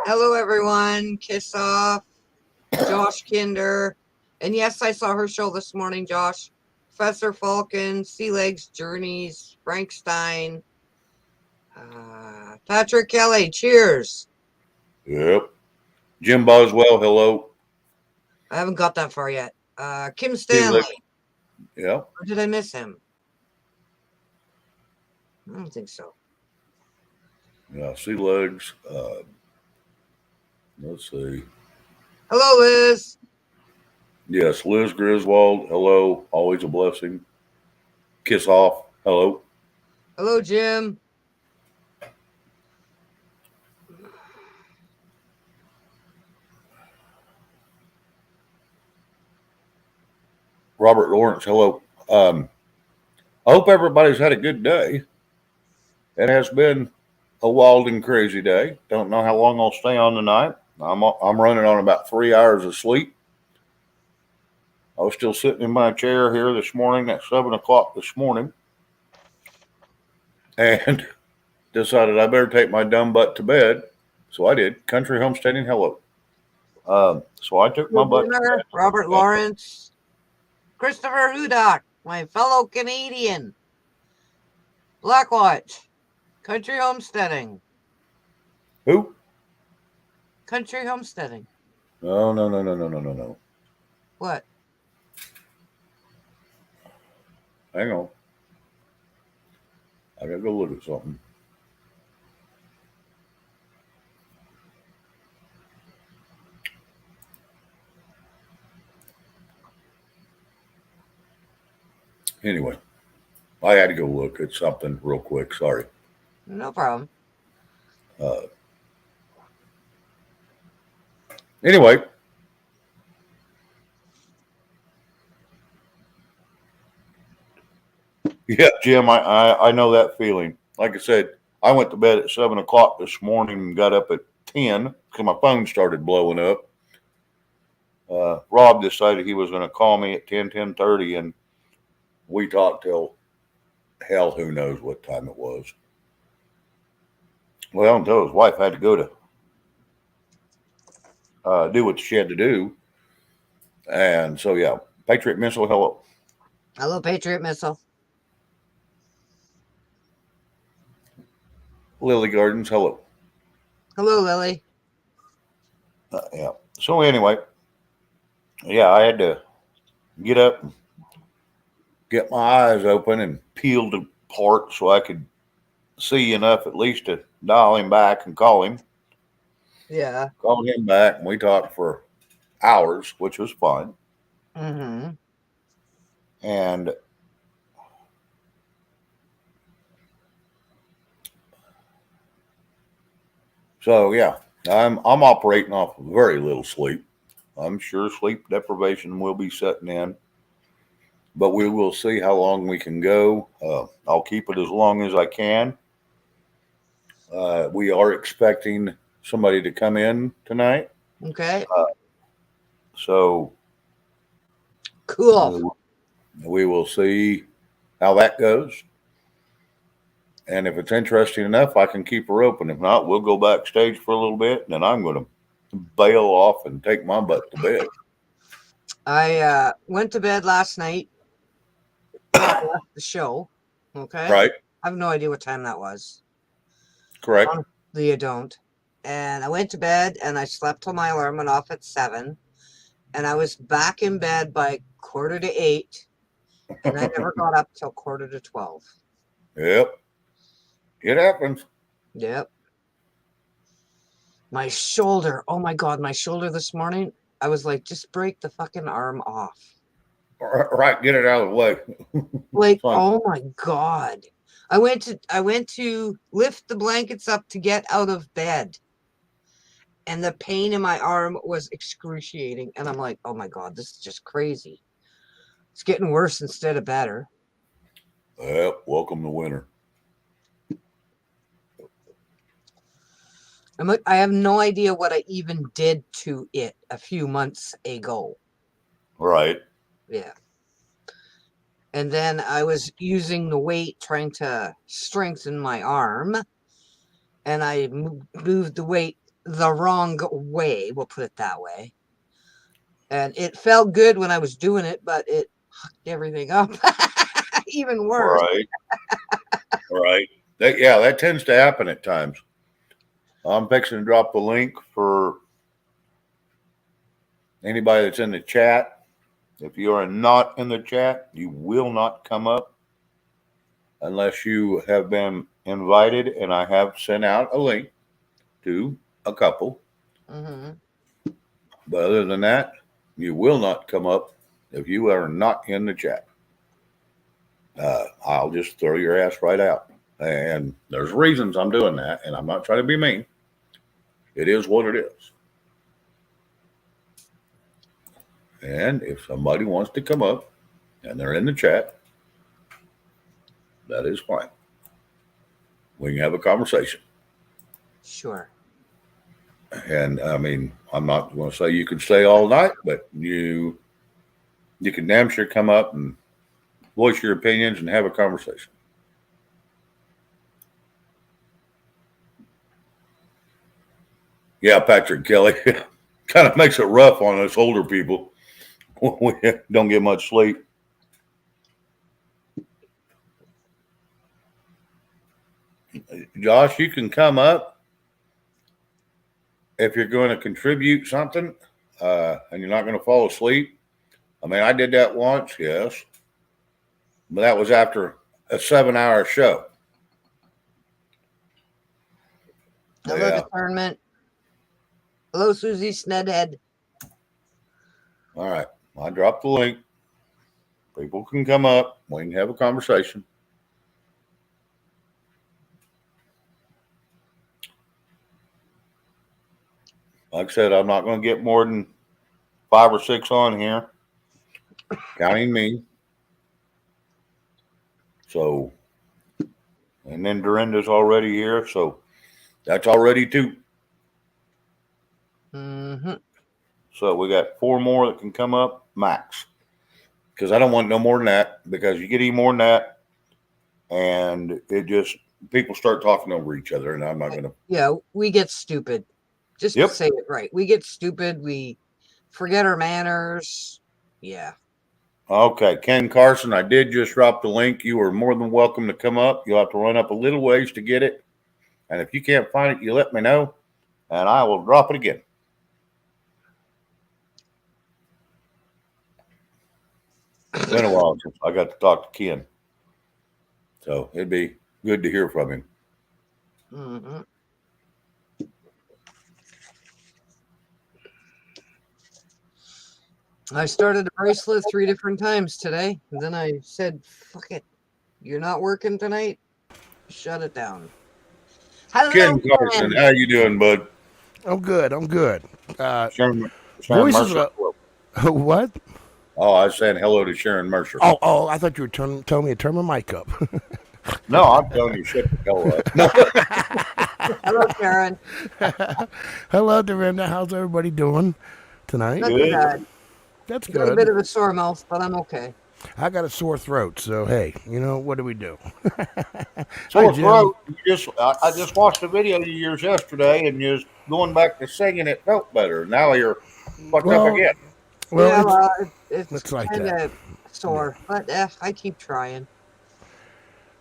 Hello, everyone. Kiss off. Josh Kinder. And yes, I saw her show this morning, Josh. Professor Falcon, Sea Legs Journeys, Frank Stein, Patrick Kelly. Cheers. Yep. Jim Boswell, hello. I haven't got that far yet. Kim Sea Stanley. Legs, yeah. Or did I miss him? I don't think so. Yeah, Sea Legs. Let's see. Hello, Liz. Yes, Liz Griswold, hello. Always a blessing. Kiss off, hello. Hello, Jim. Robert Lawrence, hello. I hope everybody's had a good day. It has been a wild and crazy day. Don't know how long I'll stay on tonight. I'm running on about 3 hours of sleep. I was still sitting in my chair here this morning at 7 o'clock this morning, and decided I better take my dumb butt to bed. So I did. Country homesteading, hello. So I took my Good butt to dinner. Robert bed. Lawrence. Christopher Hudock, my fellow Canadian. Blackwatch. Country homesteading. Who? Country homesteading. No, no, no, no, no, no, no, no. What? Hang on. I gotta go look at something. Anyway, I had to go look at something real quick. Sorry. No problem. Uh, anyway, yeah, Jim, I know that feeling. Like I said, I went to bed at 7 o'clock this morning and got up at 10 because my phone started blowing up. Rob decided he was going to call me at 10:30, and we talked till hell, who knows what time it was. Well, until his wife had to go to do what she had to do. And so, yeah, Patriot Missile, hello. Hello, Patriot Missile. Lily Gardens, hello. Hello, Lily. Yeah. So, anyway, yeah, I had to get up and get my eyes open and peeled apart so I could see enough at least to dial him back and call him. Yeah. Called him back, and we talked for hours, which was fun. Mm-hmm. And so, yeah, I'm operating off very little sleep. I'm sure sleep deprivation will be setting in, but we will see how long we can go. I'll keep it as long as I can. We are expecting somebody to come in tonight, Okay. so Cool. we will see how that goes. And if it's interesting enough, I can keep her open. If not, we'll go backstage for a little bit, and then I'm going to bail off and take my butt to bed. I went to bed last night before I left the show. Okay. Right? I have no idea what time that was. Correct. Honestly, you don't. And I went to bed and I slept till my alarm went off at 7. And I was back in bed by 7:45. And I never got up till 11:45. Yep. It happens. Yep. My shoulder. Oh my God, my shoulder this morning. I was like, just break the fucking arm off. Right. Get it out of the way. Like, Fine. oh my God. I went to lift the blankets up to get out of bed. And the pain in my arm was excruciating. And I'm like, oh my God, this is just crazy. It's getting worse instead of better. Well, welcome to winter. I have no idea what I even did to it a few months ago. Right. Yeah. And then I was using the weight trying to strengthen my arm. And I moved the weight the wrong way, we'll put it that way. And it felt good when I was doing it, but it fucked everything up even worse. Right. Right. That tends to happen at times. I'm fixing to drop the link for anybody that's in the chat. If you are not in the chat, you will not come up unless you have been invited, and I have sent out a link to a couple. Mm-hmm. But other than that, you will not come up if you are not in the chat. I'll just throw your ass right out. And there's reasons I'm doing that, and I'm not trying to be mean. It is what it is. And if somebody wants to come up and they're in the chat, that is fine. We can have a conversation. Sure. And I mean, I'm not going to say you can stay all night, but you can damn sure come up and voice your opinions and have a conversation. Yeah, Patrick Kelly, kind of makes it rough on us older people. We don't get much sleep. Josh, you can come up if you're going to contribute something and you're not going to fall asleep. I mean, I did that once, yes, but that was after a 7-hour show. Hello, discernment. Hello, Susie Snedhead. All right. I dropped the link. People can come up. We can have a conversation. Like I said, I'm not going to get more than 5 or 6 on here, counting me. So, and then Dorinda's already here, so that's already 2. Mm-hmm. So we got 4 more that can come up max, because I don't want no more than that, because you get any more than that, and it just, people start talking over each other, and I'm not going to. Yeah, we get stupid. Just to say it right. We get stupid. We forget our manners. Yeah. Okay, Ken Carson, I did just drop the link. You are more than welcome to come up. You'll have to run up a little ways to get it. And if you can't find it, you let me know, and I will drop it again. It's been a while since I got to talk to Ken. So it'd be good to hear from him. Mm-hmm. I started a bracelet 3 different times today. And then I said, fuck it. You're not working tonight? Shut it down. Hello, Ken Carson, how you doing, bud? I'm good. Sharon voices Mercer. What? Oh, I was saying hello to Sharon Mercer. Oh, I thought you were telling me to turn my mic up. No, I'm telling you shut the hell up. No. Hello, Sharon. Hello, Dorinda. How's everybody doing tonight? Not too bad. That's good. Got a bit of a sore mouth, but I'm okay. I got a sore throat, so hey, what do we do? Sore throat. I just watched a video of yours yesterday, and you're going back to singing. It felt better. Now you're fucked up again. Well, it's like kind that. of sore, but I keep trying.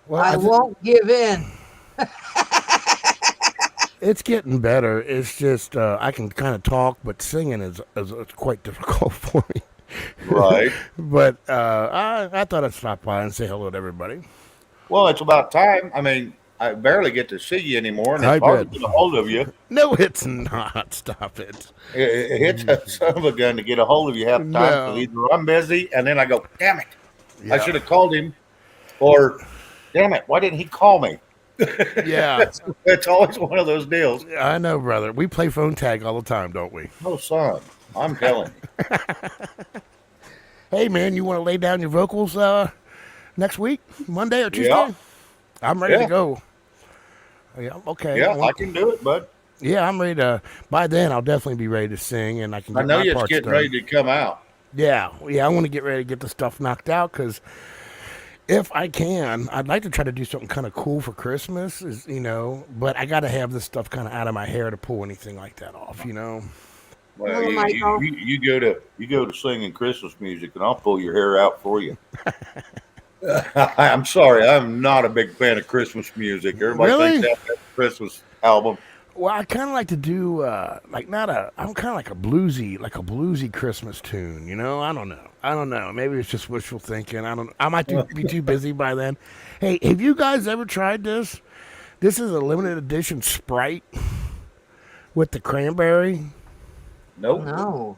Well, I won't give in. It's getting better. It's just I can kind of talk, but singing is quite difficult for me. Right. But I thought I'd stop by and say hello to everybody. Well, it's about time. I mean, I barely get to see you anymore, and it's hard to get a hold of you. No, it's not. Stop it. It's a son of a gun to get a hold of you half the time. No. Either I'm busy, and then I go, damn it. Yeah. I should have called him, or damn it, why didn't he call me? Yeah. It's always one of those deals. I know, brother. We play phone tag all the time, don't we? Oh, son. I'm telling you. Hey, man, you want to lay down your vocals next week, Monday or Tuesday? Yeah. I'm ready to go. Yeah, okay. Yeah, I can do it, bud. Yeah, I'm ready to. By then, I'll definitely be ready to sing, and I can. I know you're getting ready to come out. Yeah. I want to get ready to get the stuff knocked out because If I can, I'd like to try to do something kind of cool for Christmas, but I got to have this stuff kind of out of my hair to pull anything like that off. Well, Hello, you, you Michael. you you go to singing Christmas music, and I'll pull your hair out for you. I'm sorry, I'm not a big fan of Christmas music. Everybody thinks Really? that that's a Christmas album. Well, I kind of like to do like not a. I'm kind of like a bluesy Christmas tune. I don't know. I don't know. Maybe it's just wishful thinking. I don't. I might be too busy by then. Hey, have you guys ever tried this? This is a limited edition Sprite with the cranberry. Nope. No.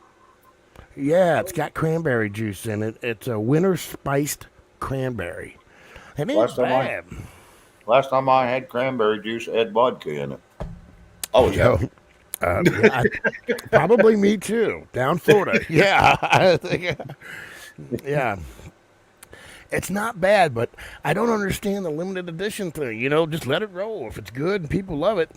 Yeah, it's got cranberry juice in it. It's a winter spiced cranberry. It ain't Last time I bad. last time I had cranberry juice, it had vodka in it. I was Yo, happy. probably me too. Down Florida. Yeah, I think, yeah. It's not bad, but I don't understand the limited edition thing. Just let it roll. If it's good and people love it,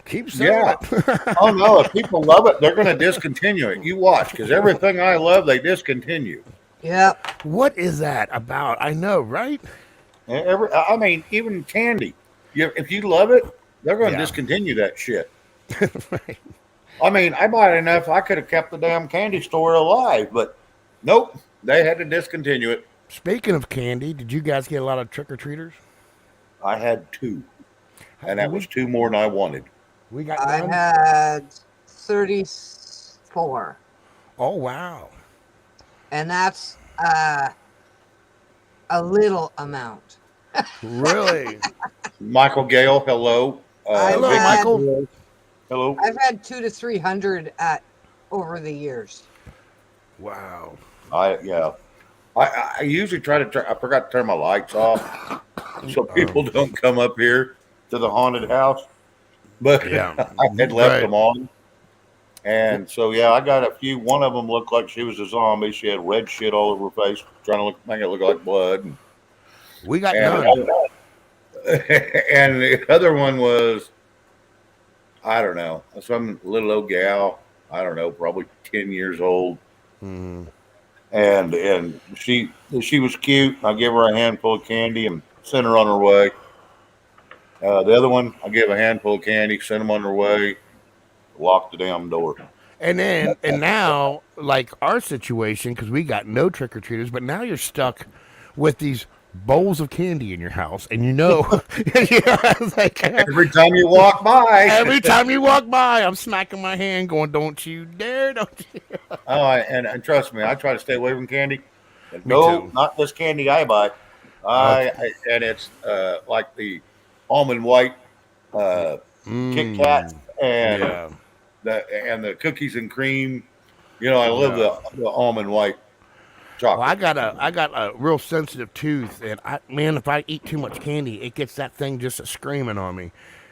keep selling Yeah. it. Oh no, if people love it, they're going to discontinue it. You watch, because everything I love, they discontinue. Yep. What is that about? I know, right? I mean, even candy. If you love it, they're going to Yeah. discontinue that shit. Right. I mean, I bought enough. I could have kept the damn candy store alive, but nope, they had to discontinue it. Speaking of candy, did you guys get a lot of trick or treaters? I had two, and Did that was we? two more than I wanted. We got I none. had 34, Oh wow. and that's a little amount. Really? Michael Gale, hello. I've Hello, had Michael. Hello. I've had 200 to 300 at over the years. Wow. Yeah. I usually try to turn. I forgot to turn my lights off so people don't come up here to the haunted house. But Yeah. I had left Right. them on, and so yeah, I got a few. One of them looked like she was a zombie. She had red shit all over her face, trying to make it look like blood. We got And none. and the other one was, I don't know, some little old gal. I don't know, probably 10 years old, Hmm. and she was cute. I gave her a handful of candy and sent her on her way. The other one, I gave a handful of candy, sent them on their way, locked the damn door. And now, like our situation, because we got no trick or treaters, but now you're stuck with these bowls of candy in your house, and it's like, Every time you walk by, every time you walk by, I'm smacking my hand, going, "Don't you dare! Don't you?" oh, and trust me, I try to stay away from candy. And Me no, too. not this candy I buy. Okay. And it's like the almond white Kit Kat Mm. and Yeah. the cookies and cream. I love Yeah. the almond white Well, chocolate. I got a real sensitive tooth, and man, if I eat too much candy, it gets that thing just screaming on me,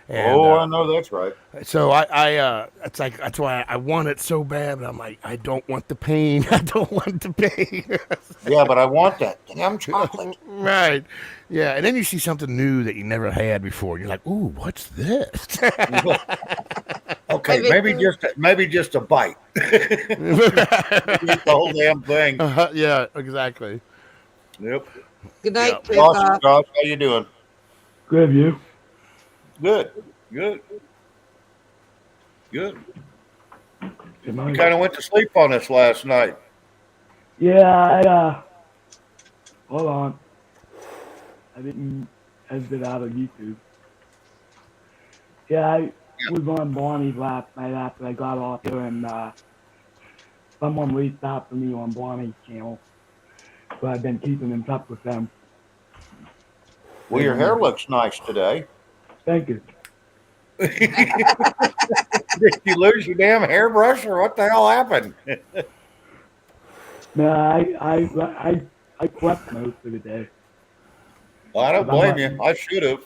and Oh, I know that's right. so it's like that's why I want it so bad, but I'm like, I don't want the pain. I don't want the pain. Yeah, but I want that damn chocolate. Right? Yeah, and then you see something new that you never had before, and you're like, ooh, what's this? Okay, maybe just a bite. Eat the whole damn thing. Yeah, exactly. Yep. Good Yeah. night, Awesome, Pippa. Josh. How you doing? Good view. Good. Good. Good. Good You night. kind of went to sleep on us last night. Yeah, hold on. I didn't exit out of YouTube. Yeah, I was on Barney's last night after I got off here, and someone reached out to me on Barney's channel, so I've been keeping in touch with them. Well, your hair looks nice today. Thank you. Did you lose your damn hairbrush or what the hell happened? No, I slept most of the day. Well, I don't blame you. I should have.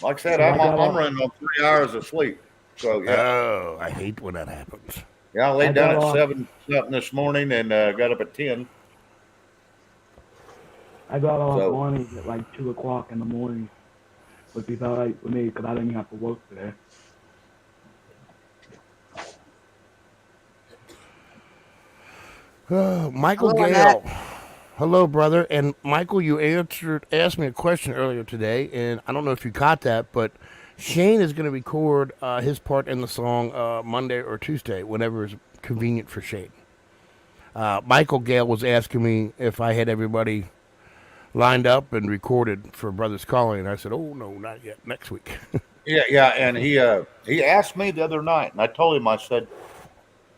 Like I said, So I I'm got I'm off. running on 3 hours of sleep. So yeah, Oh, I hate when that happens. yeah. I laid I down got at off. 7 something this morning and got up at 10. I got off So Barney's at like 2 o'clock in the morning, which is all right for me because I didn't have to work today. Michael Hello, Annette. Gale. Hello, brother. And Michael, you asked me a question earlier today, and I don't know if you caught that, but Shane is going to record his part in the song Monday or Tuesday, whenever is convenient for Shane. Michael Gale was asking me if I had everybody lined up and recorded for Brothers Calling, and I said, "Oh no, not yet. Next week." Yeah, and he asked me the other night, and I told him, I said,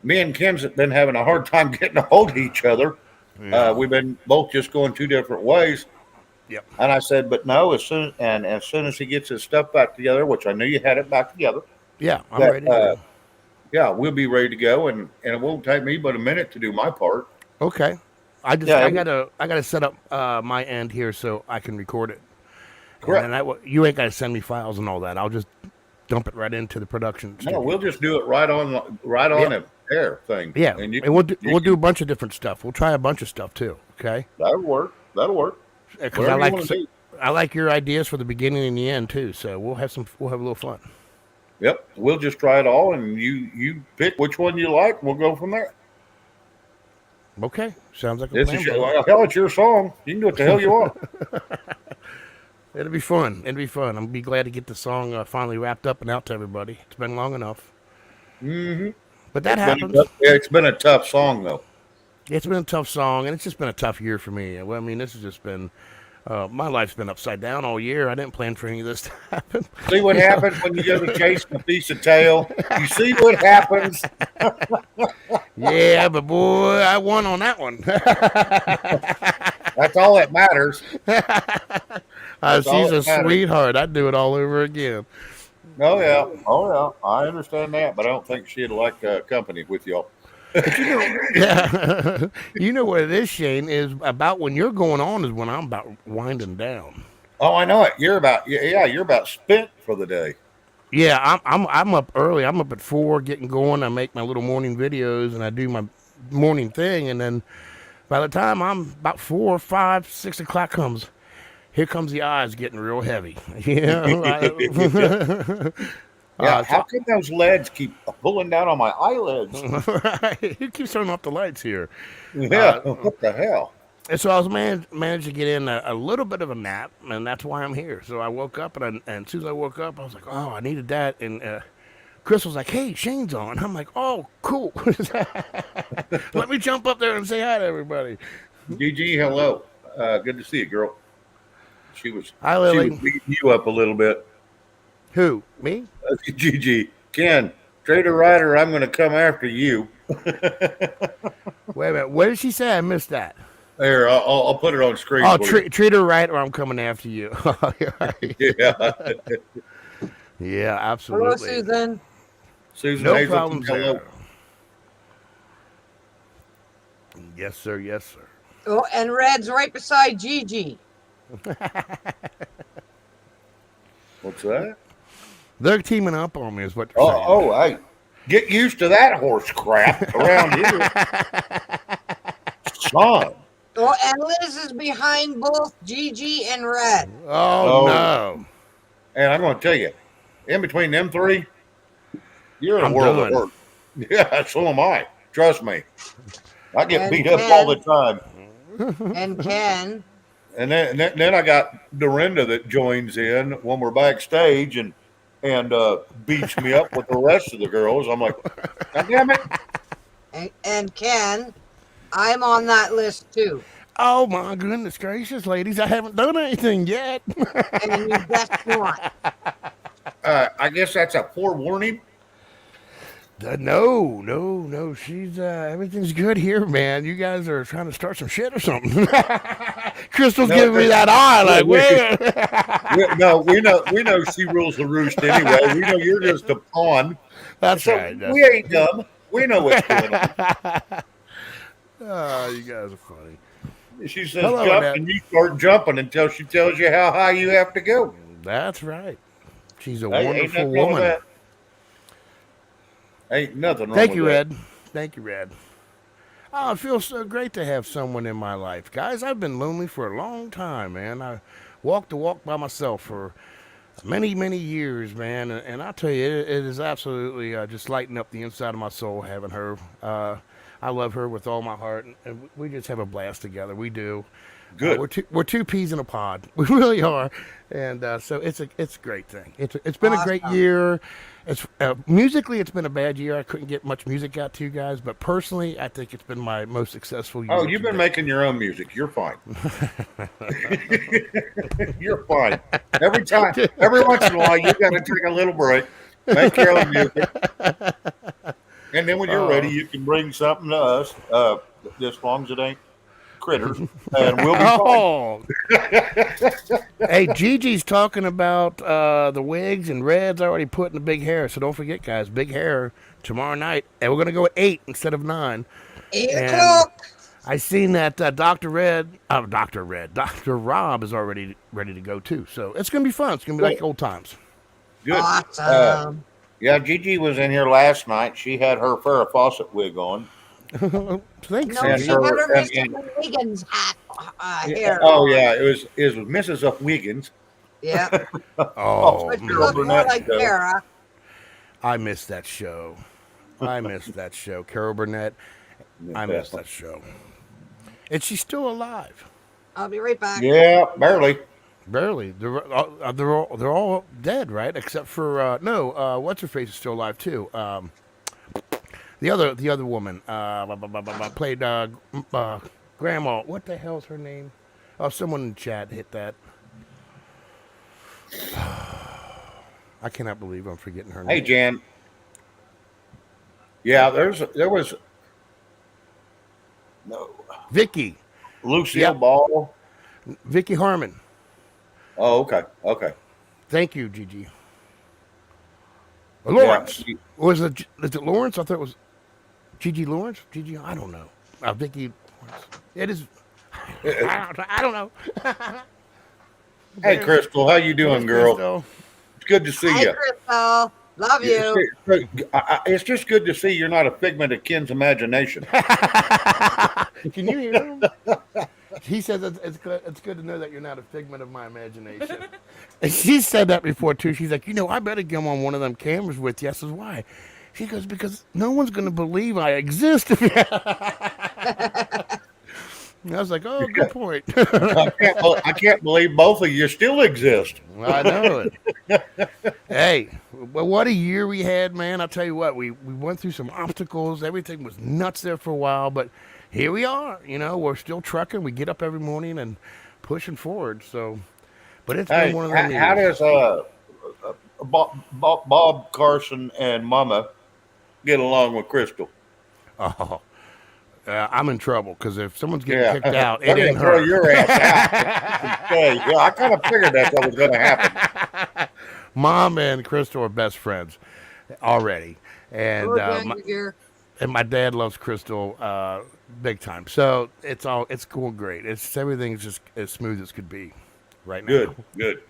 me and Kim's have been having a hard time getting a hold of each other. Yeah. We've been both just going two different ways. Yep. And I said, but no, as soon as he gets his stuff back together, which I knew you had it back together, Yeah, I'm that ready to go. yeah, we'll be ready to go, and it won't take me but a minute to do my part. Okay. Yeah, I gotta set up my end here so I can record it, and correct. then you ain't gotta send me files and all that. I'll just dump it right into the production No, studio. we'll just do it right on Yeah. a air thing. Yeah, And you and we'll do a bunch of different stuff. We'll try a bunch of stuff too. Okay, that'll work. That'll work. because I Whatever you want to do. like your ideas for the beginning and the end too. So we'll have a little fun. Yep, we'll just try it all, and you pick which one you like. We'll go from there. Okay, sounds like a This plan. is Brother. hell. It's your song. You can do what the hell you want. It'll be fun. It'll be fun. I'm be glad to get the song finally wrapped up and out to everybody. It's been long enough, but that happens. It's been a tough song though. It's been a tough song, and it's just been a tough year for me. Well, I mean, this has just been my life's been upside down all year. I didn't plan for any of this to happen. See what happens when you go to chasing a piece of tail. You see what happens. Yeah, but boy, I won on that one. That's all that matters. She's all a that matters. sweetheart. I'd do it all over again. Oh yeah, oh yeah. I understand that, but I don't think she'd like company with y'all. Yeah, you know what it is, Shane. Is about when you're going on is when I'm about winding down. Oh, I know it. You're about spent for the day. Yeah, I'm up early. I'm up at 4, getting going. I make my little morning videos and I do my morning thing, and then by the time I'm about 4, 5, 6 o'clock comes, here comes the eyes getting real heavy. Yeah, how come those leads keep pulling down on my eyelids? Right. He keeps turning off the lights here. Yeah, what the hell? And so I was managed to get in a little bit of a nap, and that's why I'm here. So I woke up, and as soon as I woke up, I was like, oh, I needed that. And Chris was like, hey, Shane's on. I'm like, oh, cool. Let me jump up there and say hi to everybody. GG, hello. Good to see you, girl. She was Hi, Lily. beating you up a little bit. Who? Me? GG. Ken, Trader Ryder, I'm going to come after you. Wait a minute. What did she say? I missed that. There, I'll put it on screen. Oh, for you. treat her right or I'm coming after you. Yeah. Yeah, Hello, absolutely. Susan. Susan No Hazelton, problems hello. there. Yes, sir. Yes, sir. Oh, and Red's right beside Gigi. What's that? They're teaming up on me is what they're saying. Oh, hey. Get used to that horse crap around here. Son. Oh, and Liz is behind both Gigi and Red. Oh, Oh. no. And I'm going to tell you, in between them three, you're in a I'm world done. of hurt. Yeah, so am I. Trust me. I get And beat up all the time. And Ken. And then I got Dorinda that joins in when we're backstage and beats me up with the rest of the girls. I'm like, God damn it. And Ken, I'm on that list too. Oh, my goodness gracious, ladies. I haven't done anything yet. And you best not. I guess that's a forewarning. No. She's everything's good here, man. You guys are trying to start some shit or something. Crystal's No, giving me that eye, like, wait. We know she rules the roost anyway. We know you're just a pawn. That's So right. we ain't dumb. We know what's going on. Oh, you guys are funny. She says Hello, jump, Annette. and you start jumping until she tells you how high you have to go. That's right. She's a Hey, wonderful woman. Ain't nothing wrong Thank with you, that. Red. Thank you, Red. Oh, it feels so great to have someone in my life. Guys, I've been lonely for a long time, man. I walked the walk by myself for many, many years, man. And I tell you, it is absolutely just lighting up the inside of my soul having her. I love her with all my heart, and we just have a blast together. We do. Good. We're two peas in a pod. We really are, and so it's a great thing. It's been a great Awesome. year. It's musically, it's been a bad year. I couldn't get much music out to you guys, but personally, I think it's been my most successful year. Oh, you've been to date. making your own music. You're fine. You're fine. Every once in a while, you got to take a little break, make your own music, and then when you're ready, you can bring something to us. As long as it ain't critters, and we'll be fine. Oh, hey, Gigi's talking about the wigs, and Red's already putting the big hair. So don't forget, guys, big hair tomorrow night, and we're gonna go at 8 instead of 9. 8 o'clock. I seen that Dr. Rob is already ready to go too. So it's gonna be fun. It's gonna be like old times. Good. Awesome. Yeah, Gigi was in here last night. She had her Farrah Fawcett wig on. Thanks, No, And she Gigi. had her- her and- Mr. Wiggins hat hair. Oh on. yeah, it was Mrs. Up Wiggins. Yeah. Oh, But she Carol looked more Burnett like show. Farrah. I missed that show. Carol Burnett. I missed that show. And she's still alive. I'll be right back. Yeah, barely. Barely. They're all dead, right? Except for what's her face is still alive too. The other woman played Grandma. What the hell's her name? Oh, someone in the chat hit that. I cannot believe I'm forgetting her name. Hey, Jan. Yeah, there was no Vicky Lucille Yep. Ball. Vicky Harmon. Oh, okay. Thank you, Gigi. Lawrence. Yeah. Is it Lawrence? I thought it was Gigi Lawrence. Gigi, I don't know. Vicky. It is. I don't know. Hey, Crystal, how you doing, girl? Crystal. It's good to see Hi, you. Crystal. Love you. It's just good to see you're not a figment of Ken's imagination. Can you hear him? He says it's good to know that you're not a figment of my imagination. And she said that before too. She's like, I better come on one of them cameras with you. I says, why? She goes, because no one's going to believe I exist. And I was like, oh, good point. I can't believe both of you still exist. I know it. Hey, well, what a year we had, man. I'll tell you what, we went through some obstacles. Everything was nuts there for a while, but here we are. We're still trucking. We get up every morning and pushing forward. So, but it's Hey, been one of them how years. does Bob Carson and Mama get along with Crystal? Oh, I'm in trouble because if someone's getting kicked out, They're it ain't gonna throw her. your ass out. Okay, yeah, I kind of figured that's what was going to happen. Mom and Crystal are best friends already, and my dad loves Crystal big time. So it's going great. Everything's just as smooth as could be right now. Good.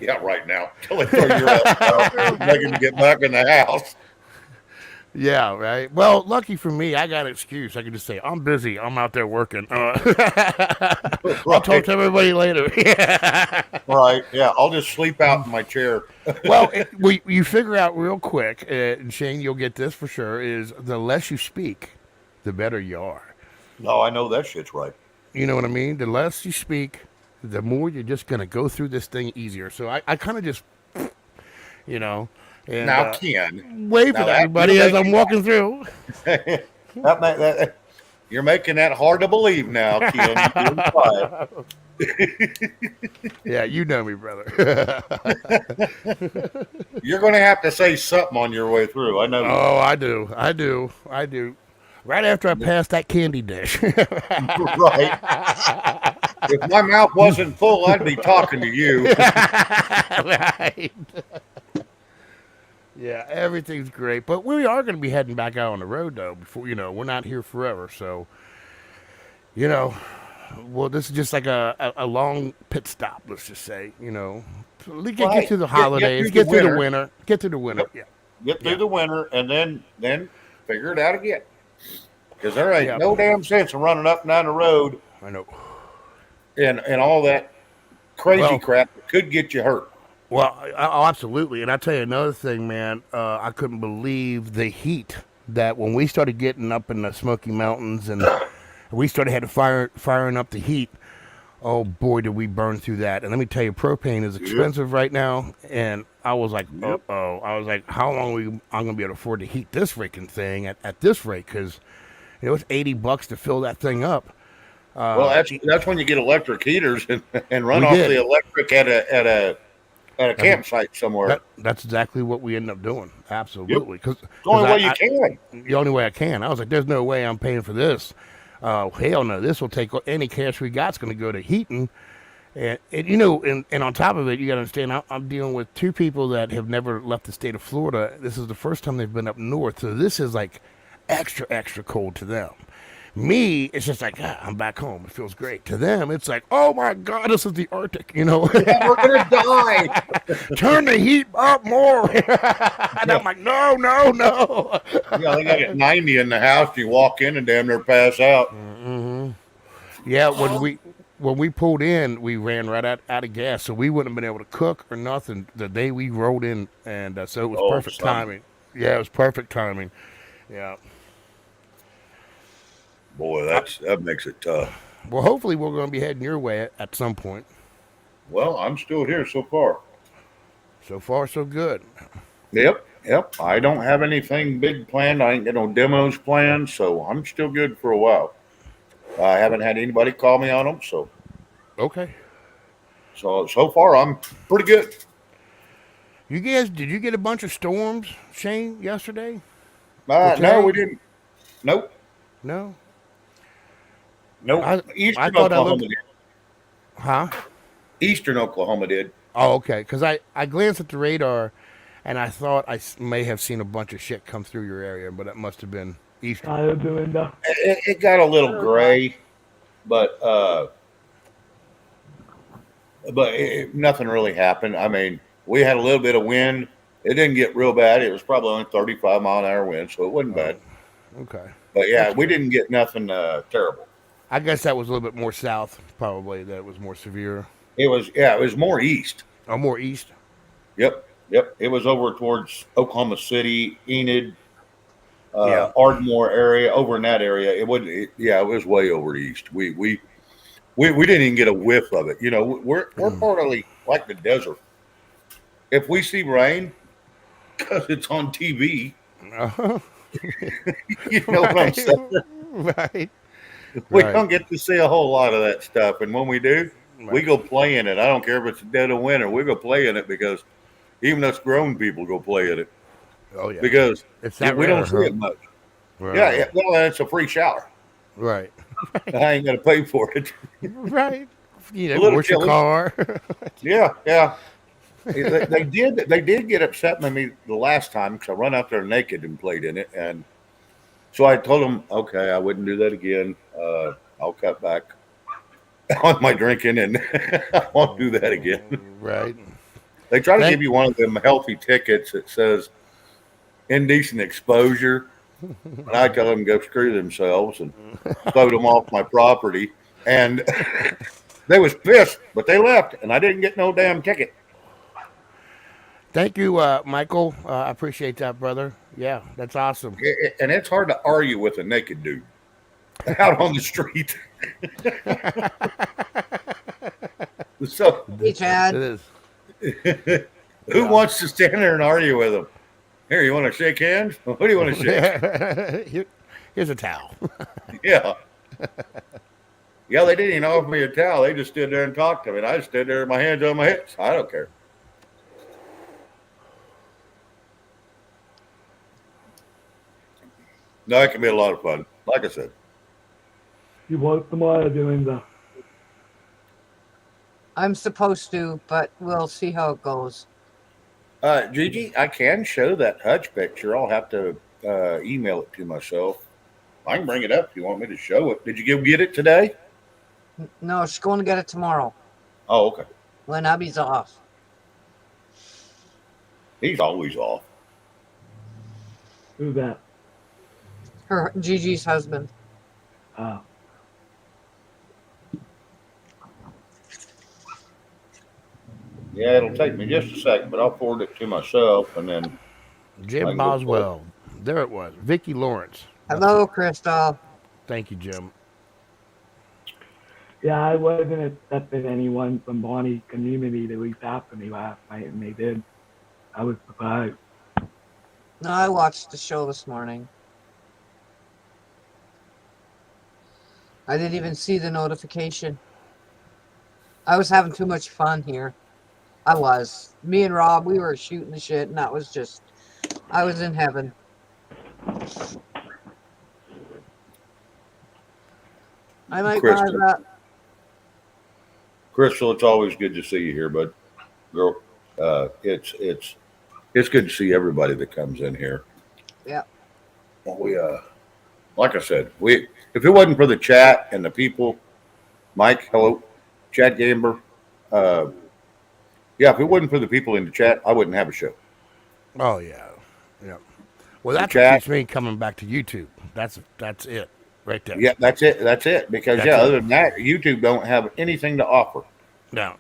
Yeah, right now. Till they throw your ass out, making you get back in the house. Yeah, right. Well, lucky for me, I got an excuse. I can just say, I'm busy. I'm out there working. I'll talk to everybody later. Right. Yeah. I'll just sleep out in my chair. Well, you figure out real quick, and Shane, you'll get this for sure, is the less you speak, the better you are. No, I know that shit's right. You know what I mean? The less you speak, the more you're just going to go through this thing easier. So I kind of just, And, Now, Ken. wave at everybody as I'm walking through. You're making that hard to believe now, Ken. Yeah, you know me, brother. You're going to have to say something on your way through. I know. Oh, I do. Right after I pass that candy dish. Right. If my mouth wasn't full, I'd be talking to you. Right. Yeah, everything's great, but we are going to be heading back out on the road though. Before we're not here forever, so well, this is just like a long pit stop. Let's just say, get through the holidays, get through the winter, Yep. Yeah, Get through the winter, and then figure it out again. Because there ain't no damn sense in running up and down the road. I know. And all that crazy crap that could get you hurt. Well, absolutely. And I tell you another thing, man. I couldn't believe the heat that when we started getting up in the Smoky Mountains and we started had to firing up the heat. Oh boy, did we burn through that! And let me tell you, propane is Yep. expensive right now. And I was like, Yep. I was like, how long I'm gonna be able to afford to heat this freaking thing at this rate? Because it's $80 to fill that thing up. Well, Uh, that's when you get electric heaters and run we off did. the electric at a That's campsite somewhere. that's exactly what we ended up doing. Yep. Absolutely, It's because the only way you I can. the only way I can. I was like, there's no way I'm paying for this. Hell no, this will take any cash we got's going to go to heating. And on top of it, you got to understand, I'm dealing with two people that have never left the state of Florida. This is the first time they've been up north, so this is like extra cold to them. Me, it's just like, I'm back home. It feels great. To them, it's like, oh my God, this is the Arctic, Yeah, we're gonna die. Turn the heat up more. And I'm like, no. Yeah, they got it 90 in the house. You walk in and damn near pass out. Yeah, when we pulled in, we ran right out of gas, so we wouldn't have been able to cook or nothing the day we rolled in, and so it was Oh, perfect son. timing. Yeah, it was perfect timing. Yeah. Boy, that makes it tough. Well, hopefully we're going to be heading your way at some point. Well, I'm still here so far. So far, so good. Yep. I don't have anything big planned. I ain't got no demos planned, so I'm still good for a while. I haven't had anybody call me on them, Okay. so far I'm pretty good. You guys, did you get a bunch of storms, Shane, yesterday or No, we today? didn't. Nope. No. Nope. I Eastern thought I Oklahoma looked. did. Huh? Eastern Oklahoma did. Oh, okay. Because I glanced at the radar, and I thought may have seen a bunch of shit come through your area, but that must have been Eastern. How you doing, though? It got a little gray, but nothing really happened. I mean, we had a little bit of wind. It didn't get real bad. It was probably only 35-mile-an-hour wind, so it wasn't bad. Okay. But yeah, That's we good. didn't get nothing terrible. I guess that was a little bit more south, probably. That was more severe. It was more east. Oh, more east. Yep. It was over towards Oklahoma City, Enid, Yeah. Ardmore area, over in that area. It was way over east. We didn't even get a whiff of it. We're partly like the desert. If we see rain, because it's on TV, Uh-huh. you know what I'm saying? Right. We Right. don't get to see a whole lot of that stuff, and when we do, we Right. go play in it. I don't care if it's dead of winter. We go play in it because even us grown people go play in it Oh yeah. because It's that we rare, don't see huh? it much. Right. Well, it's a free shower. Right. I ain't gonna pay for it. Right. A little Wash your chilly. car. Yeah. They did get upset with me the last time because I run out there naked and played in it, and so I told them, okay, I wouldn't do that again. I'll cut back on my drinking, and I won't do that again. Right. They try to Thank. give you one of them healthy tickets that says indecent exposure, and I tell them to go screw themselves and vote them off my property. And they was pissed, but they left, and I didn't get no damn ticket. Thank you, Michael. I appreciate that, brother. Yeah, that's awesome. And it's hard to argue with a naked dude out on the street. So Hey, It Chad. is. who wants to stand there and argue with them? Here, you want to shake hands? What do you want to shake? Here's a towel. Yeah. Yeah, they didn't even offer me a towel. They just stood there and talked to me. And I just stood there with my hands on my hips. I don't care. No, it can be a lot of fun. Like I said. What's the matter doing, though? I'm supposed to, but we'll see how it goes. Gigi, I can show that Hutch picture. I'll have to email it to myself. I can bring it up if you want me to show it. Did you go get it today? No, she's going to get it tomorrow Oh, okay. when hubby's off. He's always off. Who's that? Her Gigi's husband. Oh. Yeah, it'll take me just a second, but I'll forward it to myself and then I Jim can go Boswell. There it was. Vicki Lawrence. That's Hello, it. Crystal. Thank you, Jim. Yeah, I wasn't accepting anyone from Bonnie's community to reach out to me last night, and they did. I was surprised. No, I watched the show this morning. I didn't even see the notification. I was having too much fun here. I was. Me and Rob, we were shooting the shit, and that was just, I was in heaven. I might buy Crystal. that. Crystal, it's always good to see you here, but girl, it's good to see everybody that comes in here. Yeah. We like I said, if it wasn't for the chat and the people, Mike, hello, Chad Gamber, yeah, if it wasn't for the people in the chat, I wouldn't have a show. Oh yeah, yeah. Well, The that's what chat, keeps me coming back to YouTube. That's it, right there. yeah, that's it. That's it. Because That's yeah, it. other than that, YouTube don't have anything to offer. No,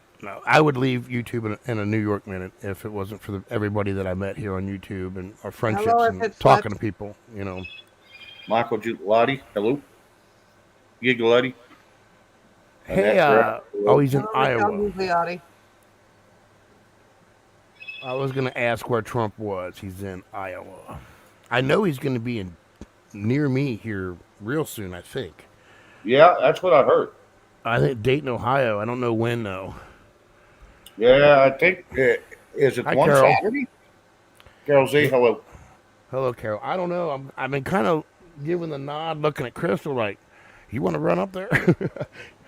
I would leave YouTube in a New York minute if it wasn't for everybody that I met here on YouTube and our friendships Hello, and it's talking Fletch. to people. You know. Michael Gigliotti, hello, Gigliotti. Hey, Annette, hello. he's in Hello, Iowa. Michelle Gigliotti. I was gonna ask where Trump was. He's in Iowa. I know he's gonna be near me here real soon. I think. Yeah, that's what I heard. I think Dayton, Ohio. I don't know when though. Yeah, I think is it Hi, one Carol. Saturday? Carol Z, hello. Hello, Carol. I don't know. I've been kind of giving the nod, looking at Crystal like, you want to run up there,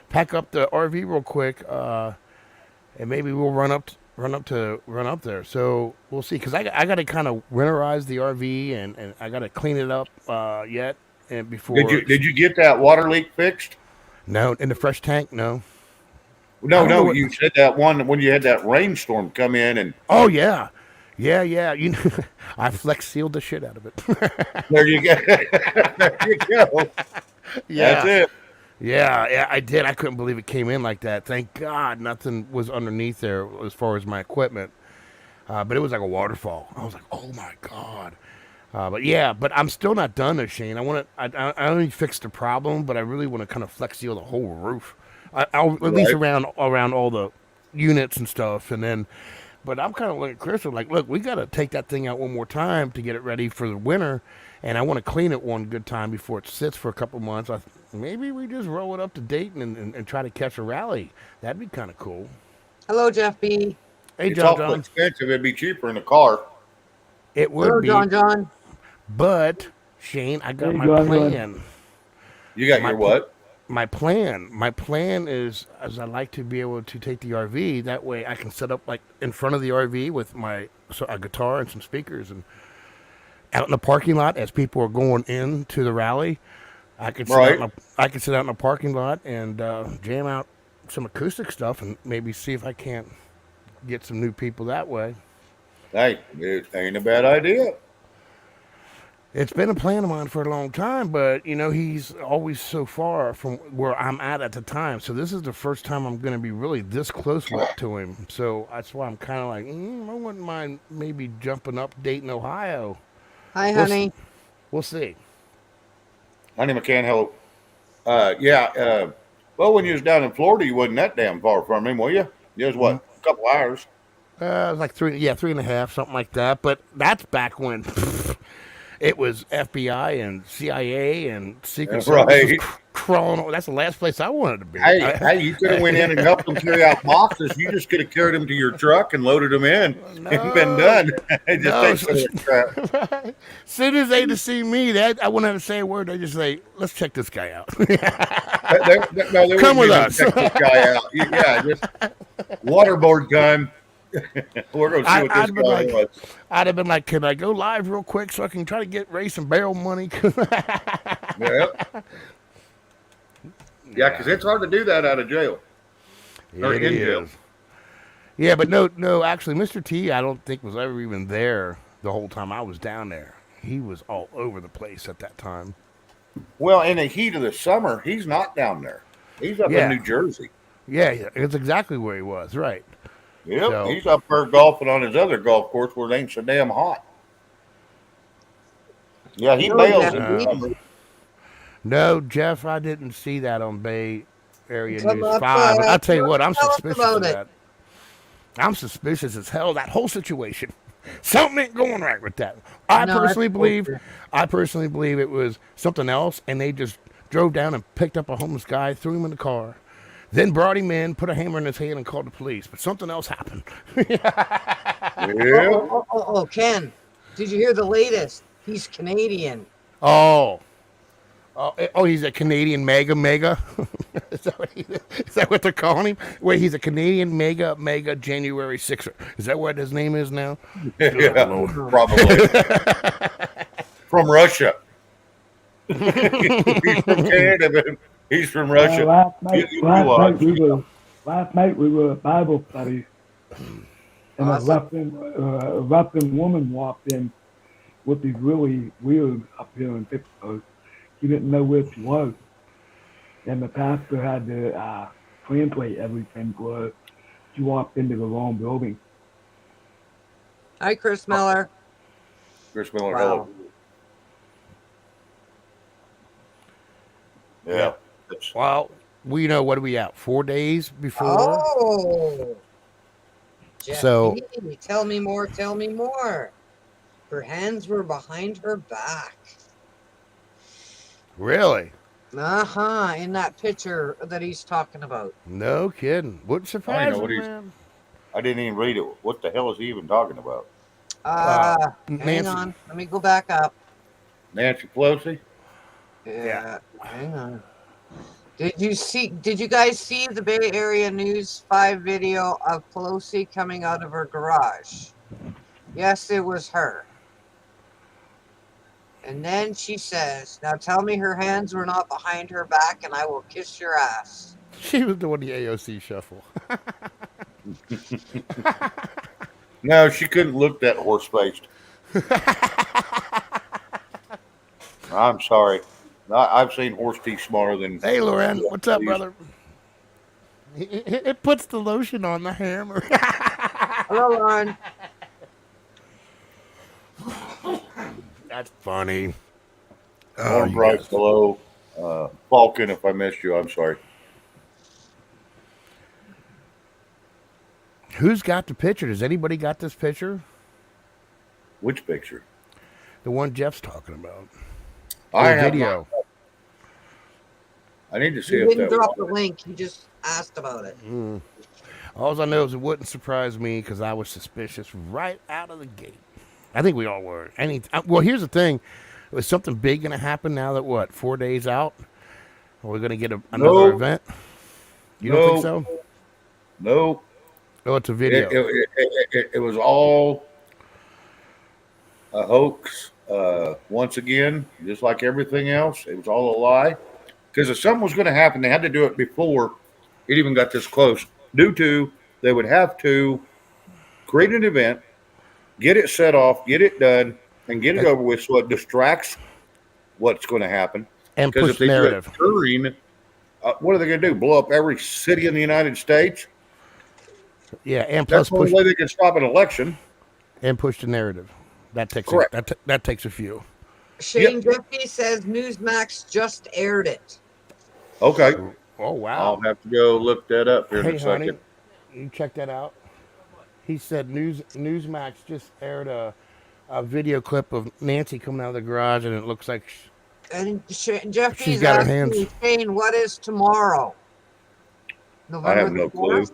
pack up the RV real quick, and maybe we'll run up there. So we'll see. Cause I got to kind of winterize the RV and I got to clean it up yet and before. Did you get that water leak fixed? No, in the fresh tank. No. I No, don't know no. what. You said that one when you had that rainstorm come in, and Oh yeah, yeah. You know, I flex sealed the shit out of it. there you go. There you go. Yeah. That's it. Yeah, I did. I couldn't believe it came in like that. Thank God nothing was underneath there as far as my equipment. But it was like a waterfall. I was like, oh my God. But I'm still not done there, Shane. I only fixed the problem, but I really want to kind of flex seal the whole roof. I'll at least Right. around all the units and stuff. And then, but I'm kind of looking at Crystal like, look, we got to take that thing out one more time to get it ready for the winter. And I want to clean it one good time before it sits for a couple months. Maybe we just roll it up to Dayton and try to catch a rally. That'd be kind of cool. Hello, Jeff B. Hey, It's John awful John. expensive. It'd be cheaper in the car. It would Hello, be, John John. but Shane, I got Hey, my John, plan. You got My your pl- what? My plan is, as I like to be able to take the RV. That way, I can set up like in front of the RV with a guitar and some speakers, and out in the parking lot as people are going into the rally. I could Right. I could sit out in the parking lot and jam out some acoustic stuff, and maybe see if I can't get some new people that way. Hey, it ain't a bad idea. It's been a plan of mine for a long time, but he's always so far from where I'm at the time. So this is the first time I'm going to be really this close to him. So that's why I'm kind of like, I wouldn't mind maybe jumping up Dayton, Ohio. Hi, We'll honey. We'll see. Honey McCann, hello. Yeah. Well, when you was down in Florida, you wasn't that damn far from him, were you? You was what, a couple hours? It was like 3.5, something like that. But that's back when it was FBI and CIA and Secret Service Right. crawling. That's the last place I wanted to be. Hey, you could have went in and helped them carry out boxes. You just could have carried them to your truck and loaded them in and been done. It just No. takes so much crap. As soon as they just see me, I wouldn't have to say a word. They just say, "Let's check this guy out." They Come wouldn't with even us. check this guy out. Yeah, just waterboard time. We're going to see what this guy was. I'd have been like, "Can I go live real quick so I can try to get Ray some barrel money?" Yeah, because it's hard to do that out of jail. Or It in jail. is. Yeah, but no. Actually, Mr. T, I don't think was ever even there the whole time I was down there. He was all over the place at that time. Well, in the heat of the summer, he's not down there. He's up Yeah. in New Jersey. Yeah, it's exactly where he was. Right. Yep, So- he's up there golfing on his other golf course where it ain't so damn hot. Yeah, he No, bails Jeff in B. recovery. No, Jeff, I didn't see that on Bay Area Come News up, 5. And I'll tell you come what, I'm tell us suspicious about of it. that. I'm suspicious as hell of that whole situation. Something ain't going right with that. I No, that's personally believe, bullshit. it was something else, and they just drove down and picked up a homeless guy, threw him in the car, then brought him in, put a hammer in his hand, and called the police. But something else happened. Yeah. Ken, did you hear the latest? He's Canadian. Oh, he's a Canadian mega. Is that what they're calling him? Wait, he's a Canadian mega January 6er. Is that what his name is now? Good Yeah, Lord. probably. From Russia. He's from Canada, but he's from Russia. Last You, night, you watch. last night we were at Bible study, and Awesome. a Russian woman walked in with these really weird appearing pictures. She didn't know where she was, and the pastor had to translate everything for her. She walked into the wrong building. Hi, Chris Miller. Chris Miller, Wow. hello. Yeah. It's, Well, we know what are we out 4 days before. Oh, Jeff So- B, tell me more. Tell me more. Her hands were behind her back. Really? In that picture that he's talking about. No kidding. Wouldn't I surprise know what me, he's- man. I didn't even read it. What the hell is he even talking about? Hang Nancy. on. Let me go back up. Nancy Pelosi? Yeah. Hang on. Did you guys see the Bay Area News 5 video of Pelosi coming out of her garage? Yes, it was her. And then she says, now tell me her hands were not behind her back and I will kiss your ass. She was doing the AOC shuffle. No, she couldn't look that horse faced. I'm sorry. I've seen horse teeth smaller than. Hey, Loren, what's up, Please. brother? It puts the lotion on the hammer. Hello, Lauren. That's funny. Warren you Price, guys- hello. Falcon, if I missed you, I'm sorry. Who's got the picture? Does anybody got this picture? Which picture? The one Jeff's talking about. I Or have video. not- I need to see He if didn't that drop was. the link. He just asked about it. All I know is it wouldn't surprise me because I was suspicious right out of the gate. I think we all were. Well, here's the thing: was something big going to happen now that 4 days out? Are we going to get another No. event? You don't think so? No. Oh, it's a video. It was all a hoax. Once again, just like everything else, it was all a lie. Because if something was going to happen, they had to do it before it even got this close. Due to they would have to create an event, get it set off, get it done, and get it over with, so it distracts what's going to happen. And Because push if the they narrative. do it during, what are they going to do? Blow up every city in the United States? Yeah, and plus That's the only way they can stop an election. push the narrative. That takes Correct. that takes a few. Shane Jeffy says Newsmax just aired it. Okay. Oh wow! I'll have to go look that up here in Hey, a honey, second. you check that out. He said Newsmax just aired a video clip of Nancy coming out of the garage, and it looks like And Jeffy's She's got her asking hands. Shane, what is tomorrow? I have November no the clue. 4th?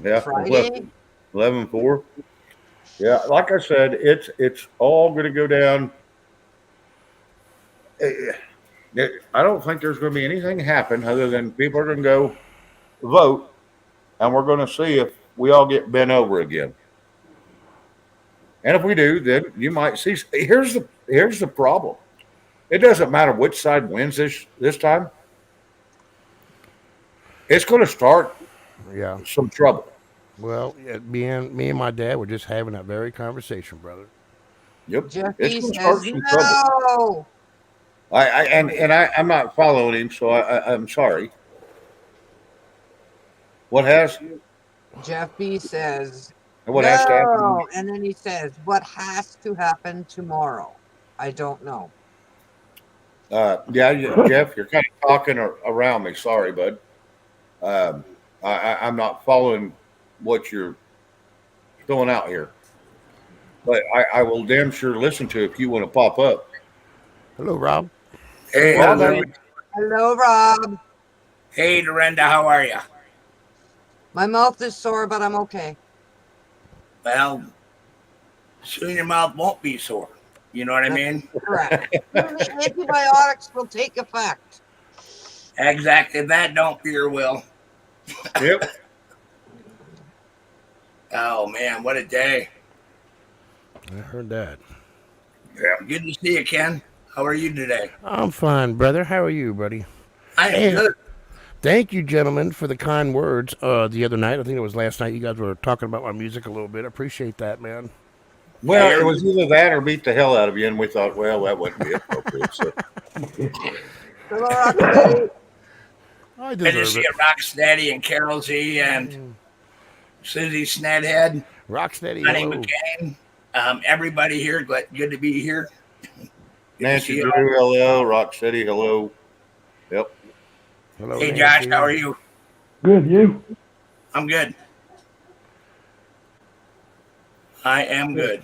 Yeah, Friday? 11-4. Yeah, like I said, it's all going to go down. I don't think there's going to be anything happen other than people are going to go vote, and we're going to see if we all get bent over again. And if we do, then you might see. Here's the problem. It doesn't matter which side wins this time. It's going to start yeah. some trouble. Well, yeah, me and my dad were just having that very conversation, brother. Yep, Jeffy it's going to says start some trouble. no. I'm not following him, so I'm sorry. What has? Jeffy says What has to happen? no. And then he says, what has to happen tomorrow? I don't know. Jeff, you're kind of talking around me. Sorry, bud. I'm not following what you're throwing out here, but I will damn sure listen to if you want to pop up. Hello, Rob. Hey, Rob, hello. Hello, Rob. Hey, Dorinda, how are you? My mouth is sore, but I'm okay. Well, soon your mouth won't be sore. You know what I mean? Correct. Soon the antibiotics will take effect. Exactly that. Don't fear, Will. Yep. Oh, man, what a day. I heard that. Yeah. Good to see you, Ken. How are you today? I'm fine, brother. How are you, buddy? I am Hey, good. thank you, gentlemen, for the kind words the other night. I think it was last night. You guys were talking about my music a little bit. I appreciate that, man. Well, Yeah, it was either that or beat the hell out of you, and we thought, well, that wouldn't be appropriate. So. Hello, Rocksteady. I Good to deserve see it. you, Rocksteady and Carol Z and Susie Snedhead, Rocksteady, Honey hello. McCain. Everybody here, good to be here. Good to Nancy see you. Drew, hello. Rock City, hello. Yep. Hello, Hey, Nancy. Josh, how are you? Good, you? I'm good. I am good.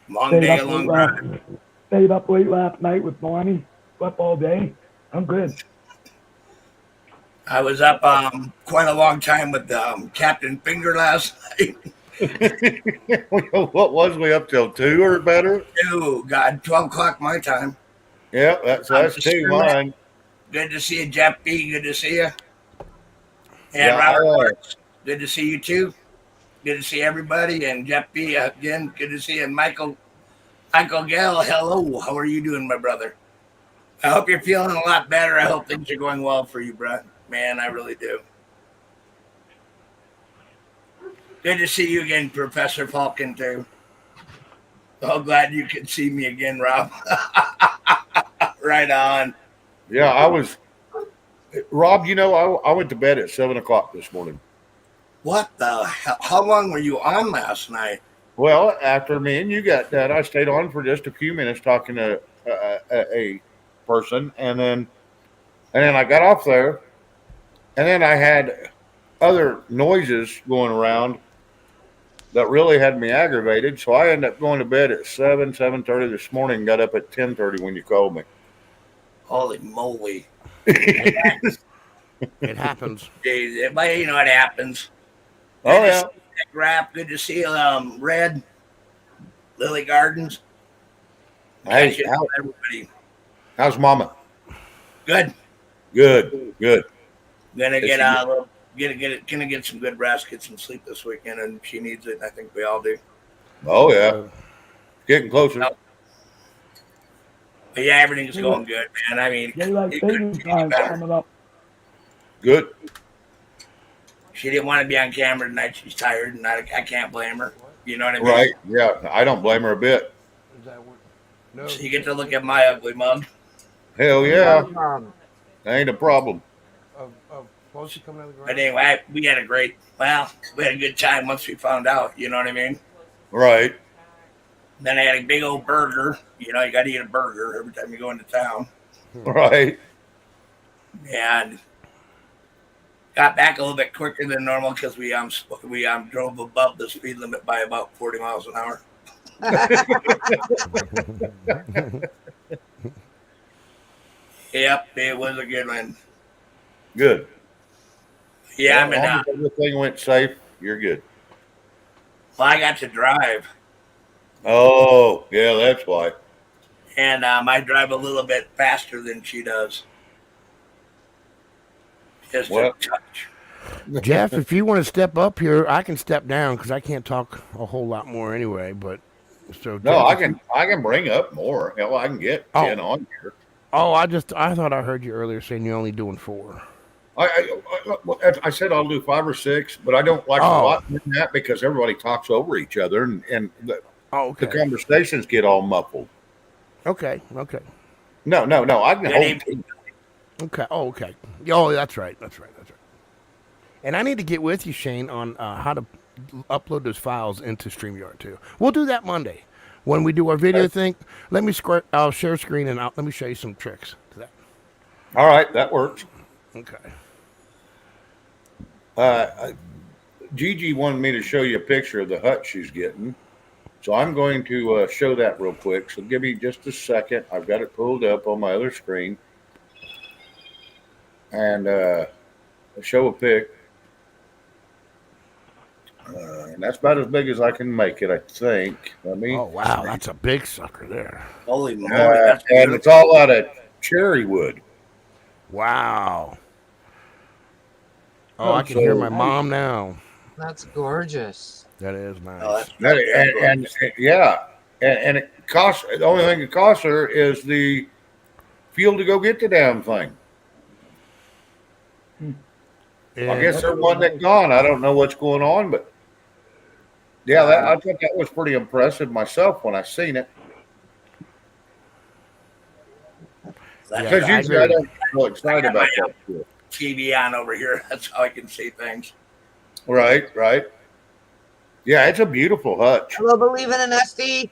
Long Stayed day, up long late last, drive. stayed up late last night with Bonnie. Slept all day. I'm good. I was up quite a long time with Captain Finger last night. What was we up till 2 or better? Oh, God, 12 o'clock my time. Yep, that's Just 2 relax. mine. Good to see you, Jeff B. Good to see you. And Yeah, Robert Marks, good to see you too. Good to see everybody. And Jeff B. Again, good to see you. And Michael Gell, hello. How are you doing, my brother? I hope you're feeling a lot better. I hope things are going well for you, bro. Man, I really do. Good to see you again, Professor Falcon, too. So glad you could see me again, Rob. Right on. yeah, I was. Rob, I went to bed at 7 o'clock this morning. What the hell? How long were you on last night? Well, after me and you got done, I stayed on for just a few minutes talking to a person, and then I got off there, and then I had other noises going around that really had me aggravated. So I ended up going to bed at 7:30 this morning. Got up at 10:30 when you called me. Holy moly. It happens. Jeez, but you know what happens. Good Oh to yeah, see you, Nick Rapp. Good to see you, Red, Lily Gardens. hey, Catch you, everybody. how's Mama? Good. Good. Gonna Is get she- a little, gonna get some good rest, get some sleep this weekend, and she needs it. I think we all do. Oh yeah, getting closer. No. But yeah, everything's going good, man. I mean, Daylight it couldn't savings be any time better. coming up. Good. She didn't want to be on camera tonight. She's tired, and I can't blame her. You know what I mean? Right. Yeah, I don't blame her a bit. Is that what? No. So you get to look at my ugly mug. Hell yeah, Um, ain't a problem. Of Flossie coming out of the But ground? anyway, we had a good time once we found out. You know what I mean? Right. Then I had a big old burger. You know, you got to eat a burger every time you go into town. Right. And got back a little bit quicker than normal because we drove above the speed limit by about 40 miles an hour. Yep, it was a good one. Good. Yeah, As long as everything went safe, you're good. I got to drive, Oh, yeah, that's why. and I drive a little bit faster than she does. Just Well- a touch. Jeff, if you want to step up here, I can step down because I can't talk a whole lot more anyway. But so No, Jeff, I if you- can bring up more. Hell, I can get 10 on here. Oh, I thought I heard you earlier saying you're only doing 4. I said I'll do 5 or 6, but I don't like a lot more than that because everybody talks over each other and the Okay. conversations get all muffled. Okay. No, I can Good hold evening. Okay. Oh, okay. Oh, that's right. And I need to get with you, Shane, on how to upload those files into StreamYard too. We'll do that Monday. when we do our video thing, let me I'll share screen and let me show you some tricks to that. All right, that works. Okay. Gigi wanted me to show you a picture of the hut she's getting. So I'm going to show that real quick. So give me just a second. I've got it pulled up on my other screen. And show a pic. And that's about as big as I can make it, I think. Let me. Oh, wow. That's a big sucker there. Holy moly. That's and it's all out of cherry wood. Wow. Oh, I can hear my mom now. That's gorgeous. That is nice. Oh, And yeah. And it costs, the only thing it costs her is the fuel to go get the damn thing. Yeah. I guess they're one that gone. I don't know what's going on, but yeah, I thought that was pretty impressive myself when I seen it. Because usually I don't get so excited about that shit. TV on over here. That's how I can see things. Right. Yeah, it's a beautiful hutch. Hello, believe in an SD.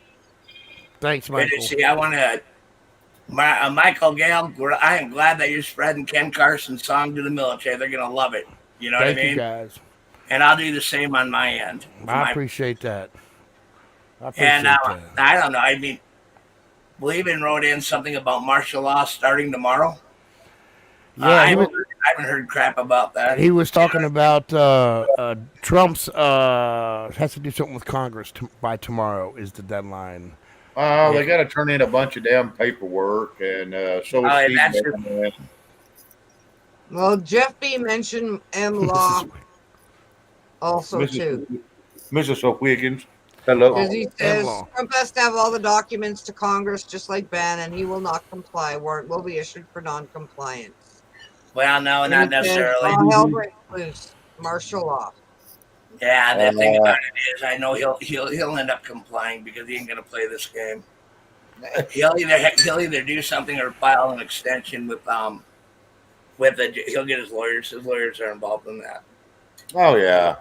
Thanks, Good Michael. to see. I want to, Michael Gale. I am glad that you're spreading Ken Carson's song to the military. They're gonna love it. You know what I mean? Thank you, guys. And I'll do the same on my end. I appreciate that. And I don't know. I mean, Believin wrote in something about martial law starting tomorrow. Yeah, I haven't heard crap about that. he was talking about Trump's has to do something with Congress by tomorrow is the deadline. They got to turn in a bunch of damn paperwork, and so is Steve. Well, Jeff B mentioned M Law also too. Mrs. O'Higgins. Hello. Because he says Trump has to have all the documents to Congress, just like Ben, and he will not comply. Warrant will be issued for non-compliance. Well, no, not necessarily. All hell breaks loose. Martial law. Yeah, the thing about it is, I know he'll end up complying because he ain't gonna play this game. He'll either do something or file an extension with he'll get his lawyers. His lawyers are involved in that. Oh yeah,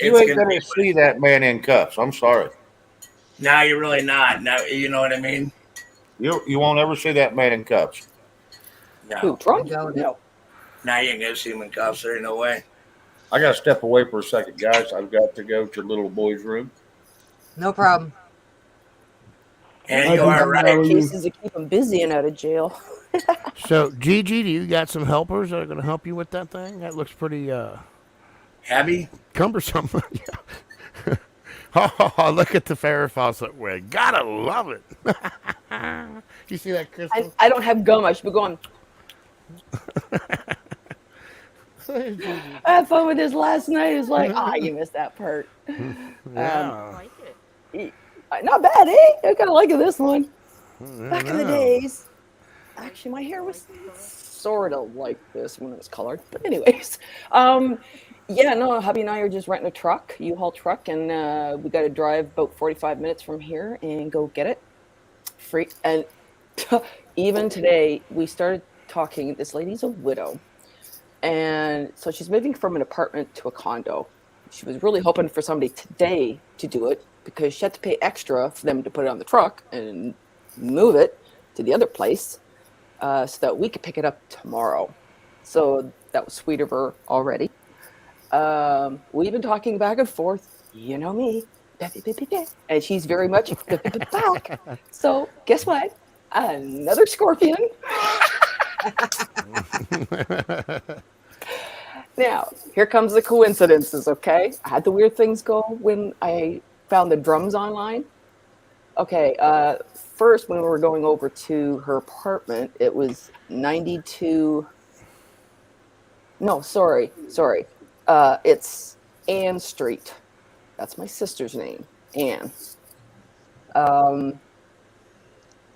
you ain't gonna see that man in cuffs. I'm sorry. No, you're really not. Now you know what I mean. You won't ever see that man in cuffs. No. Who, Trump? No. Now you ain't gonna see him in cuffs. There ain't no way. I gotta step away for a second, guys. I've got to go to little boy's room. No problem. And you are right. Cases to keep him busy and out of jail. So, Gigi, do you got some helpers that are going to help you with that thing? That looks pretty Heavy. cumbersome. Yeah. Oh, look at the Farrah Fawcett wig. Gotta love it. You see that, Crystal? I don't have gum. I should be going. I had fun with this last night. It's like, you missed that part. Yeah. Not bad, eh? I kind of like this one. Back in the days. Actually, my hair was sort of like this when it was colored. But anyways, hubby and I are just renting a truck, U-Haul truck, and we got to drive about 45 minutes from here and go get it. Free. And even today, we started talking. This lady's a widow. And so she's moving from an apartment to a condo. She was really hoping for somebody today to do it because she had to pay extra for them to put it on the truck and move it to the other place so that we could pick it up tomorrow. So that was sweet of her already. We've been talking back and forth. You know me. And she's very much back. So guess what? Another scorpion. Now, here comes the coincidences, okay? I had the weird things go when I found the drums online. Okay, first when we were going over to her apartment, it was 92... No, sorry. It's Ann Street. That's my sister's name, Ann.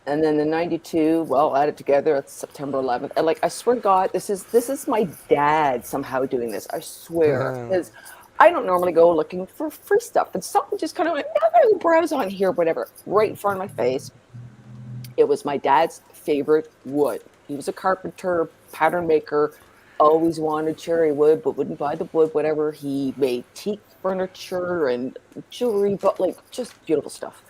And then the 92, well, added together, it's September 11th. And I swear to God, this is my dad somehow doing this. I swear. Because I don't normally go looking for free stuff. And something just kind of went, I'm going to browse on here, whatever, right in front of my face. It was my dad's favorite wood. He was a carpenter, pattern maker, always wanted cherry wood, but wouldn't buy the wood, whatever. He made teak furniture and jewelry, but just beautiful stuff.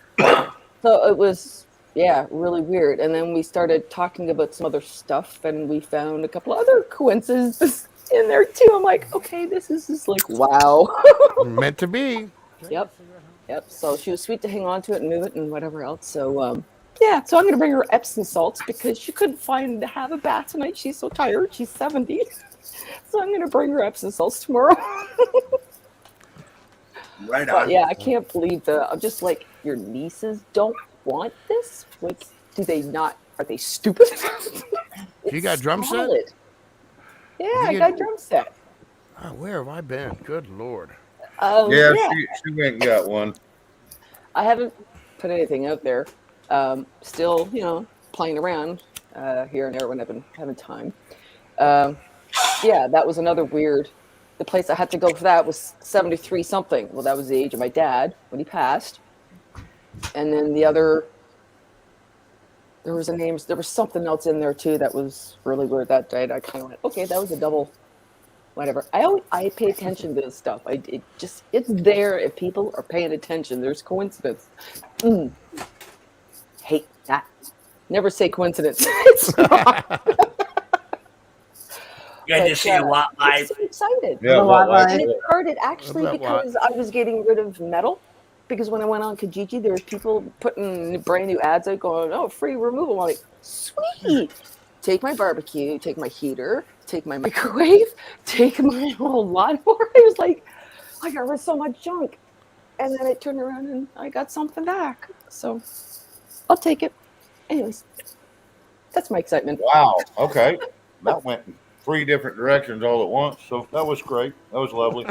So it was, yeah, really weird. And then we started talking about some other stuff, and we found a couple other coincidences in there too. I'm like, okay, this is just like, wow. Meant to be. Yep. Yep. So she was sweet to hang on to it and move it and whatever else. So, yeah. So I'm going to bring her Epsom salts because she couldn't have a bath tonight. She's so tired. She's 70. So I'm going to bring her Epsom salts tomorrow. Right But on. yeah, I can't believe I'm just like, your nieces don't want this? Like, do they not? Are they stupid? You got drum set? solid. Yeah, You I get- got a drum set. Oh, where have I been? Good Lord. Yeah, Yeah. she went and got one. I haven't put anything out there. Still, playing around here and there when I've been having time. Yeah, that was another weird. The place I had to go for that was 73 something. Well, that was the age of my dad when he passed. And then the other, there was something else in there too that was really weird that day. I kind of went, okay, that was a double, whatever. I pay attention to this stuff. It's there if people are paying attention. There's coincidence. Hate that. Never say coincidence. It's not. You just see a lot I'm live. so excited. Yeah, lot like- like- And it started actually What's that, because I was getting rid of metal. Because when I went on Kijiji, there was people putting brand new ads out going, oh, free removal. I'm like, sweet. Take my barbecue, take my heater, take my microwave, take my whole lawnmower. I was like, I got rid of so much junk. And then I turned around and I got something back. So I'll take it. Anyways, that's my excitement. Wow. Okay. That went in 3 different directions all at once. So that was great. That was lovely.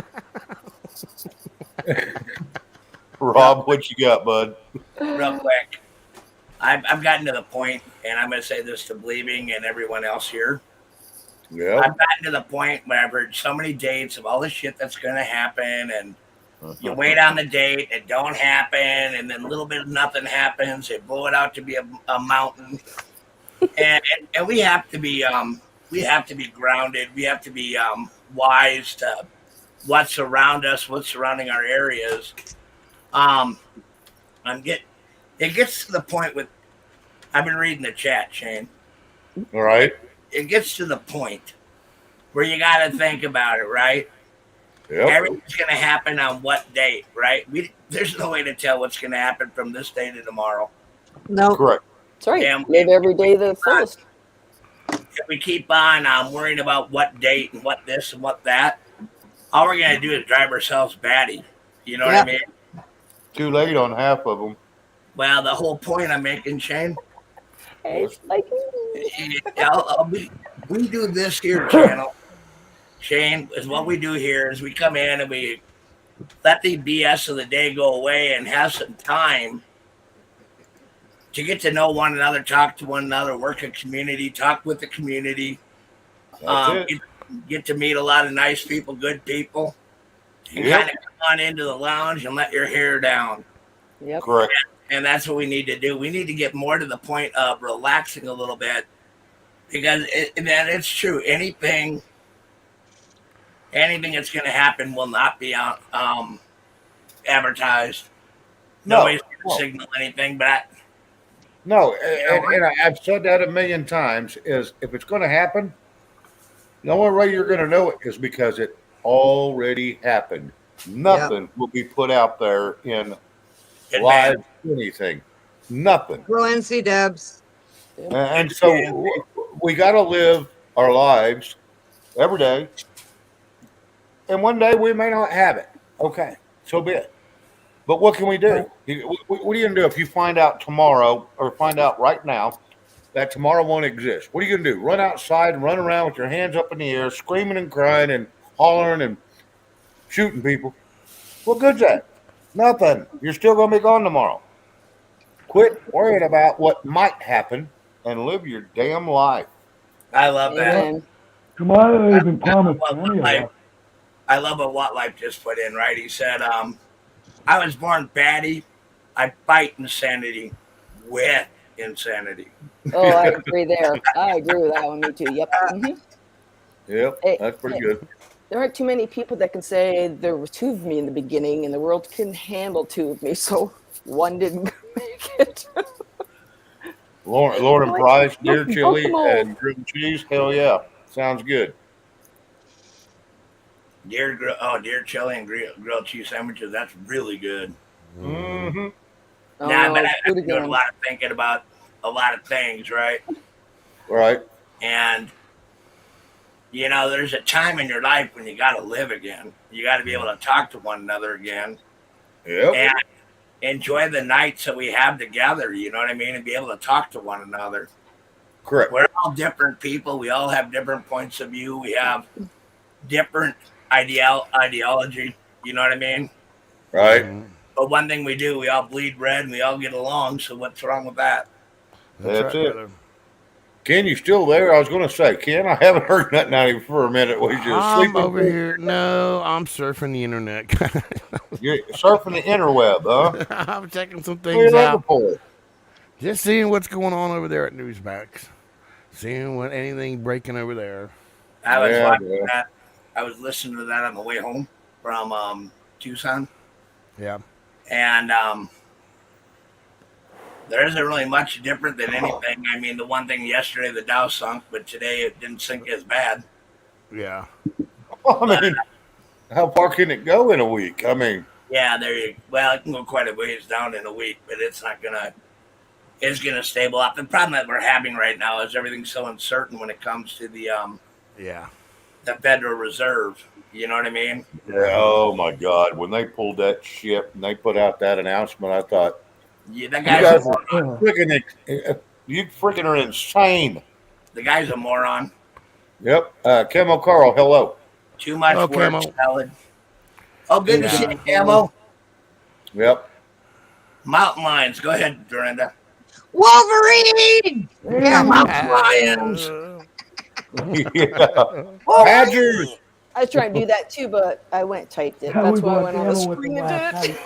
Rob, what you got, bud? Real quick. I've gotten to the point, and I'm going to say this to Believing and everyone else here. Yeah. I've gotten to the point where I've heard so many dates of all the shit that's going to happen, and you wait on the date, it don't happen, and then a little bit of nothing happens. They blow it out to be a mountain, and we have to be grounded. We have to be wise to what's around us, what's surrounding our areas. It gets to the point with. I've been reading the chat, Shane. All right. It gets to the point where you got to think about it, right? Yep. Everything's going to happen on what date, right? There's no way to tell what's going to happen from this day to tomorrow. No. Correct. That's right. Yeah. Live every day the fullest. If we keep on worrying about what date and what this and what that, all we're going to do is drive ourselves batty. You know what I mean? Too late on half of them. Well, the whole point I'm making, Shane, It's like, we do this here channel. Shane, is what we do here is we come in and we let the BS of the day go away and have some time to get to know one another, talk to one another, work a community, talk with the community. That's it. Get to meet a lot of nice people, good people, and Yep. kind of come on into the lounge and let your hair down. yep. Correct. And that's what we need to do. We need to get more to the point of relaxing a little bit, because it's true. Anything that's going to happen will not be advertised. No. Nobody's going to signal anything, but No, and I've said that a million times, is if it's going to happen, the only way you're going to know it is because it already happened. Nothing will be put out there in live anything. Nothing. Go NC Debs. And so we got to live our lives every day. And one day we may not have it. Okay, so be it. But what can we do? What are you going to do if you find out tomorrow, or find out right now, that tomorrow won't exist? What are you going to do? Run outside and run around with your hands up in the air, screaming and crying and hollering and shooting people? What good's that? Nothing. You're still going to be gone tomorrow. Quit worrying about what might happen and live your damn life. I love that. Amen. Tomorrow isn't promised to any of us. I love what Life just put in, right? He said, I was born batty. I fight insanity with insanity. Oh, I agree there. I agree with that one. Me too. Yep. Mhm. Yep, Hey, that's pretty hey. good. There aren't too many people that can say there were 2 of me in the beginning and the world couldn't handle 2 of me. So One didn't make it. Lauren Like, Price, deer broke chili the mold. and grilled cheese. Hell yeah, sounds good. Deer chili and grilled cheese sandwiches. That's really good. Mm-hmm. Oh, Nah, no, but let's do I've it been doing a again. lot of thinking about a lot of things, right? Right. And you know, there's a time in your life when you got to live again. You got to be able to talk to one another again Yep. and enjoy the nights that we have together. You know what I mean? And be able to talk to one another. Correct. We're all different people. We all have different points of view. We have different ideology. You know what I mean? Right. Mhm. But one thing we do, we all bleed red and we all get along. So what's wrong with that? That's That's right, it. brother. Ken, you still there? I was going to say, Ken, I haven't heard nothing out of you for a minute. Was you I'm sleeping? over here. No, I'm surfing the internet. You're surfing the interweb, huh? I'm checking some What are you things looking out. for? Just seeing what's going on over there at Newsmax. Seeing what anything breaking over there. I was Yeah, watching yeah. that. I was listening to that on the way home from Tucson. Yeah. And there isn't really much different than anything. I mean, the one thing yesterday, the Dow sunk, but today it didn't sink as bad. Yeah. I mean, how far can it go in a week? I mean, Yeah, well, it can go quite a ways down in a week, but it's gonna stable up. The problem that we're having right now is everything's so uncertain when it comes to Yeah. the Federal Reserve. You know what I mean? yeah, oh my God. When they pulled that shit and they put out that announcement, I thought, Yeah, that you guy's guys a, are freaking, you freaking are insane. the guy's a moron. Yep. Camo Carl, hello. Too much Oh, work Camo. salad. Oh, good to see Yeah. you, Camo. Yep. Mountain Lions. Go ahead, Dorinda. Wolverine! Yeah, Mountain Lions. Yeah. Badgers. I was trying to do that too, but I went and typed it. That That's was why I what went on the Daniel was screen and last did it. night.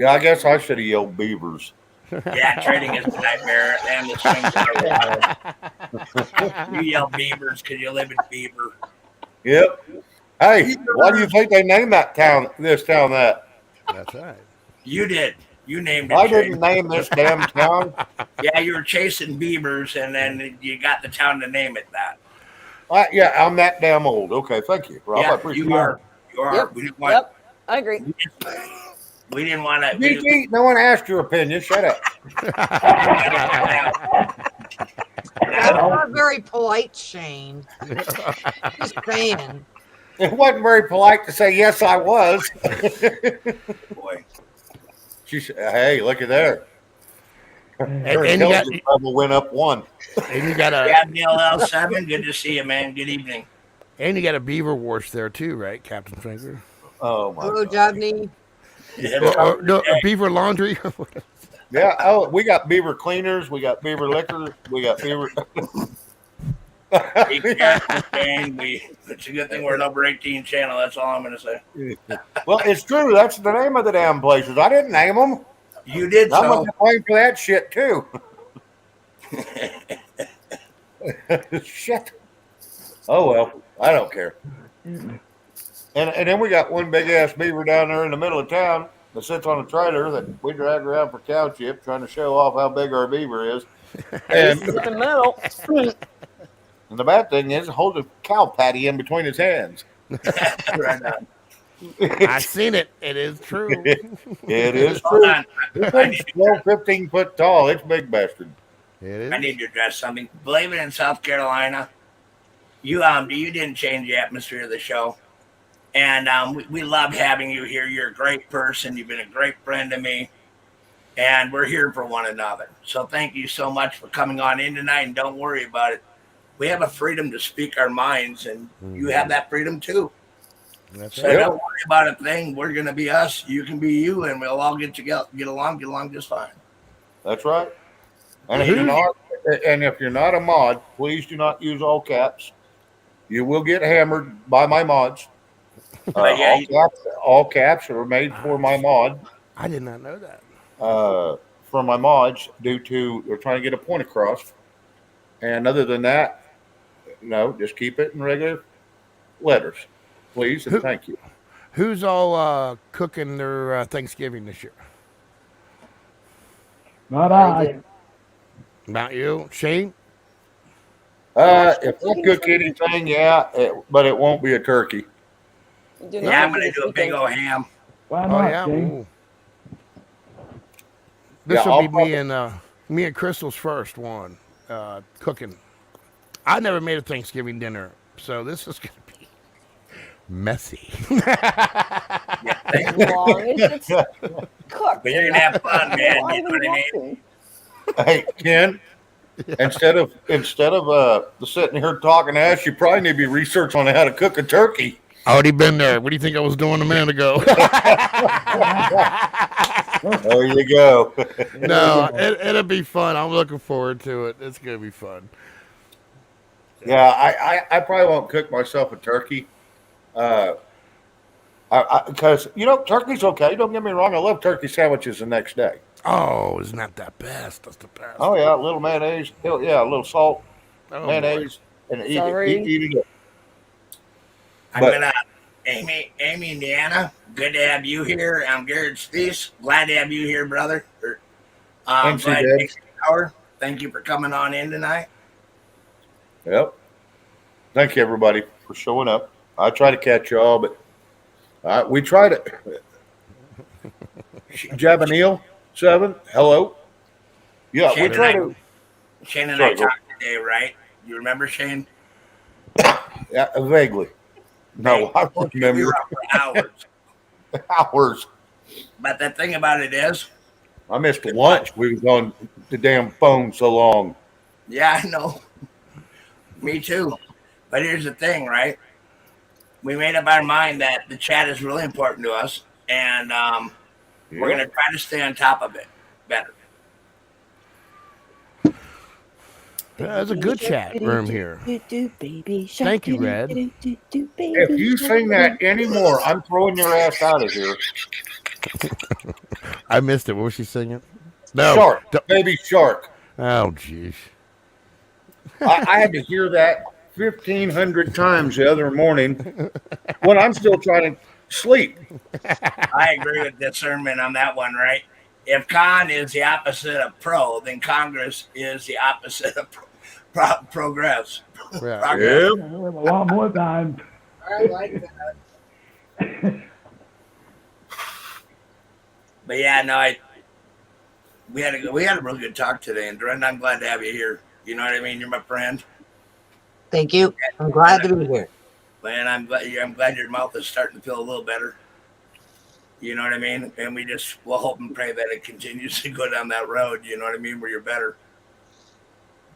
Yeah, I guess I should have yelled beavers. Yeah, trading is a nightmare and the swing. You yell beavers because you live in Beaver. Yep. Hey, why do you think they named this town that? That's right. You did. You named it. I Jay. didn't name this damn town. Yeah, you were chasing beavers, and then you got the town to name it that. Yeah, I'm that damn old. Okay, thank you, Rob. I Yeah, appreciate you are. You are. Yep. We didn't want. Yep. I agree. We didn't want to. DT, no one asked your opinion. Shut up. That's not very polite, Shane. Just saying. It wasn't very polite to say yes, I was. Boy, She said, "Hey, look at there. Her And you got intelligence level went up one." and you got a yeah, Neil L7. Good to see you, man. Good evening. beaver wash there too, right, Captain Finger? Oh my Hello, God. Jobney. No, beaver laundry. Yeah. Oh, we got beaver cleaners. We got beaver liquor. We got beaver. It's a good thing we're an over 18 channel. That's all I'm going to say. Well, it's true. That's the name of the damn places. I didn't name them. You did I'm so. going to blame for that shit too. Shit. Oh well, I don't care. And then we got one big ass beaver down there in the middle of town that sits on a trailer that we drag around for cow chip, trying to show off how big our beaver is. And, This is in the middle. and the bad thing is, hold a cow patty in between his hands. Right on. I seen it. It is true. It is Hold true. on. It's 12, 15 foot tall. It's big bastard. It is. I need to address something. Believe it, in South Carolina, you didn't change the atmosphere of the show, and we love having you here. You're a great person. You've been a great friend to me, and we're here for one another. So thank you so much for coming on in tonight. And don't worry about it. We have a freedom to speak our minds, and you have that freedom too. That's So right. don't worry about a thing. We're gonna be us. You can be you, and we'll all get along just fine. That's right. And if you're not a mod, please do not use all caps. You will get hammered by my mods. Yeah, all caps are made for my mod. I did not know that. For my mods, due to they're trying to get a point across. And other than that, no, just keep it in regular letters, please, and thank you. Who's all cooking their Thanksgiving this year? Not I I. did. Not you, Shane? If I cook anything, yeah, but it won't be a turkey. Do Yeah, not I'm turkey gonna this do a big weekend. old ham. Why Oh not, yeah. Shane? Ooh. Yeah, This will I'll be probably, me and Crystal's first one cooking. I never made a Thanksgiving dinner, so this is gonna be messy. Yeah, As long as it's cooked but you're and gonna not have fun, a man. lot You of know what I mean? interrupting. hey, Ken, instead of sitting here talking to us, you probably need to be researching on how to cook a turkey. Already been there. What do you think I was doing a minute ago? There you go. No, it'll be fun. I'm looking forward to it. It's gonna be fun. Yeah, I probably won't cook myself a turkey. Uh, because turkey's okay. Don't get me wrong. I love turkey sandwiches the next day. Oh, isn't that the best? That's the best. Oh yeah, a little mayonnaise. Hell yeah, a little salt, Oh boy. mayonnaise, and Celery. eat it. I'm But gonna Amy and Deanna, good to have you here. I'm Garrett Spees. Glad to have you here, brother. and she Glad to did. take an hour. Thank you for coming on in tonight. Yep. Thank you everybody for showing up. I try to catch y'all, but we try to. Jabanil 7. Hello. Yeah, we Shane and try I to. Shane and I Sorry, go. talked today, right? You remember Shane? Yeah, vaguely. No, I We remember were up for hours. hours. But the thing about it is, I missed lunch. We was on the damn phone so long. yeah, I know. Me too. But here's the thing, right? We made up our mind that the chat is really important to us, and we're Yep. gonna try to stay on top of it better. There's a good chat room here. Baby Thank you, Red. If you sing that anymore, I'm throwing your ass out of here. I missed it. What was she singing? No. Shark, baby shark. Oh, jeez. I had to hear that 1,500 times the other morning when I'm still trying to sleep. I agree with discernment on that one, right? If con is the opposite of pro, then Congress is the opposite of progress. Yeah. Progress. Yep. A lot more times. I like that. But yeah, no, we had a real good talk today, and Dorinda, I'm glad to have you here. You know what I mean? You're my friend, Thank you. I'm glad to be here. and I'm glad your mouth is starting to feel a little better. You know what I mean? And we'll hope and pray that it continues to go down that road. You know what I mean? Where you're better.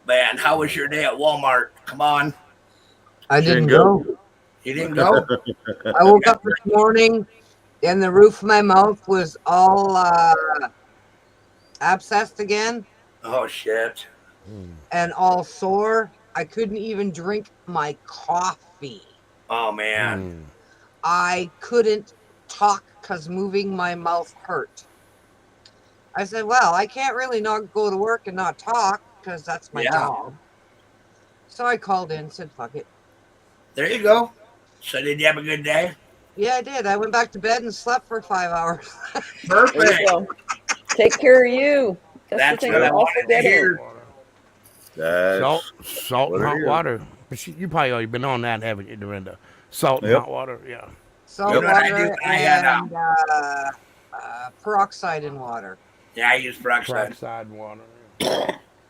Man, how was your day at Walmart? Come on, I didn't go. go. you didn't go? I woke up this morning and the roof of my mouth was all abscessed again Oh shit! and all sore. I couldn't even drink my coffee. Oh man, I couldn't talk because moving my mouth hurt. I said, well, I can't really not go to work and not talk because that's my Yeah. job. So I called in and said, fuck it. there you go. So did you have a good day? Yeah, I did. I went back to bed and slept for 5 hours. There Perfect. you go. Take care of you. That's the thing. what I We're all wanted to forgetting. hear. That's Salt what and it hot is. water. But you probably already been on that, haven't you, Dorinda? Salt and Yep. hot water, yeah. Salt You know what I water do? I had, and peroxide in water. Yeah, I use peroxide. Peroxide water.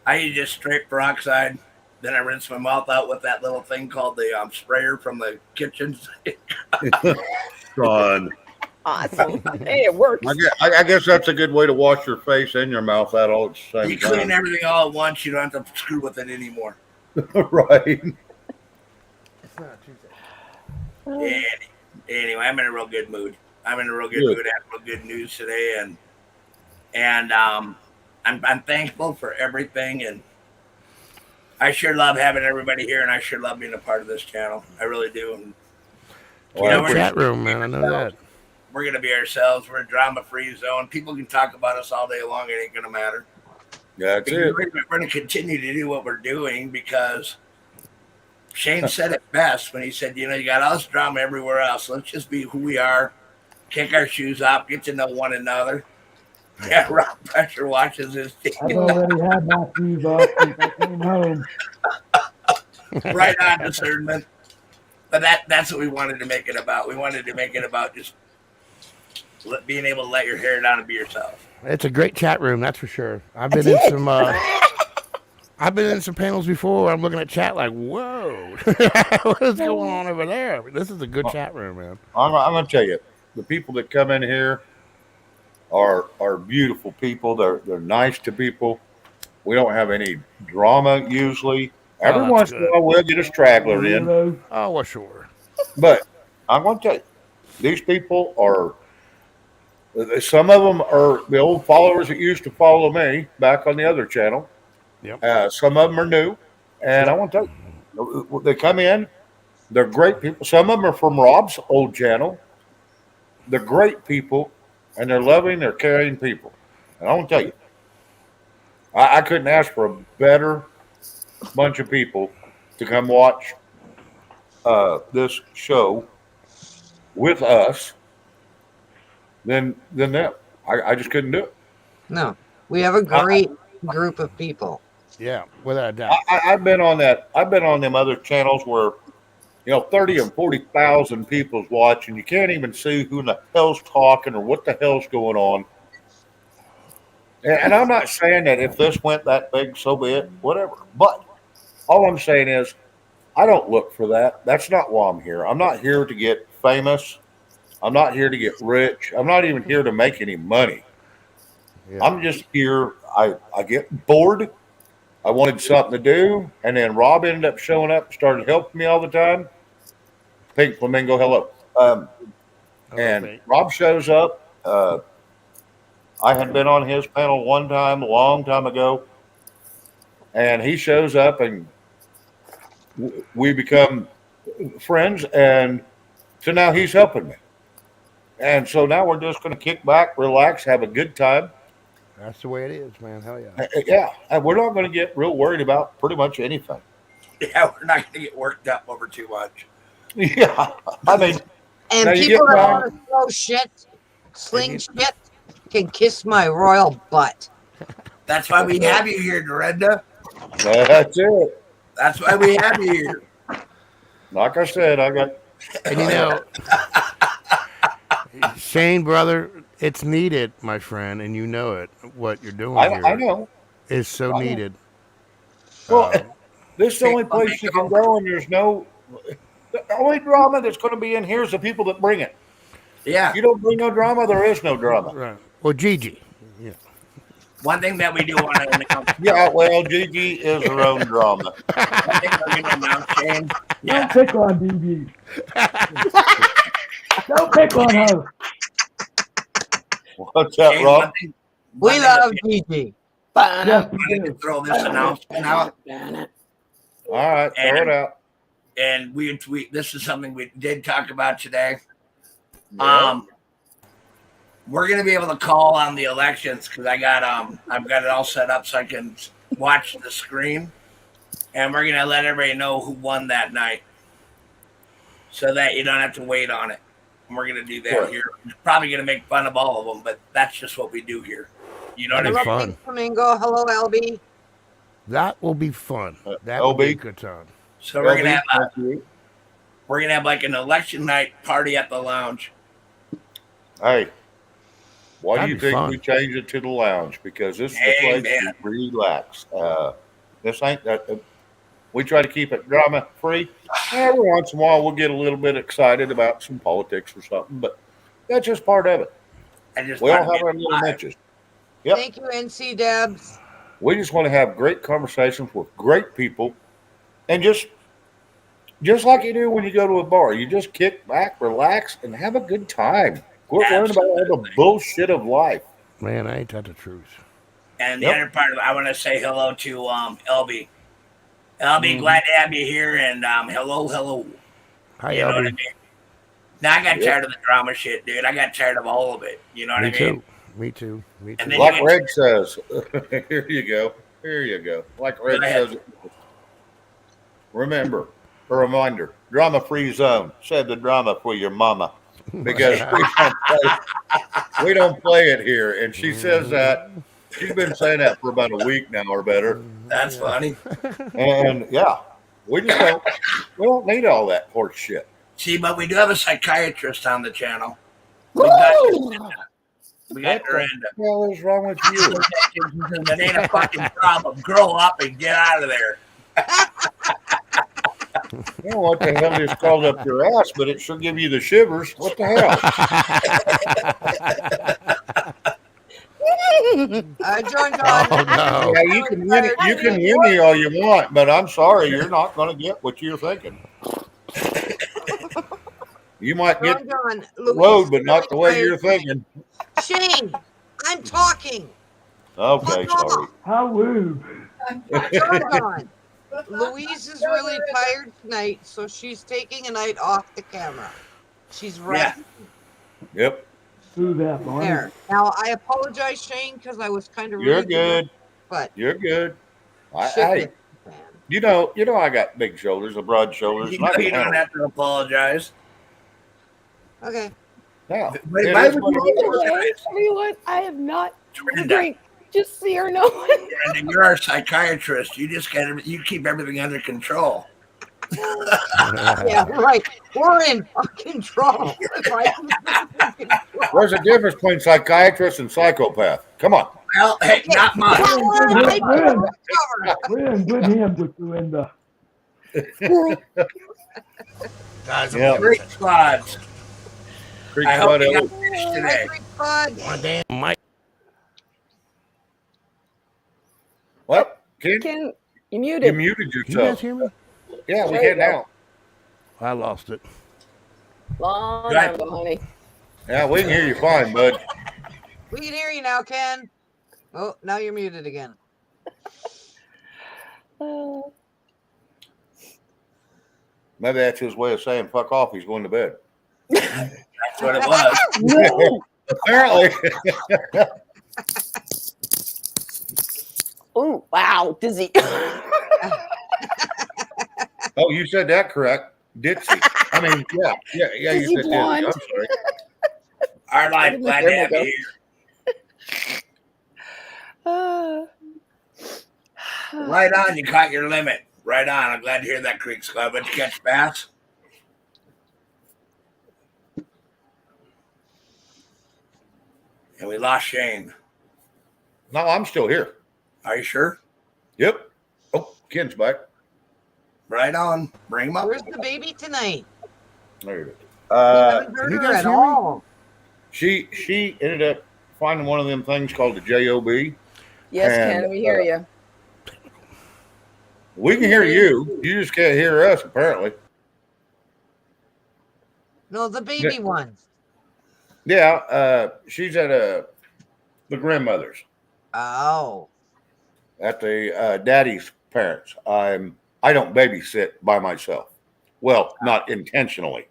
I use just straight peroxide. Then I rinse my mouth out with that little thing called the sprayer from the kitchen. Son. Awesome. Hey, it works. I guess that's a good way to wash your face and your mouth out all at the same You clean time. everything all at once. You don't have to screw with it anymore. Right. Anyway, I'm in a real good mood. I'm in a real good Good. mood. I have real good news today, and I'm thankful for everything, and I sure love having everybody here, and I sure love being a part of this channel. I really do. And, Well, know, Good chat room, man. I know that. we're gonna be ourselves. We're a drama-free zone. People can talk about us all day long. It ain't gonna matter. That's We're it. going to continue to do what we're doing because Shane said it best when he said, you got all this drama everywhere else. Let's just be who we are, kick our shoes off, get to know one another. Yeah, Rob Pressure watches his team. I've already had my shoes off since I came home. Right on, discernment. But that's what we wanted to make it about. We wanted to make it about just being able to let your hair down and be yourself. It's a great chat room, that's for sure. I've been in some. I've been in some panels before. I'm looking at chat like, whoa, what is going on over there? This is a good chat room, man. I'm going to tell you, the people that come in here are beautiful people. They're nice to people. We don't have any drama usually. Every once in a while, we'll get a straggler in. Oh, well, sure. But I'm going to tell you, these people are. Some of them are the old followers that used to follow me back on the other channel. Yep. Some of them are new, and I want to tell you, they come in. They're great people. Some of them are from Rob's old channel. They're great people, and they're loving, they're caring people. And I want to tell you, I couldn't ask for a better bunch of people to come watch this show with us than them. I just couldn't do it. No, we have a great group of people. Yeah, without a doubt. I've been on that. I've been on them other channels where 30 and 40,000 people's watching. You can't even see who in the hell's talking or what the hell's going on. And I'm not saying that if this went that big, so be it, whatever. But all I'm saying is, I don't look for that. That's not why I'm here. I'm not here to get famous. I'm not here to get rich. I'm not even here to make any money. Yeah. I'm just here. I get bored. I wanted something to do. And then Rob ended up showing up and started helping me all the time. Pink Flamingo, hello. And Rob shows up. I had been on his panel one time, a long time ago. And he shows up and we become friends. And so now he's helping me. And so now we're just going to kick back, relax, have a good time. That's the way it is, man. Hell yeah. Yeah. And we're not going to get real worried about pretty much anything. Yeah, we're not going to get worked up over too much. Yeah. I mean, and people that want to throw shit, sling shit, can kiss my royal butt. That's why we have you here, Dorinda. That's it. That's why we have you here. Like I said, I got. And Shane, brother, it's needed, my friend, and you know it. What you're doing here I know. Is so needed. Well, this is the only place you can go, and there's no. The only drama that's going to be in here is the people that bring it. Yeah. You don't bring no drama, there is no drama. Right. Well, Gigi. Yeah. One thing that we do want to announce. Yeah, well, Gigi is her own drama. One thing we're going to announce, Shane. Don't pick on Gigi. Don't pick on her. What's that, Rob? We love Gigi. I'm going to throw this announcement out. All right, throw it out. And we this is something we did talk about today. Yeah. We're gonna be able to call on the elections because I've got it all set up so I can watch the screen, and we're gonna let everybody know who won that night, so that you don't have to wait on it. And we're gonna do that here. We're probably gonna make fun of all of them, but that's just what we do here. You know what I mean? Fun. Flamingo, hello, LB. That will be fun. That will be a good time. So we're gonna have like an election night party at the lounge. Hey, why That'd do you be think fun. we changed it to the lounge? Because this is the place to relax. This ain't that. We try to keep it drama free. Every once in a while, we'll get a little bit excited about some politics or something, but that's just part of it. We all have our little niches. Yep. Thank you, NC Debs. We just want to have great conversations with great people, and just like you do when you go to a bar, you just kick back, relax, and have a good time. Quit worrying about all the bullshit of life. Man, ain't that the truth? And the other part of it, I want to say hello to LB. LB, glad to have you here, and hello. Hi, you know what I LB. mean? Now I got tired of the drama shit, dude. I got tired of all of it. You know what I mean? Me too. And then Like Red says, here you go. Like Red Go ahead. says, remember, a reminder, drama-free zone. Said the drama for your mama. Because we don't play it here. And she says that. She's been saying that for about a week now or better. That's funny. And yeah, we don't need all that horse shit. See, but we do have a psychiatrist on the channel. Woo! We got Miranda. What is wrong with you? That ain't a fucking problem. Grow up and get out of there. I don't know what the hell just crawled up your ass, but it should give you the shivers. What the hell? John John. Oh, no. Yeah, you can win me all you want, but I'm sorry, you're not going to get what you're thinking. You might get John, the road, but not the way you're thinking. Shane, I'm talking. Okay, sorry. How rude. John, Louise is really tired tonight, so she's taking a night off the camera. She's right Yep. Do that, Barney. there. Now, I apologize, Shane, because I was kind of You're rude. good. But You're good. shit Hey, it, man. you know, I got big shoulders, broad shoulders. You and I can don't handle have to apologize. Okay. Now, Why it would is what you it is. apologize? Everyone, I have not Miranda, drink. Just so you're knowing. Miranda, you're our psychiatrist. You just you keep everything under control. Yeah, right. We're in fucking trouble. Right? There's a difference between psychiatrist and psychopath. Come on. Well, hey, not much. We're in good hands with you, Linda. Guys, Yeah. Great squads. Creek I hope Bud you got Ellis. finished today. my damn mic. What? Kid? Ken, you You muted. muted You guys yourself. hear me? Yeah, we There you can go. now. I lost it. Long Right. time ago, honey. Yeah, we can hear you fine, bud. We can hear you now, Ken. Oh, now you're muted again. Maybe that's his way of saying fuck off. He's going to bed. That's what it was. No. Apparently. Oh, wow. Dizzy. Oh, you said that correct. Ditzy. I mean, yeah, you Dizzy said ditzy. blonde. I'm sorry. Our life, glad to have you here. Right on, you caught your limit. Right on. I'm glad to hear that, Creek Squad. But you catch bass? And we lost Shane. No, I'm still here. Are you sure? Yep. Oh, Ken's back. Right on. Bring him up. Where's the baby tonight? There you We go. haven't heard you her guys at hear me? all. She ended up finding one of them things called the JOB. Yes, And, Ken, we hear you. We can hear you. You just can't hear us, apparently. No, the baby one. Yeah, she's at the grandmother's, Oh. at the daddy's parents. I don't babysit by myself. Well, not intentionally.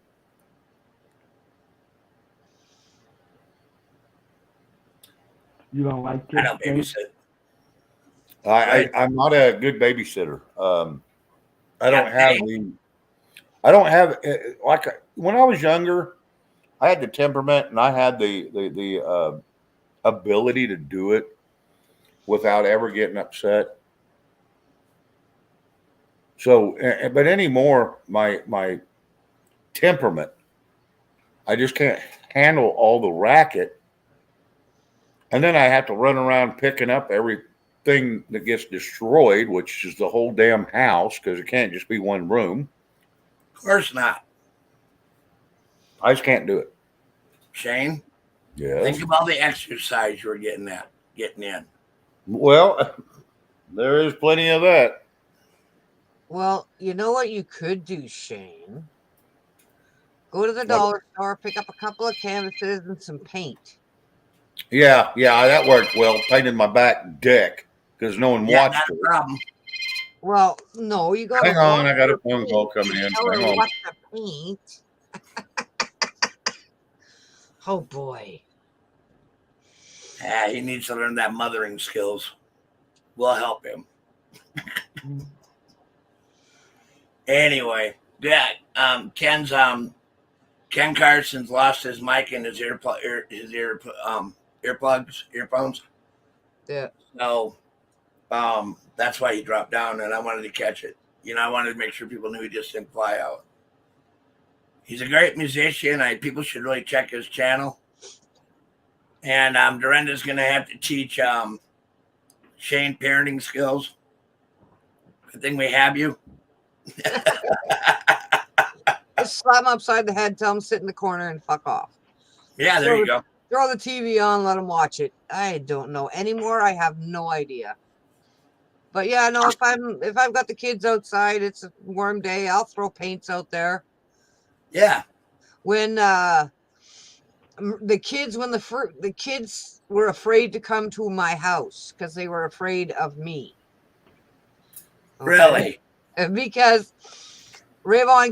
You don't like I don't kids? babysit. I'm not a good babysitter. I don't have like when I was younger, I had the temperament and I had the ability to do it without ever getting upset. So, but anymore, my temperament, I just can't handle all the racket. And then I have to run around picking up everything that gets destroyed, which is the whole damn house, because it can't just be one room. Of course not. I just can't do it. Shane, Yes. think of all the exercise you were getting in. Well, there is plenty of that. Well, you know what you could do, Shane? Go to the dollar store, pick up a couple of canvases and some paint. Yeah, that worked well. Painted my back deck because no one Yeah, watched not a it. problem. Well, no, you got Hang on, I got a phone call coming in. Tell her Hang on. what to paint. Oh boy. Yeah, he needs to learn that mothering skills. We'll help him. Anyway, Yeah. Ken Carson's lost his mic and his earphones. Yeah. So that's why he dropped down, and I wanted to catch it. I wanted to make sure people knew he just didn't fly out. He's a great musician. People should really check his channel. And Dorinda's going to have to teach Shane parenting skills. Good thing we have you. Just slap him upside the head, tell him sit in the corner and fuck off. Yeah, there you go. Throw the TV on, let him watch it. I don't know anymore. I have no idea. But yeah, no, if I've got the kids outside, it's a warm day, I'll throw paints out there. Yeah. When the kids were afraid to come to my house because they were afraid of me. Okay? Really? Because Rayvon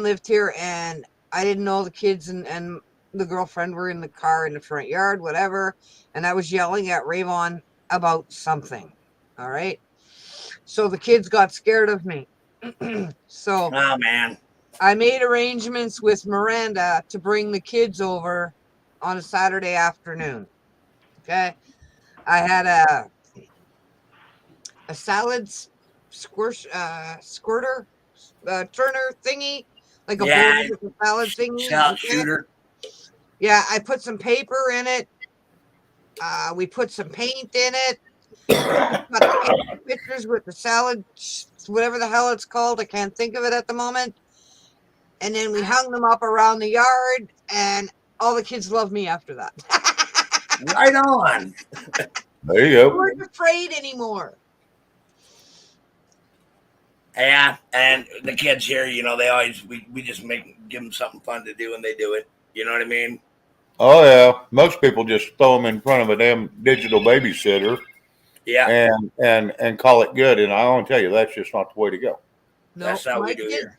lived here, and I didn't know the kids and the girlfriend were in the car in the front yard, whatever. And I was yelling at Rayvon about something. All right. So the kids got scared of me. So, oh man, I made arrangements with Miranda to bring the kids over on a Saturday afternoon. Okay. I had a salad squirter turner thingy, like a bowl with a salad thingy. Shooter. Yeah, I put some paper in it. We put some paint in it. Got pictures with the salad, whatever the hell it's called. I can't think of it at the moment. And then we hung them up around the yard, and all the kids loved me after that. Right on. There you go. They weren't afraid anymore. Yeah, and the kids here, they always we just give them something fun to do, and they do it. You know what I mean? Oh yeah, most people just throw them in front of a damn digital babysitter. Yeah, and call it good. And I want to tell you, that's just not the way to go. No, that's how we do here.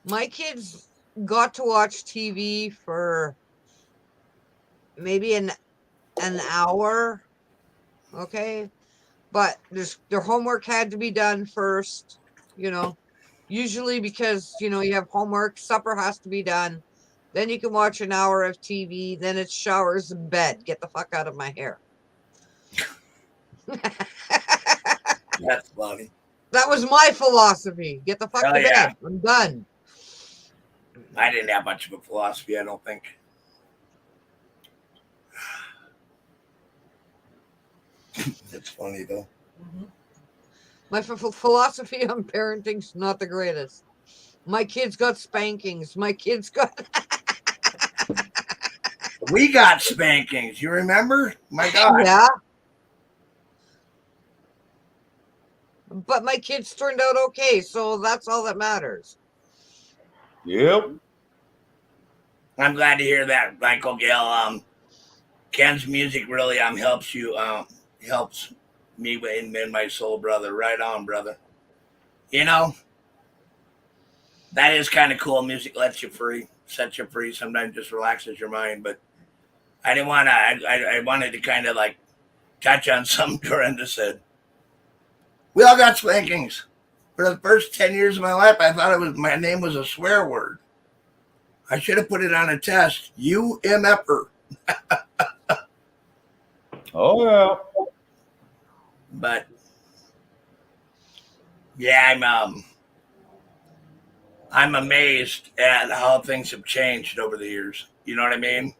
My kids got to watch TV for maybe an hour, okay? But their homework had to be done first, usually because, you have homework, supper has to be done. Then you can watch an hour of TV, then it's showers and bed. Get the fuck out of my hair. That's funny. That was my philosophy. Get the fuck to bed. I'm done. I didn't have much of a philosophy, I don't think. That's funny, though. Mm-hmm. My philosophy on parenting's not the greatest. My kids got spankings. My kids got... We got spankings. You remember? My God. Yeah. But my kids turned out okay, so that's all that matters. Yep. I'm glad to hear that, Michael Gale. Ken's music really helps me and my soul brother. Right on, brother. That is kind of cool. Music lets you free, sets you free. Sometimes just relaxes your mind. But I didn't want to. I wanted to kind of like touch on something Dorinda said. We all got spankings. For the first 10 years of my life, I thought my name was a swear word. I should have put it on a test. UMFer. Oh yeah. But yeah, I'm amazed at how things have changed over the years. You know what I mean?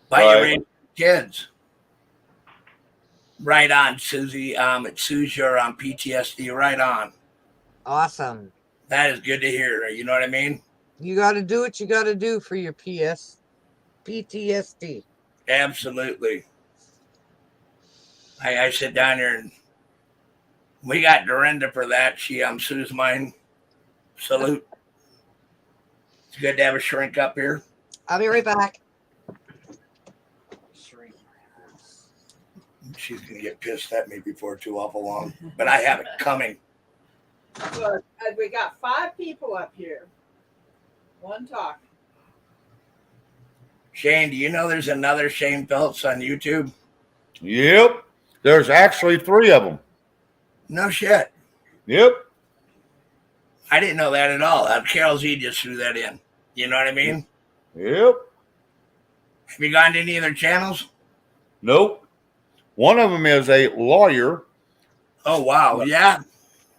By Right. your raising kids. Right on, Susie. It's Susie on PTSD. Right on. Awesome. That is good to hear. You know what I mean? You got to do what you got to do for your PTSD. Absolutely. I sit down here and we got Dorinda for that. She Sue's mine. Salute. It's good to have a shrink up here. I'll be right back. She's gonna get pissed at me before too awful long, but I have it coming. Look, we got 5 people up here. One talk. Shane, do you know there's another Shane Phelps on YouTube? Yep. There's actually 3 of them. No shit. Yep. I didn't know that at all. Carol Z just threw that in. You know what I mean? Yep. Have you gone to any of their channels? Nope. One of them is a lawyer. Oh wow, yeah.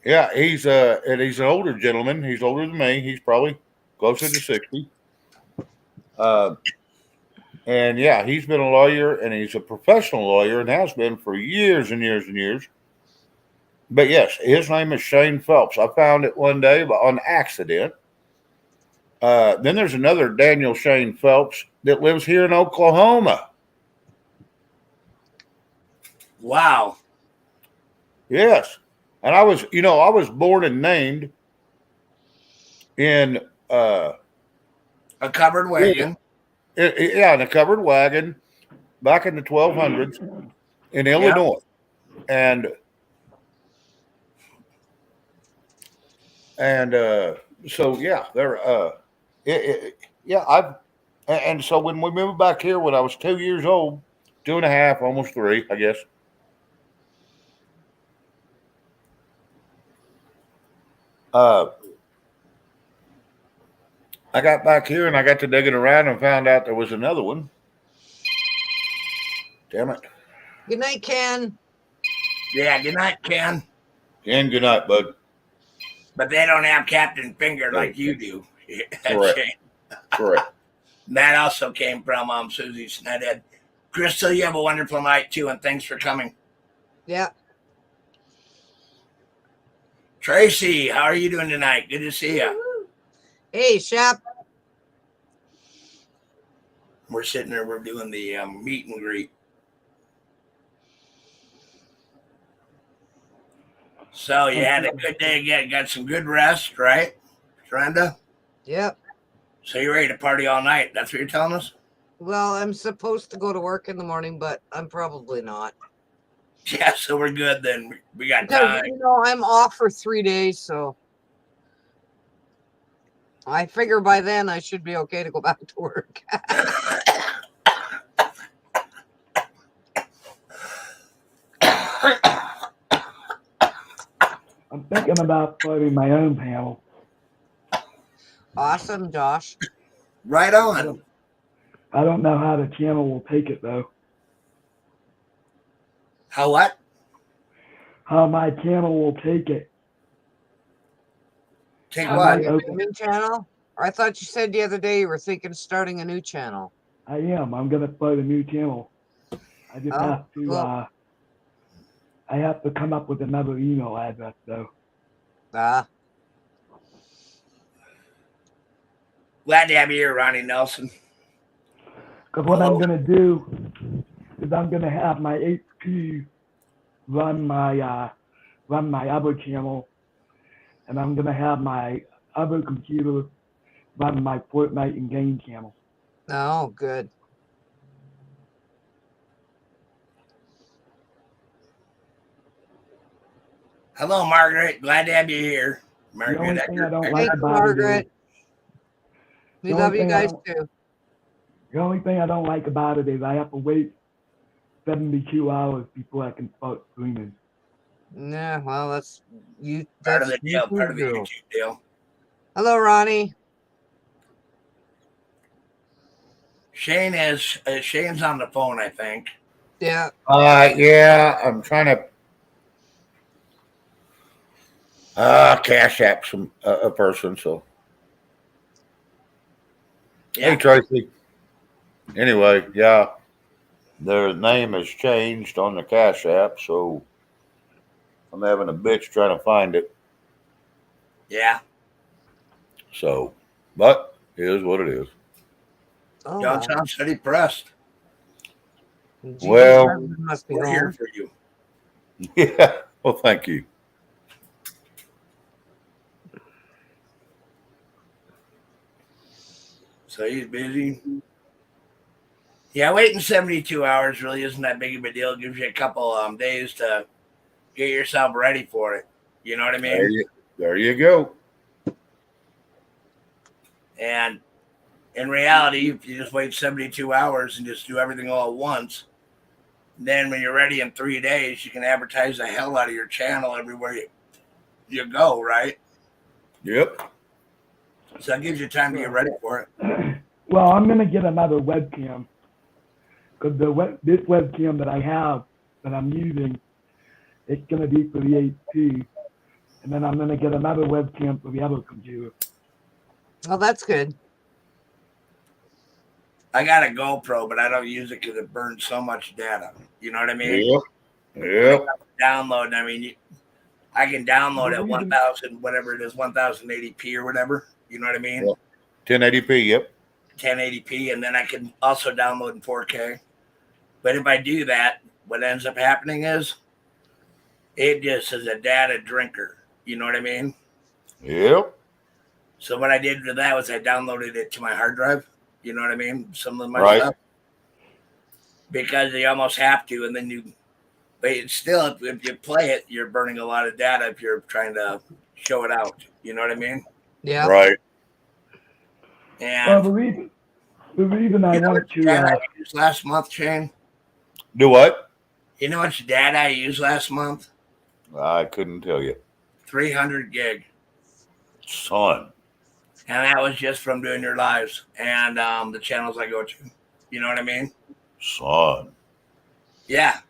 Yeah, he's an older gentleman. He's older than me. He's probably closer to 60. And yeah, he's been a lawyer, and he's a professional lawyer, and has been for years and years and years. But yes, his name is Shane Phelps. I found it one day on accident. Then there's another Daniel Shane Phelps that lives here in Oklahoma. Wow. Yes. And I was born and named in a covered wagon. In a covered wagon back in the 1200s in Illinois. And so yeah, and so when we moved back here when I was 2 years old, 2.5, almost 3, I guess. I got back here and I got to digging around and found out there was another one. Damn it. Good night, Ken. Yeah, good night, Ken. Ken, good night, bud. But they don't have Captain Finger like you do. Correct. Correct. That also came from Susie Snedhead. Crystal, you have a wonderful night too, and thanks for coming. Yeah. Tracy, how are you doing tonight? Good to see you. Hey, Shep. We're sitting there, we're doing the meet and greet. So you had a good day again, got some good rest, right, Brenda? Yep. So you're ready to party all night. That's what you're telling us? Well, I'm supposed to go to work in the morning, but I'm probably not. Yeah, so we're good then. We got Because, time. I'm off for 3 days, so I figure by then I should be okay to go back to work. I'm thinking about starting my own panel. Awesome, Josh. Right on. I don't know how the channel will take it though. How what? How my channel will take it. Take I what? might A open- new channel? I thought you said the other day you were thinking of starting a new channel. I am. I'm gonna start a new channel. I just Oh, have to. cool. I have to come up with another email address though. Glad to have you here, Ronnie Nelson. Because what I'm gonna do is I'm gonna have my HP run my other channel, and I'm gonna have my other computer run my Fortnite and game channel. Oh, good. Hello, Margaret. Glad to have you here. The only Margaret, thing I don't Thank like you, about it is Margaret. We The love only you thing I guys don't- too. the only thing I don't like about it is I have to wait 72 hours before I can start streaming. Yeah, well, that's you. part That's of the deal. Part of the YouTube. YouTube deal. Hello, Ronnie. Shane's on the phone, I think. Yeah. Yeah, I'm trying to cash app some a person. So Yeah. hey, Tracy. Anyway, yeah, their name has changed on the cash app, so I'm having a bitch trying to find it. Yeah. So, but it is what it is. Oh, Don't sound so depressed. Gina's Well- husband must be We're here home. for you. Yeah. Well, thank you. So he's busy. Yeah, waiting 72 hours really isn't that big of a deal. It gives you a couple days to get yourself ready for it. You know what I mean? There you go. And in reality, if you just wait 72 hours and just do everything all at once, then when you're ready in 3 days, you can advertise the hell out of your channel everywhere you go, right? Yep. So it gives you time to get ready for it. Well, I'm gonna get another webcam because this webcam that I have that I'm using, it's gonna be for the HP, and then I'm gonna get another webcam for the other computer. Well, that's good. I got a GoPro, but I don't use it because it burns so much data. You know what I mean? Yep. Yep. Download. I mean, I can download at 1,000, whatever it is, 1080p or whatever. You know what I mean? Yep. 1080p. Yep. 1080p, and then I can also download in 4K. But if I do that, what ends up happening is it just is a data drinker. You know what I mean? Yep. So what I did with that was I downloaded it to my hard drive. You know what I mean? Some of my Right. stuff. Because you almost have to, and then but it's still, if you play it, you're burning a lot of data if you're trying to show it out. You know what I mean? Yeah. Right. And the reason I want to data I used last month, Shane. Do what? You know how much data I used last month? I couldn't tell you. 300 gig. Son. And that was just from doing your lives and the channels I go to. You know what I mean? Son. Yeah.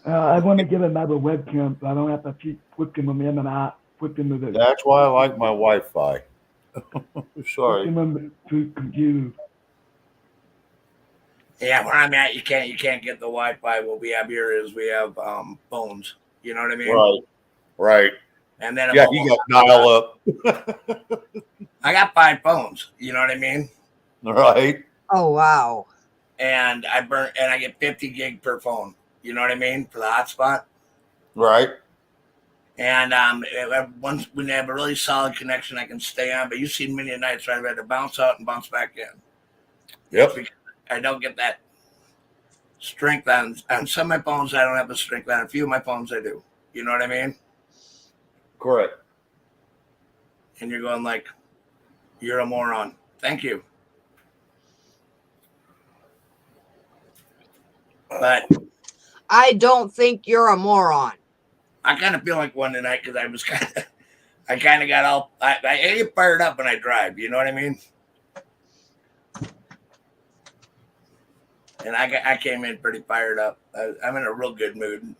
I want to get another webcam so I don't have to keep flipping them in and out, flipping to the That's why I like my Wi-Fi. Sorry. flipping them to computers. Yeah, where I'm at, you can't get the Wi-Fi. What we have here is we have phones. You know what I mean? Right. Right. And then Yeah, you got dial up. I got 5 phones. You know what I mean? Right. Oh, wow. And I get 50 gig per phone. You know what I mean? For the hotspot. Right. And once when they have a really solid connection, I can stay on. But you've seen many nights where I've had to bounce out and bounce back in. Yep. Because I don't get that strength on some of my phones. I don't have the strength on a few of my phones. I do. You know what I mean? Correct. And you're going like, you're a moron. Thank you. But I don't think you're a moron. I kind of feel like one tonight because I kind of got all, I get fired up when I drive. You know what I mean? And I came in pretty fired up. I'm in a real good mood.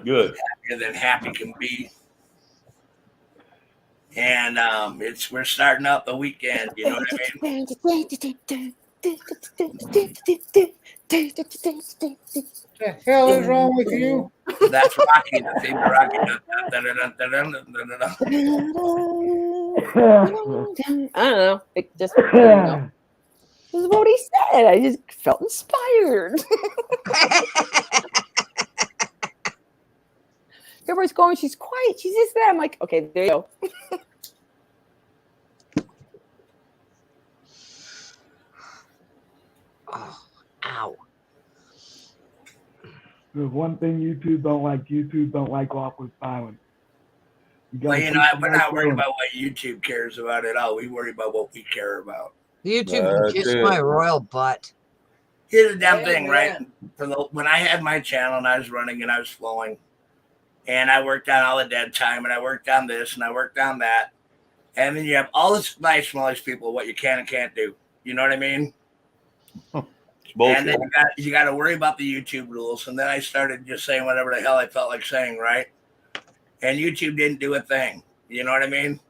Good. Happier than happy can be. And we're starting out the weekend. You know what I mean? The hell is wrong with you? That's Rocky, the theme of Rocky. I don't know. It just, I don't know. This is what he said. I just felt inspired. Everybody's going, she's quiet. She's just there. I'm like, okay, there you go. Oh, ow. There's one thing YouTube don't like awkward silence. Well, you know, we're not worried about what YouTube cares about at all. We worry about what we care about. YouTube can kiss my royal butt. Here's the damn thing, right? When I had my channel and I was running and I was flowing, and I worked on all the dead time, and I worked on this, and I worked on that, and then you have all this advice from all these people what you can and can't do. You know what I mean? And then you got to worry about the YouTube rules. And then I started just saying whatever the hell I felt like saying, right? And YouTube didn't do a thing. You know what I mean?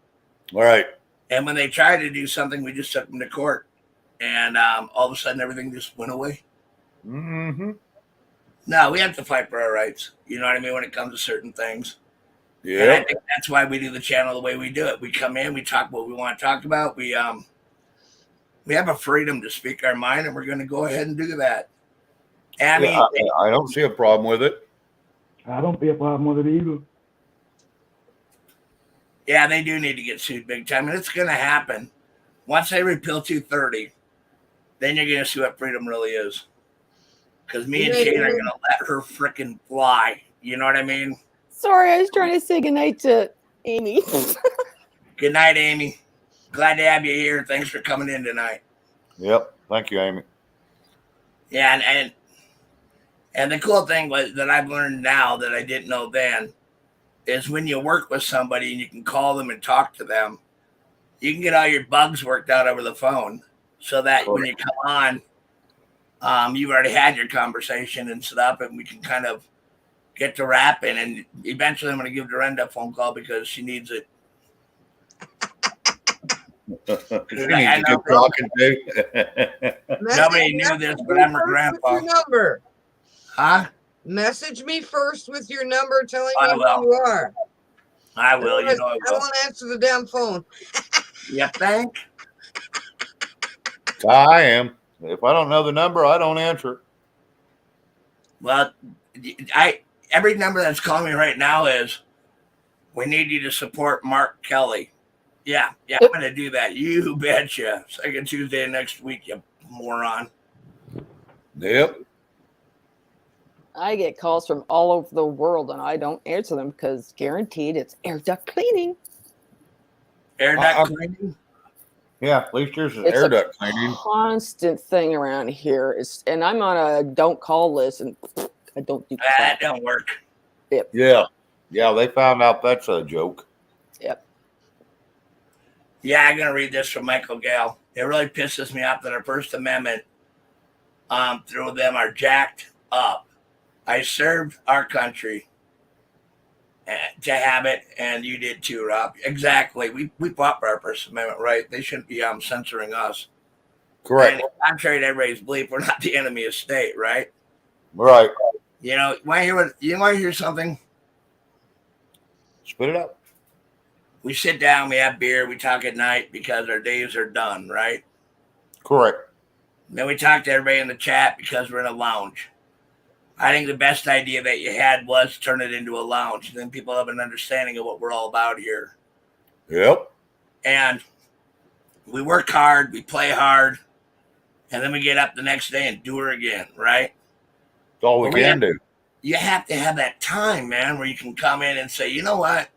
All right. And when they tried to do something, we just took them to court. And all of a sudden, everything just went away. Mm-hmm. No, we have to fight for our rights. You know what I mean? When it comes to certain things. Yeah. And I think that's why we do the channel the way we do it. We come in, we talk what we want to talk about. We have a freedom to speak our mind, and we're going to go ahead and do that. I mean, I don't see a problem with it. I don't see a problem with it either. Yeah, they do need to get sued big time, and it's going to happen. Once they repeal 230, then you're going to see what freedom really is. Because me and Shane are going to let her frickin' fly. You know what I mean? Sorry, I was trying to say goodnight to Amy. Good night, Amy. Glad to have you here. Thanks for coming in tonight. Yep. Thank you, Amy. Yeah, and the cool thing was that I've learned now that I didn't know then is when you work with somebody and you can call them and talk to them, you can get all your bugs worked out over the phone, so that when you come on, you've already had your conversation and set up, and we can kind of get to rapping. And eventually, I'm going to give Dorinda a phone call because she needs it. She needs to get talking to. Nobody knew this, but I'm her grandpa. Your number. Huh? Message me first with your number telling I me will. who you are. I will. You know I I don't will. want to answer the damn phone. You think? I am. If I don't know the number, I don't answer. Well, every number that's calling me right now is, we need you to support Mark Kelly. Yeah, I'm going to do that. You betcha. Second Tuesday of next week, you moron. Yep. I get calls from all over the world, and I don't answer them because guaranteed it's air duct cleaning. Air duct cleaning? Yeah, at least yours is It's air duct cleaning. Constant thing around here. And I'm on a don't call list, and I don't do that. Don't work. Yep. Yeah, they found out that's a joke. Yep. Yeah, I'm going to read this from Michael Gale. It really pisses me off that our First Amendment through them are jacked up. I served our country to have it, and you did too, Rob. Exactly. We fought for our First Amendment, right? They shouldn't be censoring us. Correct. And contrary to everybody's belief, we're not the enemy of state, right? Right. You want to hear something? Spit it out. We sit down, we have beer, we talk at night because our days are done, right? Correct. Then we talk to everybody in the chat because we're in a lounge. I think the best idea that you had was turn it into a lounge. Then people have an understanding of what we're all about here. Yep. And we work hard, we play hard, and then we get up the next day and do it again, right? That's all we can do. You have to have that time, man, where you can come in and say, you know what?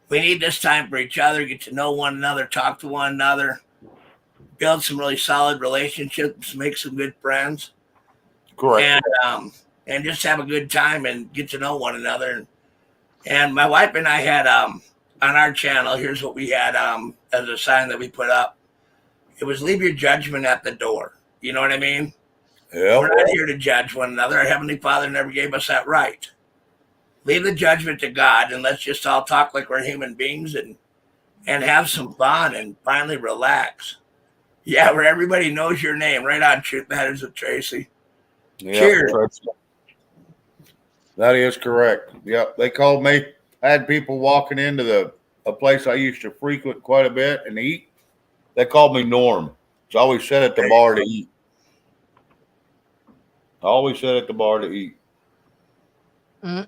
We need this time for each other, get to know one another, talk to one another, build some really solid relationships, make some good friends. Correct. And just have a good time and get to know one another. And my wife and I had on our channel, here's what we had as a sign that we put up. It was leave your judgment at the door. You know what I mean? Yep. We're not here to judge one another. Our Heavenly Father never gave us that right. Leave the judgment to God, and let's just all talk like we're human beings and have some fun and finally relax. Yeah, where everybody knows your name. Right on, Truth Matters with Tracy. Yep. Cheers. That is correct. Yep. They called me. I had people walking into a place I used to frequent quite a bit and eat. They called me Norm. So I always sit at the bar to eat. Mm-hmm.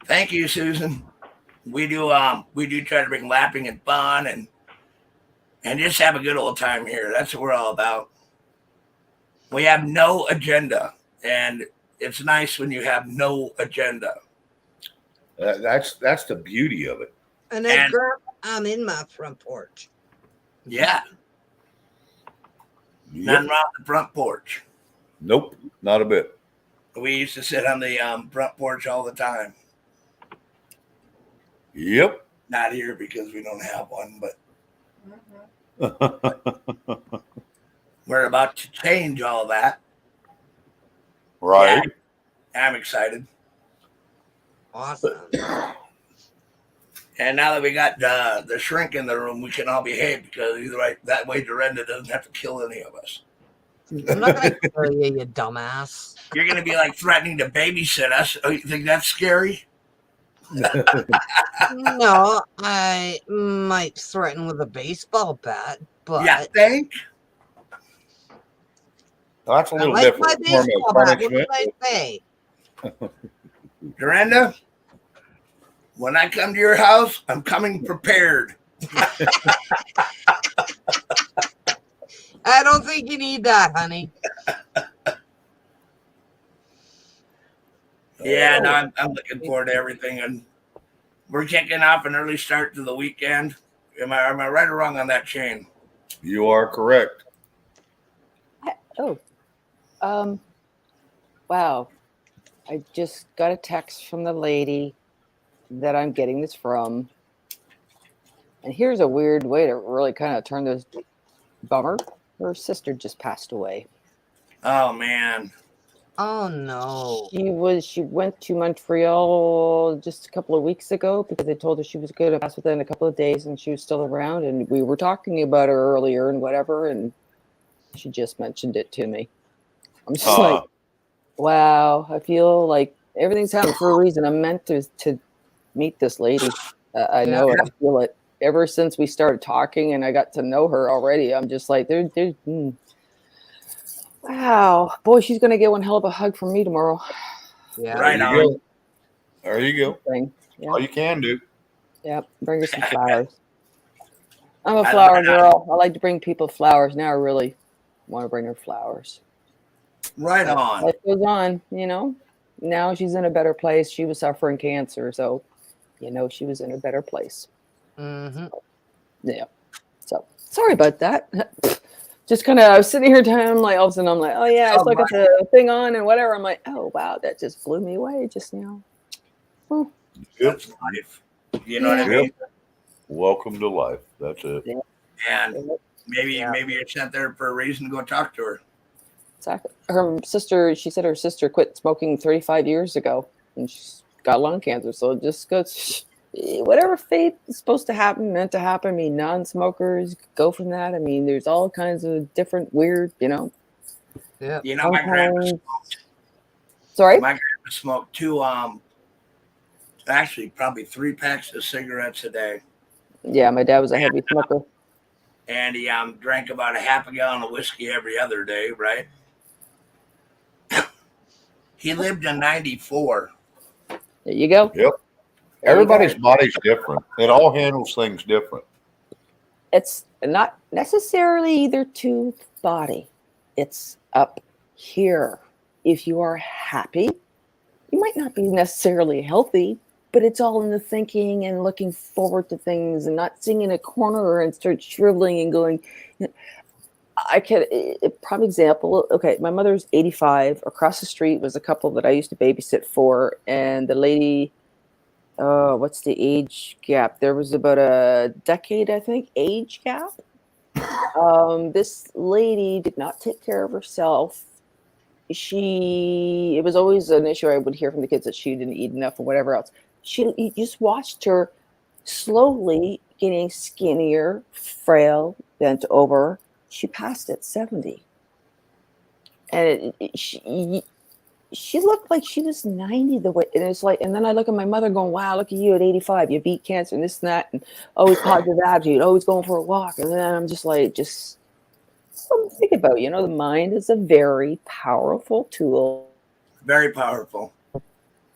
Thank you, Susan. We do try to bring laughing and fun and just have a good old time here. That's what we're all about. We have no agenda, and it's nice when you have no agenda. That's the beauty of it. And then I'm in my front porch. Yeah. Yep. Nothing wrong with the front porch. Nope, not a bit. We used to sit on the front porch all the time. Yep. Not here because we don't have one, but we're about to change all that. Right. Yeah, I'm excited. Awesome. And now that we got the shrink in the room, we can all behave because that way Dorinda doesn't have to kill any of us. I'm not going to kill you, you dumbass. You're going to be like threatening to babysit us. Oh, you think that's scary? No, I might threaten with a baseball bat, but Yeah, think? That's a little like my different form of baseball bat. What punishment. did I say? Dorinda, when I come to your house, I'm coming prepared. I don't think you need that, honey. Yeah, no, I'm looking forward to everything, and we're kicking off an early start to the weekend. Am I right or wrong on that, Shane? You are correct. Wow. I just got a text from the lady that I'm getting this from. And here's a weird way to really kind of turn this bummer. Her sister just passed away. Oh man. Oh no. She went to Montreal just a couple of weeks ago because they told her she was going to pass within a couple of days, and she was still around. And we were talking about her earlier and whatever, and she just mentioned it to me. I'm just like, wow. I feel like everything's happened for a reason. I'm meant to meet this lady. I know it. I feel it. Ever since we started talking and I got to know her already, I'm just like, wow, boy, she's gonna get one hell of a hug from me tomorrow. Yeah. Right There on. you go. There you go. Yeah. All you can do. Yeah, bring her some flowers. I'm a I flower love that. girl. I like to bring people flowers. Now I really want to bring her flowers. Right on. Life goes on, you know. Now she's in a better place. She was suffering cancer, so she was in a better place. Mm-hmm. Yeah. So sorry about that. Just kind of, I was sitting here time, like all of a sudden I'm like, oh yeah, I still got the thing on and whatever. I'm like, oh wow, that just blew me away just now. That's life. You know what I mean? Welcome to life. That's it. Yeah. And maybe you're sent there for a reason to go talk to her. Exactly. Her sister, she said her sister quit smoking 35 years ago and she's got lung cancer. So it just goes, whatever fate is supposed to happen, meant to happen. I mean, non-smokers go from that. I mean, there's all kinds of different weird, Yeah. You know, my grandpa smoked. Sorry? My grandpa smoked actually probably 3 packs of cigarettes a day. Yeah, my dad was a heavy smoker. And he drank about a half a gallon of whiskey every other day, right? He lived to 94. There you go. Yep. Everybody's body's different. It all handles things different. It's not necessarily either to the body. It's up here. If you are happy, you might not be necessarily healthy, but it's all in the thinking and looking forward to things and not sitting in a corner and start shriveling and going. A prime example. Okay, my mother's 85. Across the street was a couple that I used to babysit for, and the lady, what's the age gap? There was about a decade, I think, age gap. This lady did not take care of herself. It was always an issue I would hear from the kids that she didn't eat enough or whatever else. You just watched her slowly getting skinnier, frail, bent over. She passed at 70. And she looked like she was 90 the way, and it's like, and then I look at my mother going, wow, look at you at 85, you beat cancer and this and that, and always positive attitude, always going for a walk. And then I'm just like, something to think about. The mind is a very powerful tool. Very powerful.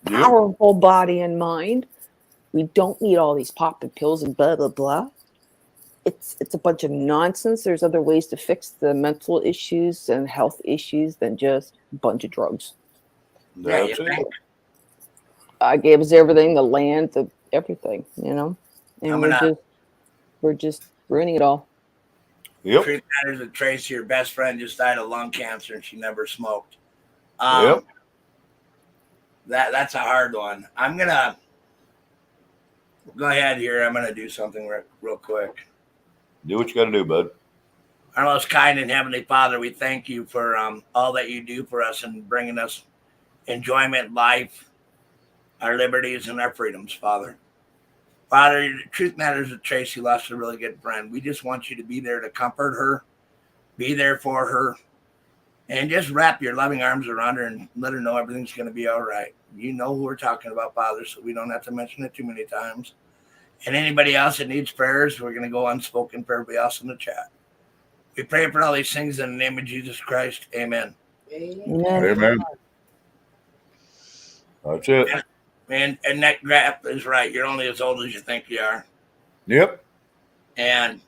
Powerful body and mind. We don't need all these popping pills and blah, blah, blah. It's a bunch of nonsense. There's other ways to fix the mental issues and health issues than just a bunch of drugs. That's it. God gave us everything, the land, everything, and we're just ruining it all. Yep. Truth matters that Tracy, your best friend, just died of lung cancer and she never smoked. Yep. That's a hard one. I'm gonna go ahead here. I'm gonna do something real quick. Do what you got to do, bud. Our most kind and heavenly Father, we thank you for all that you do for us and bringing us enjoyment, life, our liberties, and our freedoms, Father. Father, the truth matters that Tracy lost a really good friend. We just want you to be there to comfort her, be there for her, and just wrap your loving arms around her and let her know everything's going to be all right. You know who we're talking about, Father, so we don't have to mention it too many times. And anybody else that needs prayers, we're going to go unspoken for everybody else in the chat. We pray for all these things in the name of Jesus Christ. Amen. Amen. That's it. And that graph is right. You're only as old as you think you are. Yep. And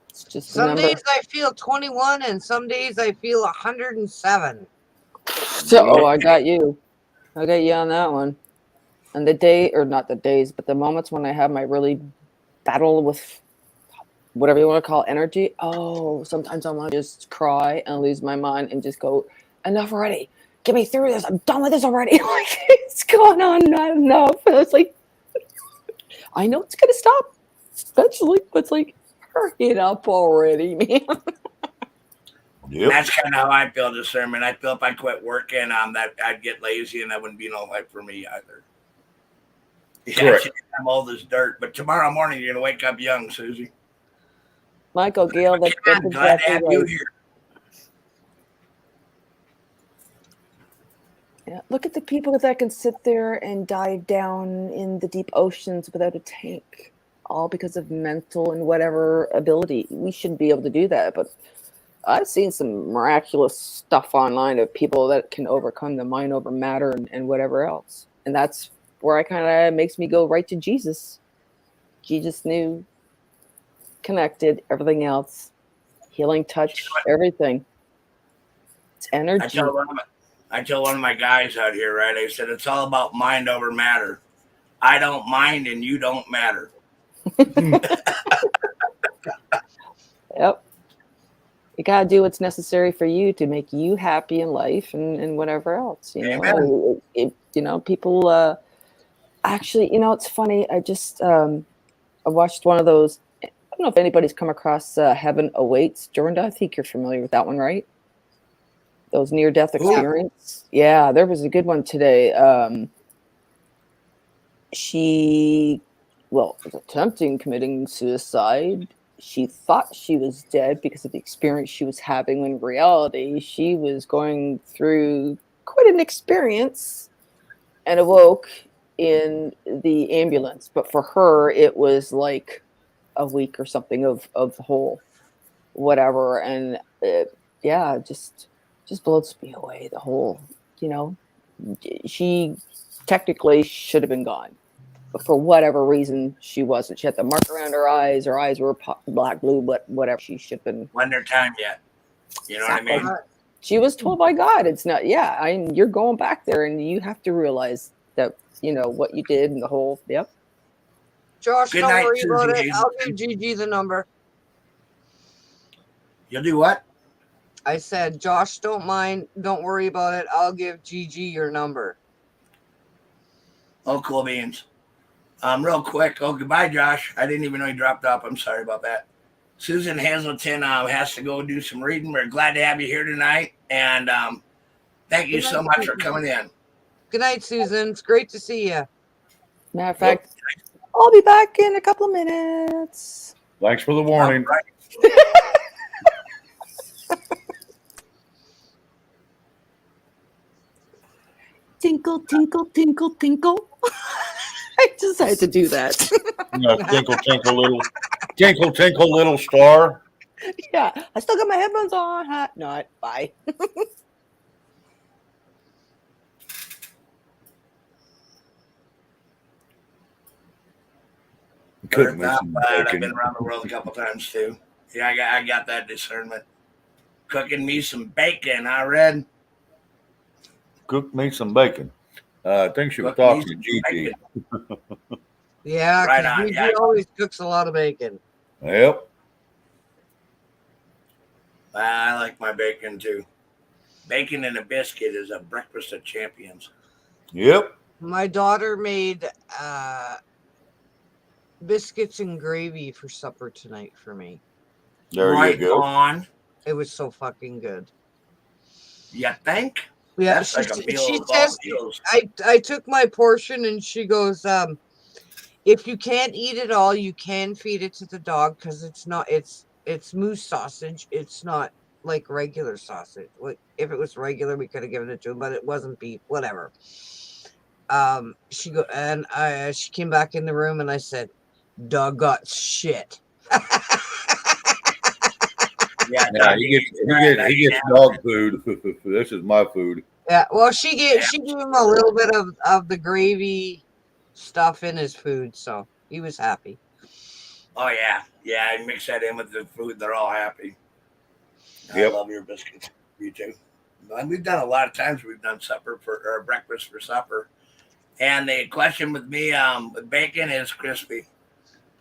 it's just some days I feel 21 and some days I feel 107. So I got you. I got you on that one. And the day, or not the days, but the moments when I have my really battle with whatever you want to call energy. Oh, sometimes I want to just cry and lose my mind and just go, enough already. get me through this. I'm done with this already. Like, it's going on not enough. And it's like, I know it's going to stop eventually, but it's like, hurry it up already, man. Yep. That's kind of how I feel this sermon. I feel if I quit working, that I'd get lazy, and that wouldn't be no life for me either. Yeah, Correct. I'm old as dirt, but tomorrow morning you're gonna wake up young, Susie. Michael Gale, that's I'm glad to exactly have you right. here. Yeah, look at the people that can sit there and dive down in the deep oceans without a tank, all because of mental and whatever ability. We shouldn't be able to do that, but I've seen some miraculous stuff online of people that can overcome the mind over matter and whatever else. And that's where I kind of makes me go right to Jesus. Jesus knew, connected, everything else, healing touch, everything. It's energy. I tell one of my guys out here, right? I said, it's all about mind over matter. I don't mind and you don't matter. Yep. You got to do what's necessary for you to make you happy in life and whatever else, you know. You know, people actually, you know, it's funny. I just I watched one of those. I don't know if anybody's come across Heaven Awaits. Jordan, I think you're familiar with that one, right? Those near-death experience. Yeah, there was a good one today. She was attempting committing suicide. She thought she was dead because of the experience she was having, when in reality she was going through quite an experience and awoke in the ambulance. But for her, it was like a week or something of the whole whatever. And yeah, just blows me away. The whole, you know, she technically should have been gone. But for whatever reason, she wasn't. She had the mark around her eyes. Her eyes were black, blue, but whatever. She should have been. Wasn't their time yet. You know what I mean? She was told by God, it's not. Yeah, you're going back there, and you have to realize that, you know, what you did and the whole. Yep. Josh, Good don't night, worry about Susie. it. I'll give Gigi the number. You'll do what? I said, Josh, don't worry about it. I'll give Gigi your number. Oh, cool beans. Real quick. Oh, goodbye, Josh. I didn't even know he dropped off. I'm sorry about that. Susan Hazelton has to go do some reading. We're glad to have you here tonight. And thank you so much for coming in. Good night, Susan. It's great to see you. Matter of fact, I'll be back in a couple of minutes. Thanks for the warning. Right. Tinkle, tinkle, tinkle, tinkle. I just had to do that. Tinkle, tinkle, little star. Yeah, I still got my headphones on. Not. Bye. Couldn't Not miss bad. I've bacon. been around the world a couple times too. Yeah, I got that discernment. Cooking me some bacon, huh, Red? Cook me some bacon. I think she was Cook me talking to some Gigi. bacon. Yeah, Right 'cause on, Gigi yeah. always cooks a lot of bacon. Yep. I like my bacon too. Bacon and a biscuit is a breakfast of champions. Yep. My daughter made biscuits and gravy for supper tonight for me. There Right you go. on. It was so fucking good. You think? Yeah, That's like a meal she of all says meals. I took my portion and she goes, if you can't eat it all, you can feed it to the dog because it's moose sausage. It's not like regular sausage. Like if it was regular, we could have given it to him, but it wasn't beef. Whatever. She came back in the room and I said, "Dog got shit." Yeah, He gets dog food. This is my food. Yeah, well, she gave him a little bit of the gravy stuff in his food, so he was happy. Oh yeah, yeah. I mix that in with the food; they're all happy. Yep. I love your biscuits. You too. And we've done a lot of times. We've done breakfast for supper, and the question with me with bacon is crispy.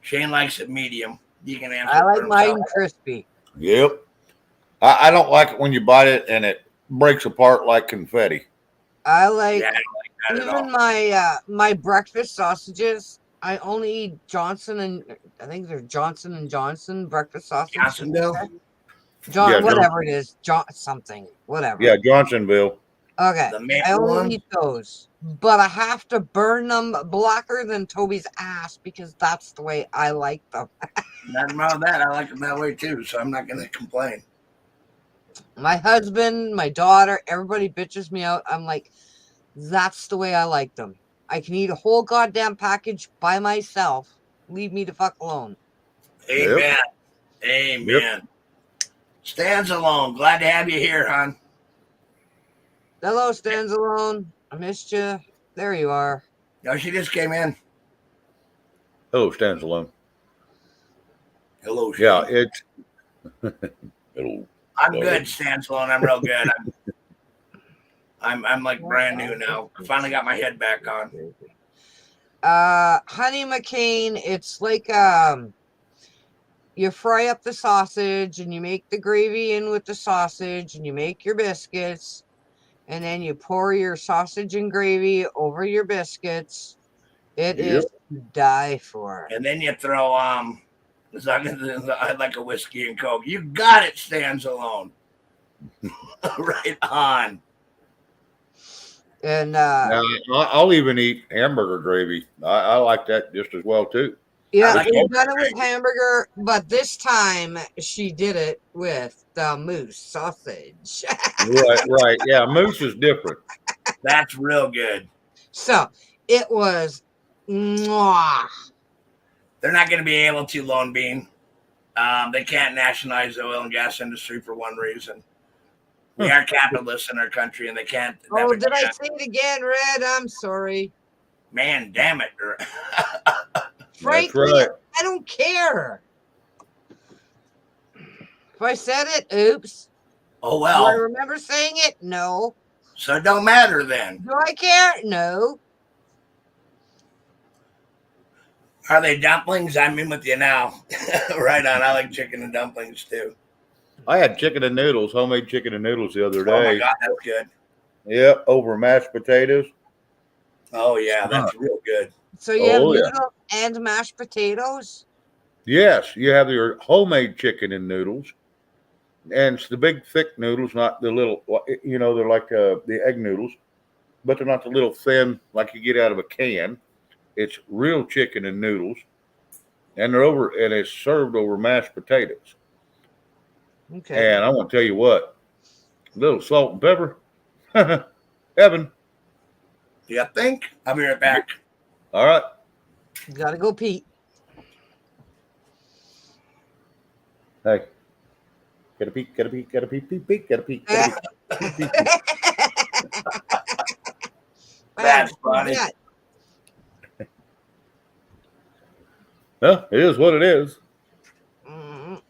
Shane likes it medium. You can answer. I like for mine himself. crispy. Yep. I don't like it when you bite it and it breaks apart like confetti. I like Yeah, I don't like that at even all. my breakfast sausages. I only eat Johnson and I think they're Johnson and Johnson breakfast sausage. Johnsonville. John, Yeah, whatever it is, John something, whatever. Yeah, Johnsonville. Okay, The main I only one. eat those, but I have to burn them blacker than Toby's ass because that's the way I like them. Nothing wrong with that. I like them that way too, so I'm not going to complain. My husband, my daughter, everybody bitches me out. I'm like, that's the way I like them. I can eat a whole goddamn package by myself. Leave me the fuck alone. Amen. Yep. Amen. Stands alone. Glad to have you here, hon. Hello, stands alone. I missed you. There you are. No, she just came in. Hello, stands alone. Hello, Shane. Yeah, it's. Hello. I'm good, stands alone. I'm real good. I'm like brand new now. I finally got my head back on. Honey McCain, it's like you fry up the sausage and you make the gravy in with the sausage and you make your biscuits and then you pour your sausage and gravy over your biscuits. It is to die for. And then you throw I like a whiskey and coke. You got it, stands alone. Right on. And Now, I'll even eat hamburger gravy. I like that just as well too. yeah, like we've done it with hamburger, but this time she did it with the moose sausage. Right. Yeah, moose is different. That's real good. So it was mwah. They're not going to be able to, Lone Bean. They can't nationalize the oil and gas industry for one reason. We are capitalists in our country, and they can't. Oh, did I say it again, Red? I'm sorry. Man, damn it. Frankly, right. I don't care. If I said it, oops. Oh, Do I well. remember saying it? No. So it don't matter then. Do I care? No. Are they dumplings? I'm in with you now. Right on. I like chicken and dumplings too. I had chicken and noodles, homemade chicken and noodles the other day. Oh my God, that's good. Yeah, over mashed potatoes. Oh yeah, that's real good. So you have Oh, yeah. noodles and mashed potatoes? Yes, you have your homemade chicken and noodles, and it's the big thick noodles, not the little. They're like the egg noodles, but they're not the little thin like you get out of a can. It's real chicken and noodles, and it's served over mashed potatoes. Okay. And I want to tell you what, a little salt and pepper, heaven. Do you think? I'll be right back. All right. Gotta go, Pete. Hey, get a peek, get a peek, get a peek, peek, peek, get a peek, get a peek, peek, peek. That's funny. Well, it is what it is. Mm.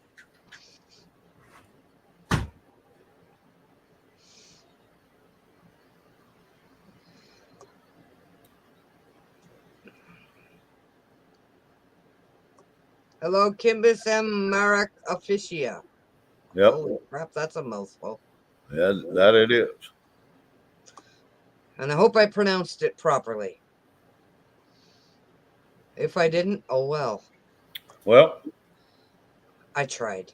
Hello, Kimbus M. Marek Officia. Yep. Holy crap, that's a mouthful. Yeah, that it is. And I hope I pronounced it properly. If I didn't, oh well. Well, I tried.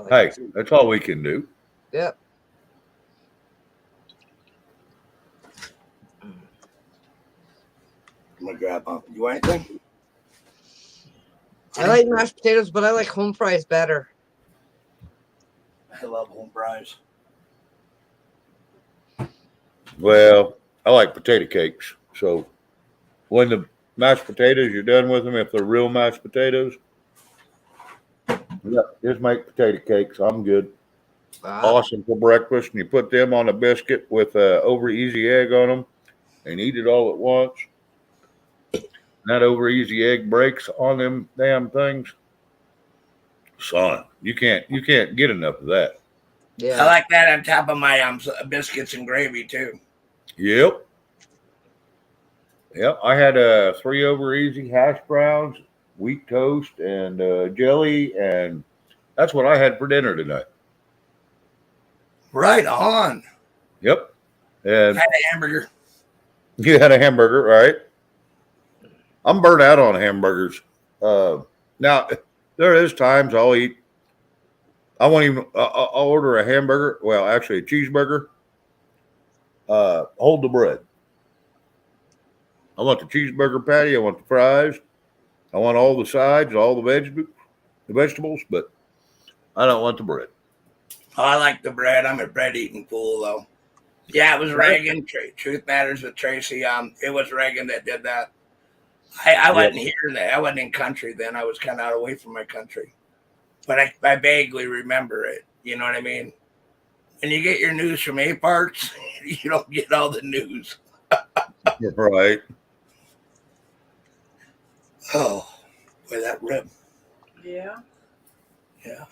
hey, that's all we can do. Yep. I'm gonna grab you want anything? I like mashed potatoes, but I like home fries better. I love home fries. Well, I like potato cakes. So when the mashed potatoes, you're done with them, if they're real mashed potatoes, yeah, just make potato cakes. I'm good. Awesome for breakfast. And you put them on a biscuit with over easy egg on them and eat it all at once. That over easy egg breaks on them damn things. Son, you can't get enough of that. Yeah. I like that on top of my biscuits and gravy too. Yep. I had 3 over easy hash browns, wheat toast, and jelly, and that's what I had for dinner tonight. Right on. Yep. And Had a hamburger. you had a hamburger, right? I'm burnt out on hamburgers. Now, there is times I'll eat. I won't even. I'll order a hamburger. Well, actually, a cheeseburger. Hold the bread. I want the cheeseburger patty. I want the fries. I want all the sides, all the vegetables, but I don't want the bread. Oh, I like the bread. I'm a bread eating fool, though. Yeah, it was Reagan. Truth Matters with Tracy. It was Reagan that did that. I wasn't here then. I wasn't in country then. I was kind of out away from my country, but I vaguely remember it. You know what I mean? When you get your news from A parts, you don't get all the news. Right. Oh, boy, that rib. Yeah. Yeah.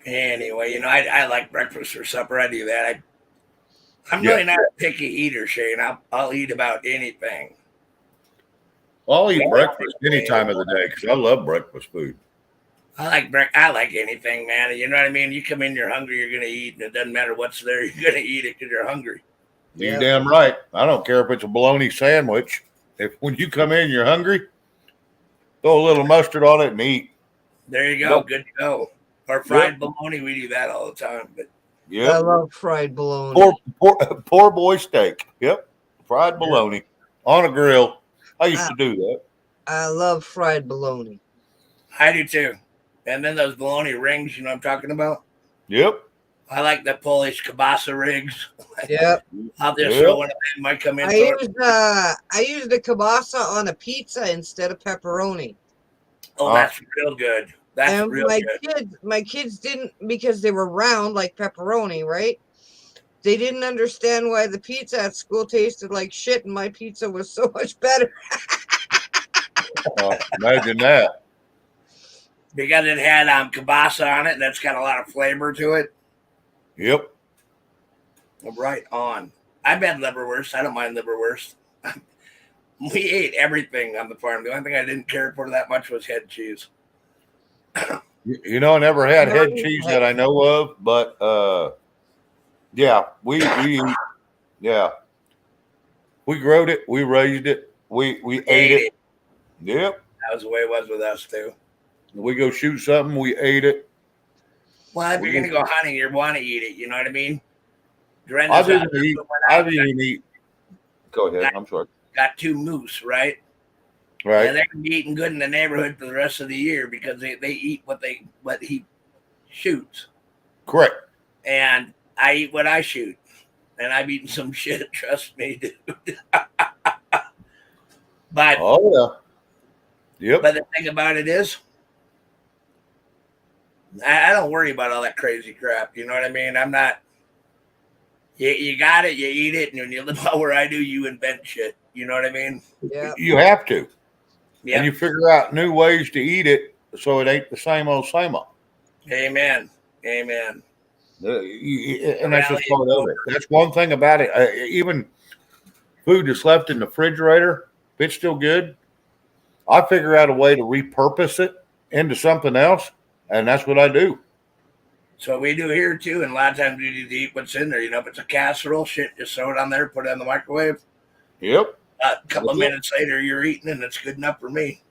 Anyway, you know, I like breakfast or supper. I do that. I'm really not a picky eater, Shane. I'll eat about anything. I'll eat breakfast any time of the day because I love breakfast food. I like anything, man. You know what I mean? You come in, you're hungry, you're gonna eat, and it doesn't matter what's there. You're gonna eat it because you're hungry. You're damn right. I don't care if it's a bologna sandwich. If when you come in, you're hungry, throw a little mustard on it and eat. There you go. Good to go. Or fried bologna. We do that all the time. But I love fried bologna. Poor boy steak. Yep. Fried bologna on a grill. I used to do that. I love fried bologna. I do too. And then those bologna rings, you know what I'm talking about? Yep. I like the Polish kielbasa rigs. Yep. I'll just throw one of them. Might come in. I used the kielbasa on a pizza instead of pepperoni. Oh, that's real good. That's real good. My kids didn't, because they were round like pepperoni, right? They didn't understand why the pizza at school tasted like shit, and my pizza was so much better. Imagine that. Because it had kielbasa on it, and that's got a lot of flavor to it. Yep. Right on. I've had liverwurst. I don't mind liverwurst. We ate everything on the farm. The only thing I didn't care for that much was head cheese. You know, I never had head cheese that I know of, but yeah, we growed it, we raised it, we ate it. Yep. That was the way it was with us too. We go shoot something, we ate it. Well, if you're gonna go hunting, you want to eat it. You know what I mean? I've even eat. Go ahead. I'm sorry. Got 2 moose, right? Right. And they're gonna be eating good in the neighborhood for the rest of the year because they eat what he shoots. Correct. And I eat what I shoot, and I've eaten some shit. Trust me, dude. But Yep. But the thing about it is, I don't worry about all that crazy crap. You know what I mean? I'm not. You got it, you eat it, and when you live out where I do, you invent shit. You know what I mean? Yeah. You have to. Yeah. And you figure out new ways to eat it so it ain't the same old, same old. Amen. Amen. And that's just part of it. That's one thing about it. Even food that's left in the refrigerator, if it's still good, I figure out a way to repurpose it into something else, and that's what I do. So we do here too, and a lot of times we need to eat what's in there. You know, if it's a casserole, shit, just throw it on there, put it in the microwave. Yep. A couple of minutes later, you're eating, and it's good enough for me.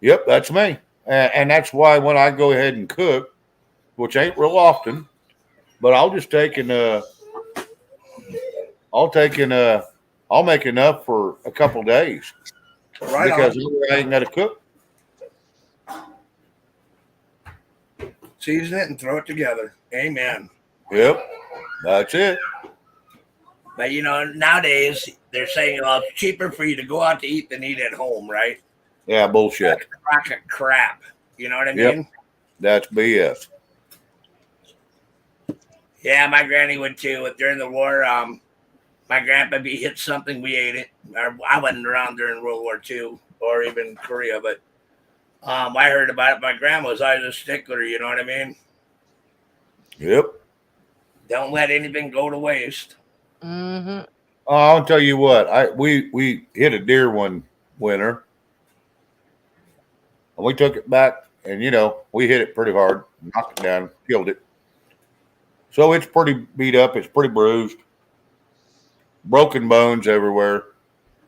Yep, that's me. And that's why when I go ahead and cook, which ain't real often, but I'll just take and I'll make enough for a couple days. Right because on. I ain't got to cook. Season it and throw it together. Amen. Yep, that's it. But you know, nowadays they're saying, "Well, it's cheaper for you to go out to eat than eat at home," right? Yeah, bullshit. That's a crock of crap. You know what I Yep. mean? That's BS. Yeah, my granny would too. During the war, my grandpa hit something, we ate it. I wasn't around during World War II or even Korea, but I heard about it. My grandma was always a stickler. You know what I mean? Yep. Don't let anything go to waste. Mm-hmm. I'll tell you what. We hit a deer one winter, and we took it back and we hit it pretty hard, knocked it down, killed it. So it's pretty beat up. It's pretty bruised, broken bones everywhere.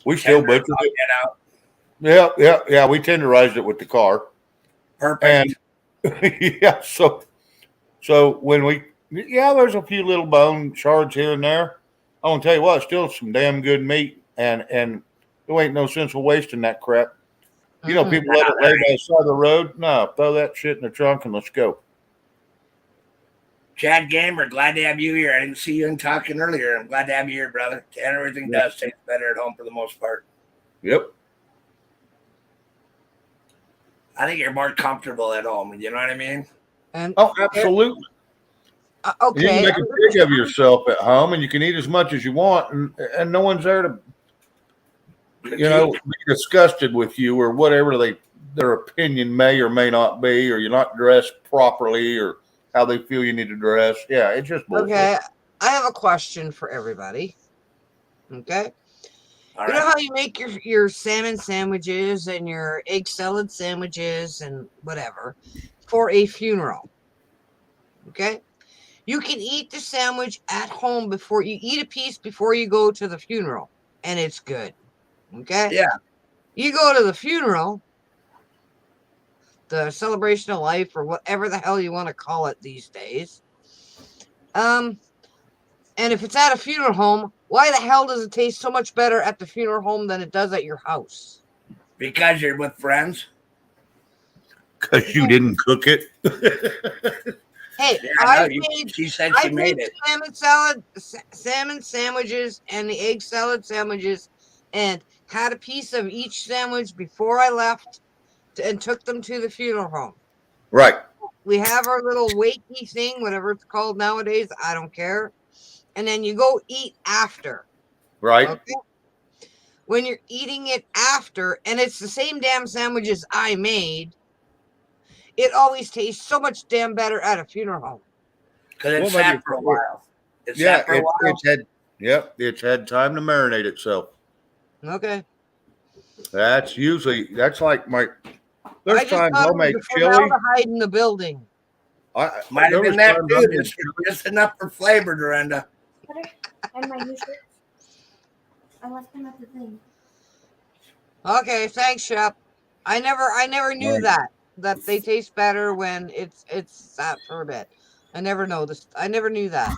We still butchered it. Yeah. We tenderized it with the car. Perfect. And yeah, so when there's a few little bone shards here and there. I want to tell you what, still some damn good meat, and there ain't no sense of wasting that crap. People let it lay by the side of the road. No, throw that shit in the trunk and let's go. Chad Gamer, glad to have you here. I didn't see you in talking earlier. I'm glad to have you here, brother. And everything does taste better at home for the most part. Yep. I think you're more comfortable at home. You know what I mean? Absolutely. Okay. You can make a pig of yourself at home, and you can eat as much as you want, and no one's there to, be disgusted with you or whatever their opinion may or may not be, or you're not dressed properly, or how they feel you need to dress. Yeah, it's just bullshit. Okay. I have a question for everybody. Okay. All you know right. how you make your salmon sandwiches and your egg salad sandwiches and whatever for a funeral? Okay. You can eat the sandwich at home before you eat a piece before you go to the funeral, and it's good. Okay? Yeah. You go to the funeral, the celebration of life, or whatever the hell you want to call it these days. And if it's at a funeral home, why the hell does it taste so much better at the funeral home than it does at your house? Because you're with friends. Because you didn't cook it. Hey, she said she made it. Salmon sandwiches and the egg salad sandwiches, and had a piece of each sandwich before I left and took them to the funeral home. Right. We have our little wakey thing, whatever it's called nowadays. I don't care. And then you go eat after. Right. Okay? When you're eating it after, and it's the same damn sandwiches I made, it always tastes so much damn better at a funeral home. Because it's sat for a while. It's had time to marinate itself. Okay. That's like my. There's times I'll make chili. Formaldehyde in the building. Might have been that too. Just enough for flavor, Dorinda. And my new shirt. I left them at the thing. Okay, thanks, Shep. I never knew that they taste better when it's sat for a bit. I never knew that.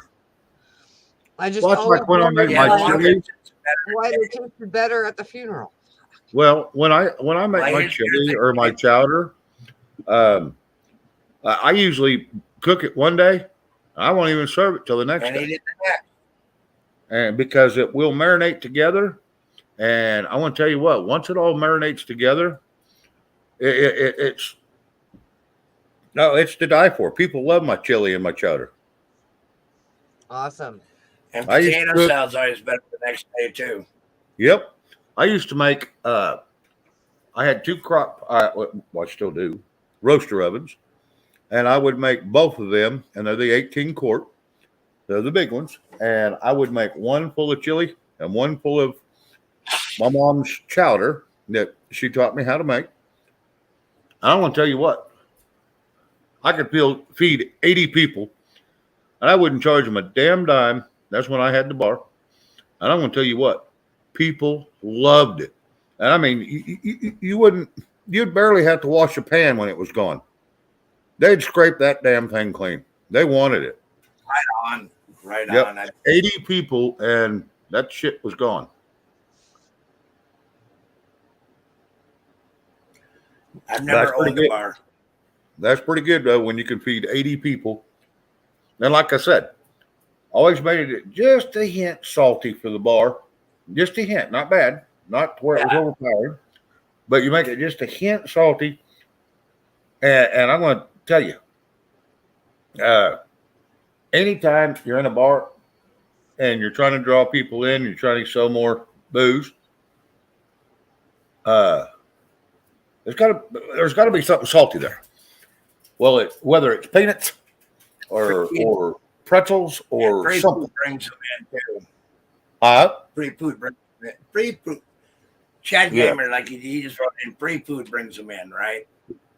I just always like when I make my chili. Why they tasted better at the funeral. Well, when I make my chili or my chowder, I usually cook it one day. I won't even serve it till the next day. And because it will marinate together. And I want to tell you what, once it all marinates together, it's to die for. People love my chili and my chowder. Awesome. And potato salad's always better the next day too. Yep. I used to make, I had two I still do, roaster ovens. And I would make both of them, and they're the 18 quart. They're the big ones. And I would make one full of chili and one full of my mom's chowder that she taught me how to make. I want to tell you what, I could feed 80 people, and I wouldn't charge them a damn dime. That's when I had the bar. And I'm going to tell you what, people loved it. And I mean, you'd barely have to wash a pan when it was gone. They'd scrape that damn thing clean. They wanted it. Right yep. on. 80 people, and that shit was gone. I've never owned a bar. That's pretty good, though, when you can feed 80 people. And like I said, always made it just a hint salty for the bar. Just a hint. Not bad. Not where it was overpowering. But you make it just a hint salty. And I'm going to tell you, anytime you're in a bar and you're trying to draw people in, you're trying to sell more booze, there's got to be something salty there. Well, whether it's peanuts or pretzels or free something. Food brings them in too. Free food brings them in. Free food. Chad Gamer, like he just wrote in, free food brings them in, right?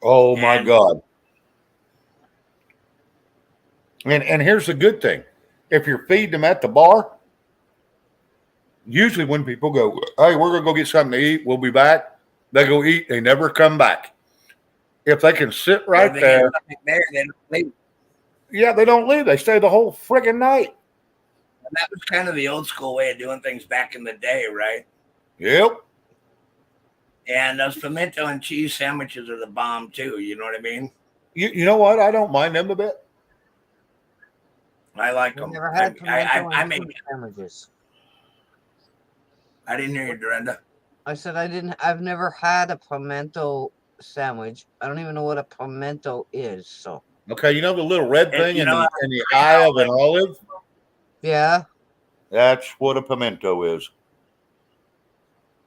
Oh my And- God. And here's the good thing. If you're feeding them at the bar, usually when people go, hey, we're going to go get something to eat, we'll be back. They go eat, they never come back. If they can sit right they there, have nothing there, they don't leave. yeah, they don't leave. They stay the whole friggin' night. And that was kind of the old school way of doing things back in the day, right? Yep. And those pimento and cheese sandwiches are the bomb too. You know what I mean? You know what? I don't mind them a bit. I like I've them. never had pimento I and make. cheese sandwiches. I didn't hear you, Dorinda. I said I've never had a pimento sandwich. I don't even know what a pimento is. So Okay, you know the little red And thing you in know, the eye of an olive? yeah, That's what a pimento is.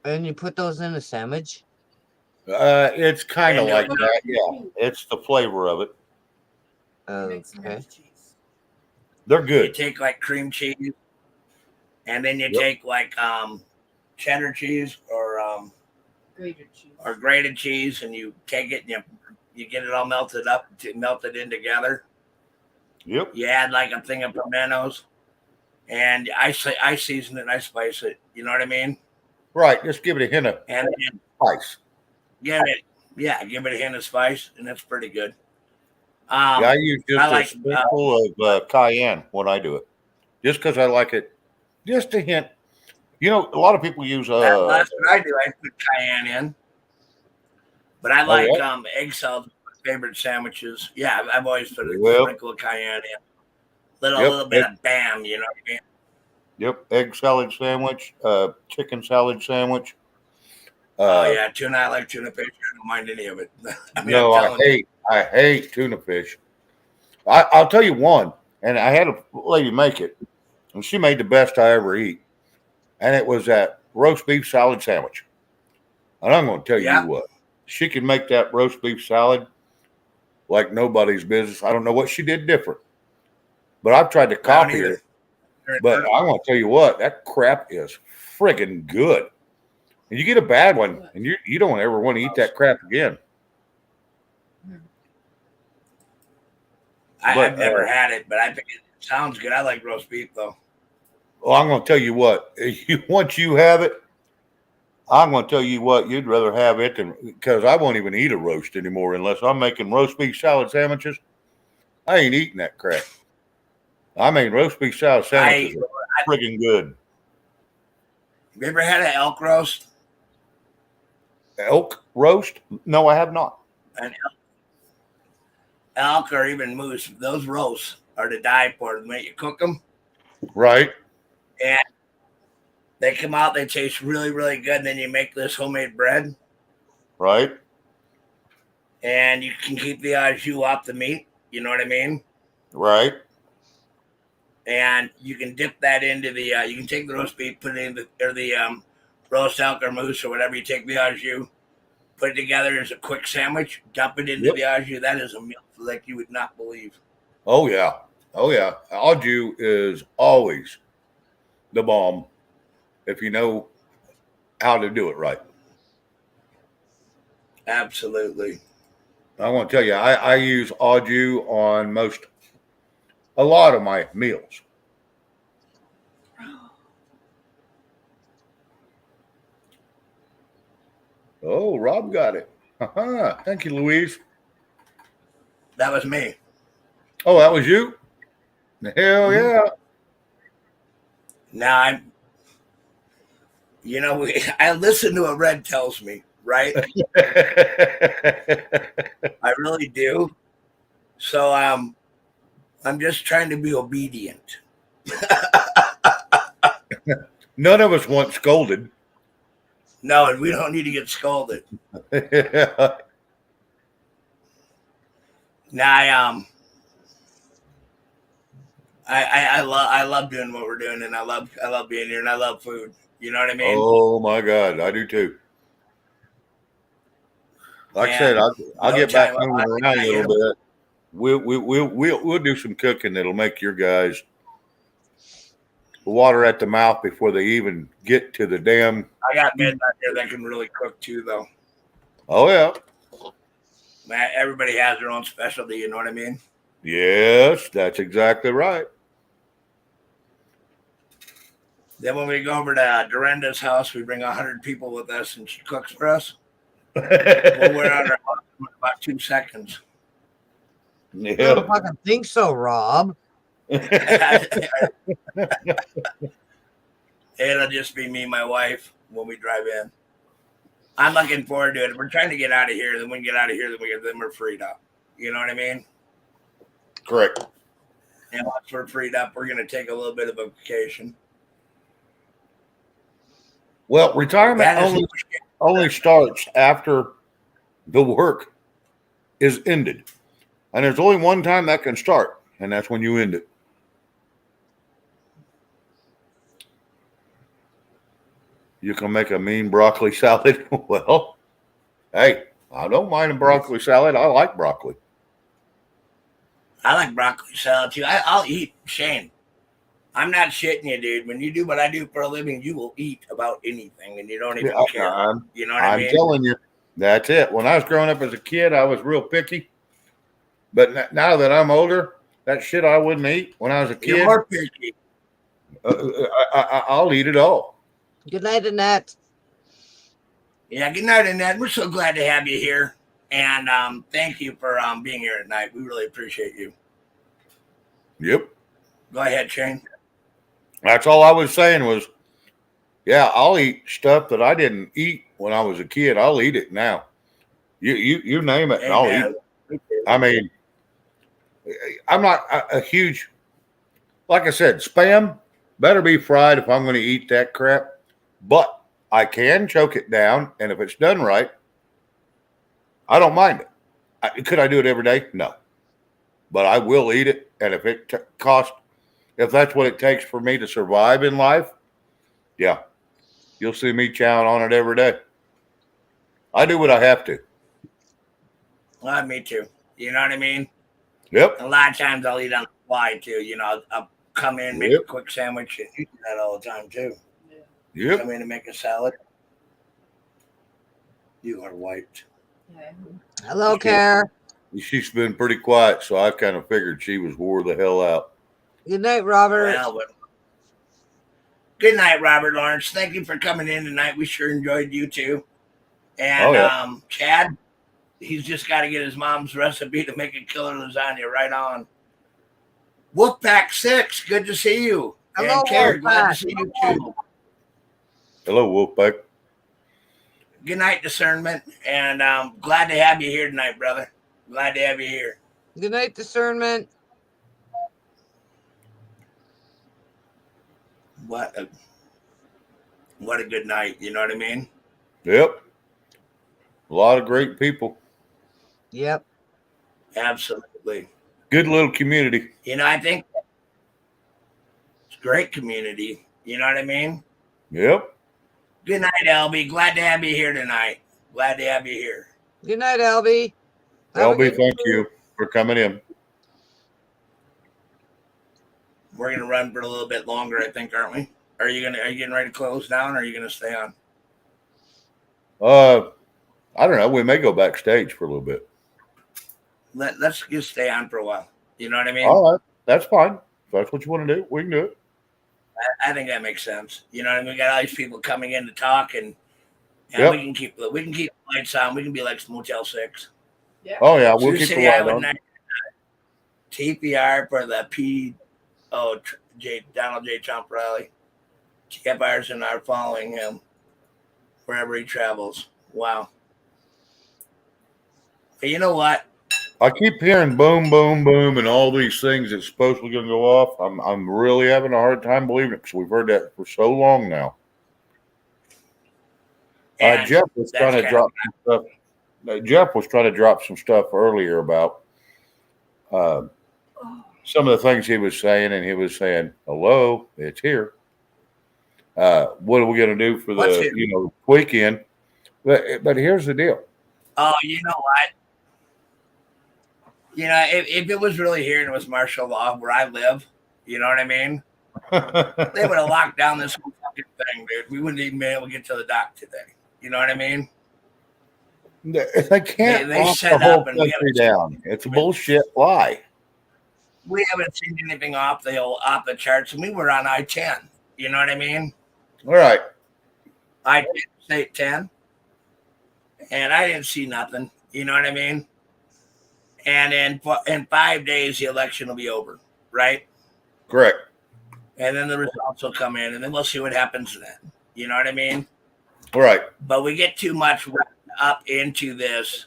and you put those in a sandwich. It's kind of And like it- that. Yeah, it's the flavor of it. Okay. They're You good. take like cream cheese, and then you Yep. take like cheddar cheese or grated cheese, and you take it and you get it all melted up, melted in together. Yep. You add like a thing of pimentos, and I season it and I spice it. You know what I mean? Right. Just give it a hint of And then spice. give it a hint of spice, and that's pretty good. Yeah, I use just I like, a sprinkle of cayenne when I do it, just because I like it. Just a hint. You know, a lot of people use that's what I do. I put cayenne in, but I like yeah? egg salad. Favorite sandwiches. Yeah, I've always put a Well, sprinkle of cayenne in. A Yep, little bit of bam. You know what I mean? Yep, egg salad sandwich, chicken salad sandwich. Oh yeah, tuna. I like tuna fish. I don't mind any of it. I mean, No, I'm telling you. I hate tuna fish. I'll tell you one, and I had a lady make it, and she made the best I ever eat, and it was that roast beef salad sandwich. And I'm going to tell Yeah. you what, she can make that roast beef salad like nobody's business. I don't know what she did different, but I've tried to copy her. But I'm going to tell you what, that crap is friggin' good. And you get a bad one, and you don't ever want to eat that crap again. I've never had it, but I think it sounds good. I like roast beef though. Well, I'm going to tell you what, once you have it, I'm going to tell you what, you'd rather have it than, because I won't even eat a roast anymore unless I'm making roast beef salad sandwiches. I ain't eating that crap. I mean, roast beef salad sandwiches are friggin' good. Have you ever had an elk roast? Elk roast? No, I have not. An elk or even moose, those roasts are to die for. When you cook them, Right. and they come out, they taste really, really good. And then you make this homemade bread, Right. and you can keep the au jus off the meat. You know what I mean? Right. And you can dip that into the. You can take the roast beef, put it in the roast elk or moose or whatever. You take the au jus, put it together as a quick sandwich, dump it into the au jus. That is a meal like you would not believe. Oh, yeah. Oh, yeah. Au jus is always the bomb if you know how to do it right. Absolutely. I want to tell you, I use au jus on a lot of my meals. Oh, Rob got it. Thank you, Louise. That was me. Oh, that was you? Hell yeah. Now I listen to what Red tells me, right? I really do. So I'm just trying to be obedient. None of us want scolded. No, and we don't need to get scolded. Now I love doing what we're doing, and I love being here, and I love food. You know what I mean? Oh my God, I do too. Like I said, I'll get back moving around a little bit. We'll do some cooking that'll make your guys water at the mouth before they even get to the damn. I got men out there that can really cook too, though. Oh yeah. Man, everybody has their own specialty. You know what I mean? Yes, that's exactly right. Then when we go over to Dorinda's house, we bring 100 people with us, and she cooks for us. We'll wear out our house in about 2 seconds. I don't Yeah. fucking think so, Rob. It'll just be me and my wife when we drive in. I'm looking forward to it. We're trying to get out of here. Then when we get out of here, then we're freed up. You know what I mean? Correct. And once we're freed up, we're going to take a little bit of a vacation. Well, retirement That is only starts after the work is ended. And there's only one time that can start, and that's when you end it. You can make a mean broccoli salad. Well, hey, I don't mind a broccoli salad. I like broccoli. I like broccoli salad too. I'll eat, Shane. I'm not shitting you, dude. When you do what I do for a living, you will eat about anything, and you don't even care. You know what I mean? I'm telling you, that's it. When I was growing up as a kid, I was real picky. But now that I'm older, that shit I wouldn't eat when I was a kid. You're more picky. I'll eat it all. Good night, Annette. Yeah, good night, Annette. We're so glad to have you here. And thank you for being here tonight. We really appreciate you. Yep. Go ahead, Shane. That's all I was saying was, yeah, I'll eat stuff that I didn't eat when I was a kid. I'll eat it now. You name it, and I'll eat it. I mean, I'm not a huge, like I said, Spam better be fried if I'm going to eat that crap. But I can choke it down, and if it's done right, I don't mind it. Could I do it every day? No. But I will eat it, and if it if that's what it takes for me to survive in life, yeah, you'll see me chowing on it every day. I do what I have to. Well, me too. You know what I mean? Yep. A lot of times I'll eat on the fly too. You know, I'll come in, make a quick sandwich, and eat that all the time too. Yep. Come in and make a salad. You are white. Hello, Care. She's been pretty quiet, so I kind of figured she was wore the hell out. Good night, Robert. Well, good night, Robert Lawrence. Thank you for coming in tonight. We sure enjoyed you too. And Chad, he's just got to get his mom's recipe to make a killer lasagna. Right on. Wolfpack 6, good to see you. Hello, and Chad, Wolfpack. glad to see you too. Hello, Wolfpack. Good night, Discernment. And glad to have you here tonight, brother. Glad to have you here. Good night, Discernment. What a good night. You know what I mean? Yep. A lot of great people. Yep. Absolutely. Good little community. You know, I think it's a great community. You know what I mean? Yep. Good night, LB. Glad to have you here tonight. Glad to have you here. Good night, LB. LB, thank you for coming in. We're gonna run for a little bit longer, I think, aren't we? Are you getting ready to close down, or are you gonna stay on? I don't know. We may go backstage for a little bit. Let's just stay on for a while. You know what I mean? All right, that's fine. If that's what you want to do, we can do it. I think that makes sense. You know what I mean? We got all these people coming in to talk, and Yep. we can keep the lights on. We can be like Motel 6. Yeah. Oh yeah, we'll Sioux keep the City light Island on. TPR for the Donald J. Trump rally. TFRs and are following him wherever he travels. Wow. But you know what? I keep hearing boom, boom, boom, and all these things that's supposedly going to go off. I'm really having a hard time believing it because we've heard that for so long now. Jeff was trying to drop some stuff. Jeff was trying to drop some stuff earlier about some of the things he was saying, and he was saying, "Hello, it's here. What are we going to do for the weekend?" But here's the deal. Oh, you know what? You know, if it was really here and it was martial law where I live, you know what I mean? They would have locked down this whole fucking thing, dude. We wouldn't even be able to get to the dock today. You know what I mean? They can't They lock set the whole up and we country haven't, down. It's a bullshit lie. we haven't seen anything off the charts, and we were on I-10. You know what I mean? All right. I-10, State 10, and I didn't see nothing. You know what I mean? And in 5 days, the election will be over, right? Correct. And then the results will come in, and then we'll see what happens then. You know what I mean? All right. But we get too much wrapped up into this.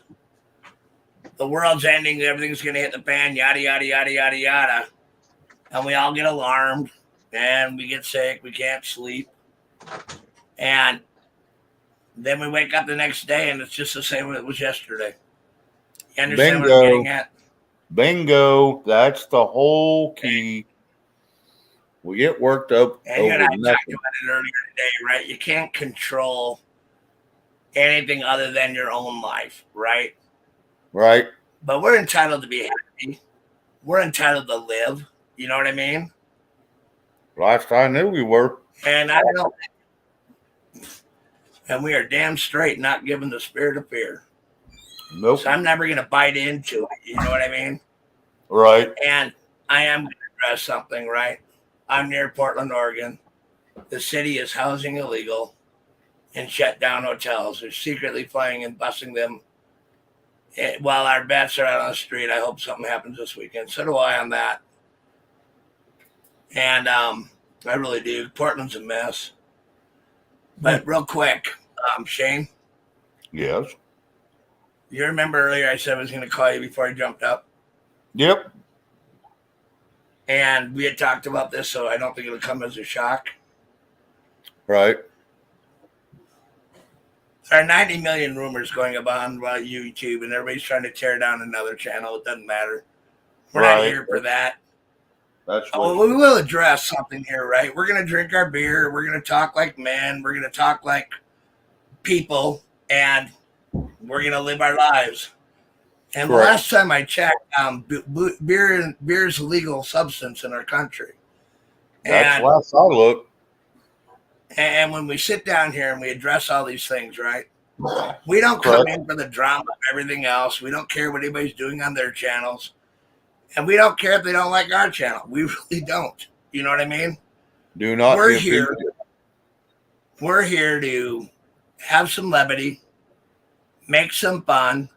The world's ending, everything's going to hit the fan, yada, yada, yada, yada, yada. And we all get alarmed, and we get sick, we can't sleep. And then we wake up the next day, and it's just the same as it was yesterday. You understand what I'm getting at? Bingo. That's the whole key. We get worked up And you and I over talked nothing. about it earlier today, right? You can't control anything other than your own life, right? Right. But we're entitled to be happy. We're entitled to live. You know what I mean? Last I knew we were. And I don't. And we are damn straight not given the spirit of fear. Nope. So I'm never going to bite into it. You know what I mean? Right. And I am going to address something, right? I'm near Portland, Oregon. The city is housing illegal and shut down hotels. They're secretly flying and busing them while our vets are out on the street. I hope something happens this weekend. So do I on that. And I really do. Portland's a mess. But real quick, Shane. Yes. You remember earlier I said I was going to call you before I jumped up? Yep. And we had talked about this, so I don't think it'll come as a shock. Right. There are 90 million rumors going about YouTube, and everybody's trying to tear down another channel. It doesn't matter. We're not here for that. That's what we will address something here, right? We're going to drink our beer. We're going to talk like men. We're going to talk like people, and we're going to live our lives. And the last time I checked, beer is a legal substance in our country. That's last I looked. And when we sit down here and we address all these things, right? We don't come in for the drama of everything else. We don't care what anybody's doing on their channels. And we don't care if they don't like our channel. We really don't. You know what I mean? Do not. We're here. We're here to have some levity, make some fun,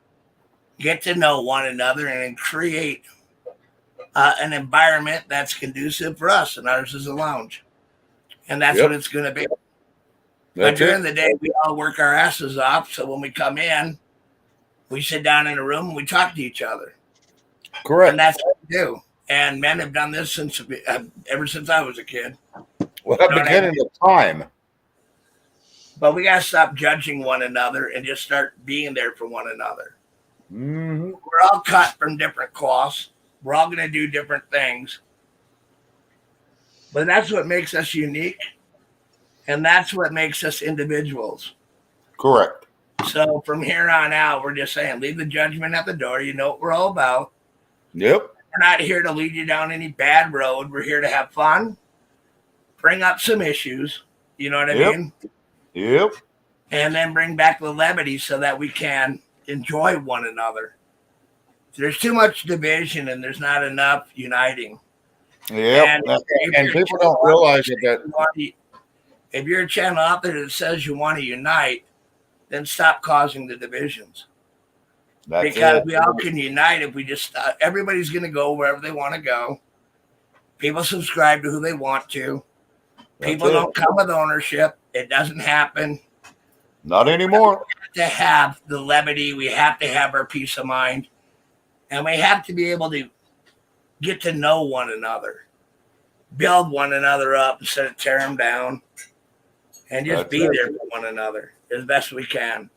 get to know one another, and create an environment that's conducive for us. And ours is a lounge. And that's what it's going to be. But during the day, we all work our asses off. So when we come in, we sit down in a room and we talk to each other. Correct. And that's what we do. And men have done this ever since I was a kid. Well, at the beginning of time. But we got to stop judging one another and just start being there for one another. Mm-hmm. We're all cut from different cloths. We're all going to do different things. But that's what makes us unique. And that's what makes us individuals. Correct. So from here on out, we're just saying, leave the judgment at the door. You know what we're all about. Yep. We're not here to lead you down any bad road. We're here to have fun, bring up some issues. You know what I mean? Yep. And then bring back the levity so that we can enjoy one another. There's too much division and there's not enough uniting. Yeah. And people don't realize that. If you're a channel out there that says you want to unite, then stop causing the divisions. Because we all can unite if we just everybody's going to go wherever they want to go. People subscribe to who they want to. People don't come with ownership. It doesn't happen. Not anymore. We have to have the levity. We have to have our peace of mind. And we have to be able to get to know one another. Build one another up instead of tear them down. And just be there for one another as best we can.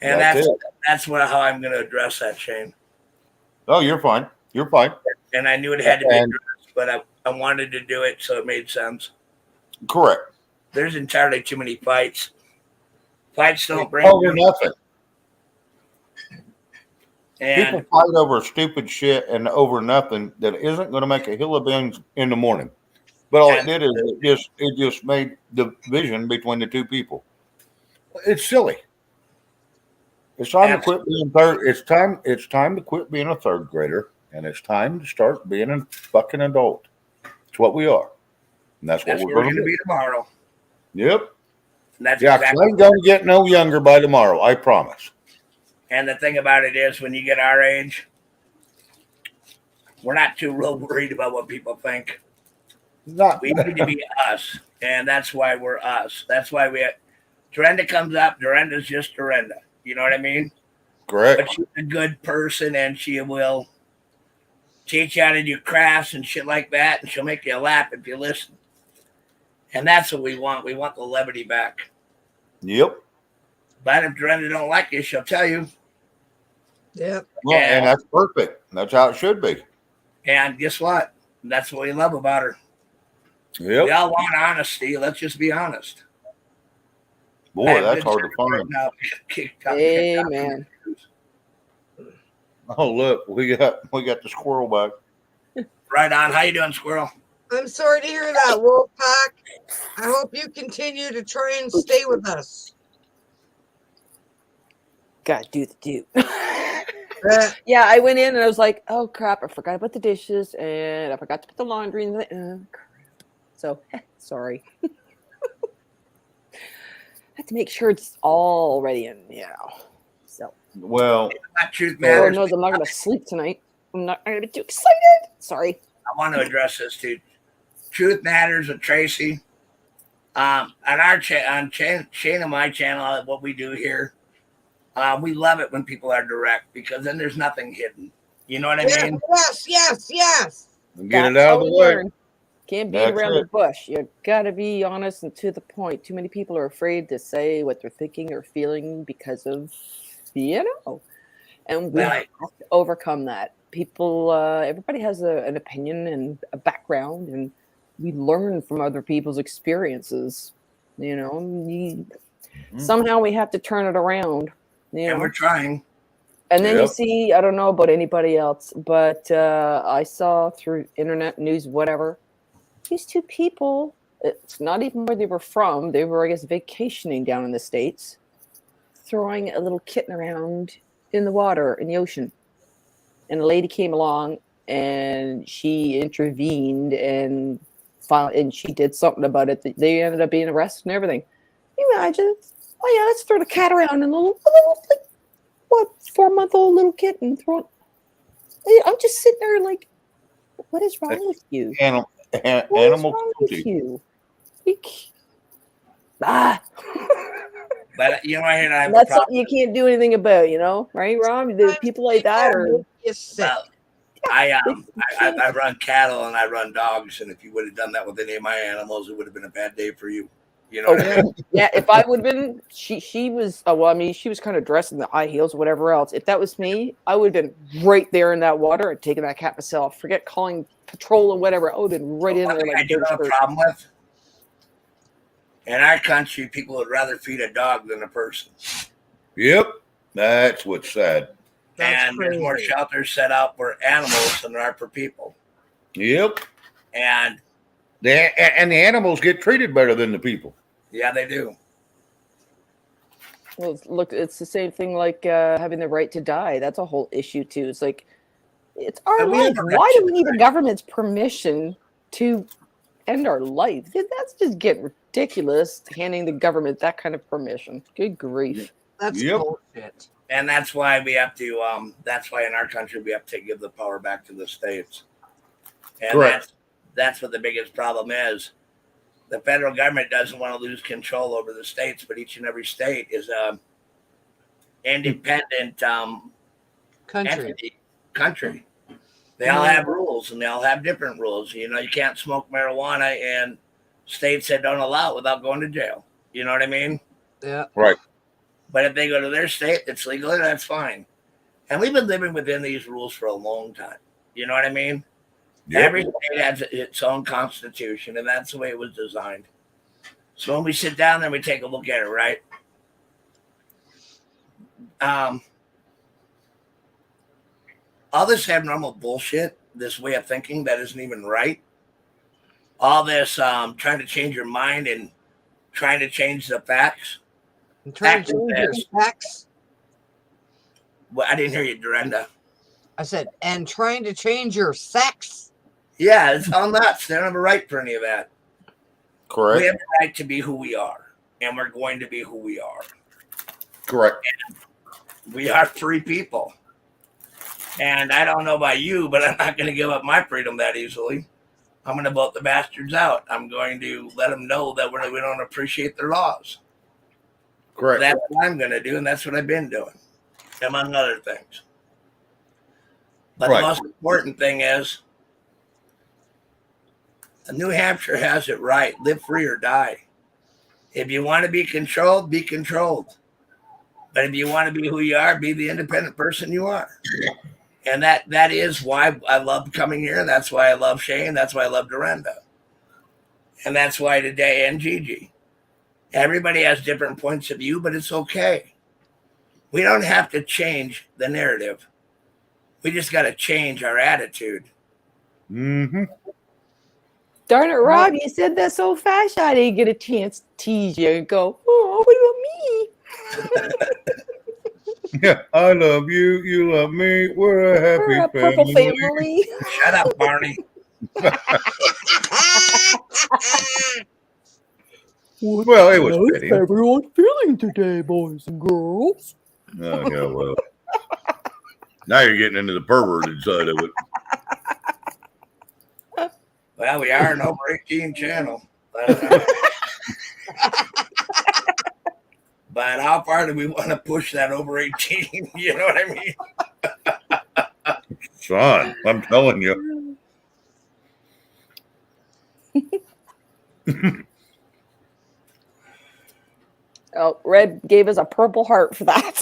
And that's how I'm going to address that, Shane. Oh, you're fine. You're fine. And I knew it had to be addressed, but I wanted to do it so it made sense. Correct. There's entirely too many fights. Fights don't bring over nothing. And people fight over stupid shit and over nothing that isn't going to make a hill of beans in the morning. But all it did is it just made division between the two people. It's silly. It's time to quit being third. It's time to quit being a third grader, and it's time to start being a fucking adult. It's what we are, and that's what we're going to be tomorrow. Yep. And that's Yeah, exactly. I ain't going to get no younger by tomorrow. I promise. And the thing about it is, when you get our age, we're not too real worried about what people think. We need to be us, and that's why we're us. That's why Dorinda comes up. Dorinda's just Dorinda. You know what I mean? Correct. But she's a good person, and she will teach you how to do crafts and shit like that, and she'll make you laugh if you listen. And that's what we want. We want the levity back. Yep. But if Dorinda don't like you, she'll tell you. Yep. Well, and that's perfect. That's how it should be. And guess what? That's what we love about her. Yep. We all want honesty. Let's just be honest. Boy, that's hard to find. Amen. Oh, look, we got the squirrel back. Right on. How you doing, squirrel? I'm sorry to hear that, Wolfpack. I hope you continue to try and stay with us. Gotta do the do. Yeah, I went in and I was like, oh crap, I forgot about the dishes and I forgot to put the laundry in the crap. So sorry. I have to make sure it's all ready and so well, truth matters. Lord knows I'm not gonna sleep tonight. I'm not gonna be too excited. Sorry. I want to address this too. Truth Matters with Tracy. On our on Shane and my channel, what we do here, we love it when people are direct because then there's nothing hidden. You know what I mean? Yes. Get it out of the way. Can't beat around the bush. You gotta be honest and to the point. Too many people are afraid to say what they're thinking or feeling because of, and we have to overcome that. People, everybody has an opinion and a background, and we learn from other people's experiences. Somehow we have to turn it around. And we're trying. And then you see, I don't know about anybody else, but I saw through internet news, whatever, these two people, it's not even where they were from. They were, I guess, vacationing down in the States, throwing a little kitten around in the water, in the ocean. And a lady came along and she intervened and she did something about it. They ended up being arrested and everything. Can you imagine? Oh yeah, let's throw the cat around and a little 4-month-old little kitten. I'm just sitting there like, what is wrong with you? Animal cruelty. But that's something you can't do anything about, right, Rob? The people like that are. Well, I run cattle and I run dogs, and if you would have done that with any of my animals, it would have been a bad day for you. You know what I mean? Yeah, if I would have been, she was, she was kind of dressed in the high heels or whatever else. If that was me, I would have been right there in that water and taken that cat myself. Forget calling patrol or whatever. I would have been right in there. I do have a problem with. In our country, people would rather feed a dog than a person. Yep, that's what's sad. And there's more shelters set up for animals than there are for people. Yep. And the animals get treated better than the people. Yeah, they do. Well, look, it's the same thing like having the right to die. That's a whole issue too. It's like, it's our life. Why do we need the government's permission to end our life? That's just getting ridiculous, handing the government that kind of permission. Good grief. That's bullshit. And that's why we have to, that's why in our country we have to give the power back to the states. And correct. That's what the biggest problem is. The federal government doesn't want to lose control over the states, but each and every state is a independent country. They all have rules, and they all have different rules. You can't smoke marijuana, and states that don't allow it without going to jail. You know what I mean? Yeah. Right. But if they go to their state that's legal, that's fine. And we've been living within these rules for a long time. You know what I mean? Yep. Every state has its own constitution, and that's the way it was designed. So when we sit down there, we take a look at it, right? All this abnormal bullshit, this way of thinking that isn't even right, all this trying to change your mind and trying to change the facts. Facts. Well, I didn't hear you, Dorinda. I said, and trying to change your sex. Yeah, it's all nuts. They don't have a right for any of that. We Correct. have the right to be who we are, and we're going to be who we are. Correct. We are free people. And I don't know about you, but I'm not going to give up my freedom that easily. I'm going to vote the bastards out. I'm going to let them know that we don't appreciate their laws. Correct. That's what I'm going to do, and that's what I've been doing, among other things. But Right. the most important thing is New Hampshire has it right. Live free or die. If you want to be controlled, be controlled. But if you want to be who you are, be the independent person you are. And that is why I love coming here. That's why I love Shane. That's why I love Dorinda. And that's why today and Gigi. Everybody has different points of view, but it's okay. We don't have to change the narrative. We just got to change our attitude. Mm-hmm. Darn it, Rob, you said that so fast I didn't get a chance to tease you and go, oh, what about me? Yeah, I love you. You love me. We're a happy We're a purple family. Shut up, Barney. Well, it was fitting. Everyone feeling today, boys and girls? Oh, yeah, well. Now you're getting into the perverted side of it. Well, we are an over 18 channel. But how far do we want to push that over 18? You know what I mean? Son, I'm telling you. Oh, Red gave us a purple heart for that.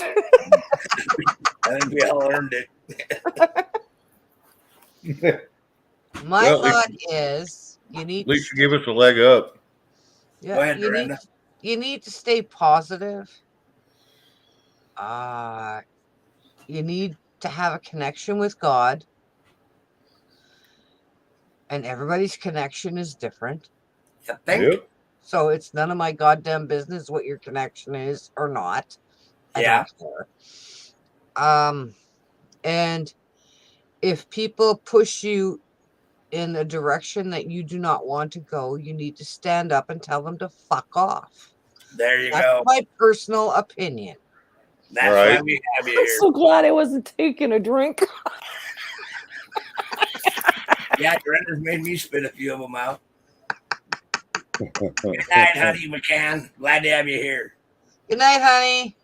I think we all earned it. My Well, thought is you need At least you give us a leg up. yeah, Go ahead, you need Dorinda. you need to stay positive. You need to have a connection with God. And everybody's connection is different. You think? Yep. So it's none of my goddamn business what your connection is or not. I Yeah. don't care. And if people push you in a direction that you do not want to go, you need to stand up and tell them to fuck off. There you That's go. my personal opinion. That's Right. why we have you I'm here. so glad I wasn't taking a drink. Yeah, Dorinda's made me spit a few of them out. Good night, honey McCann. Glad to have you here. Good night, honey.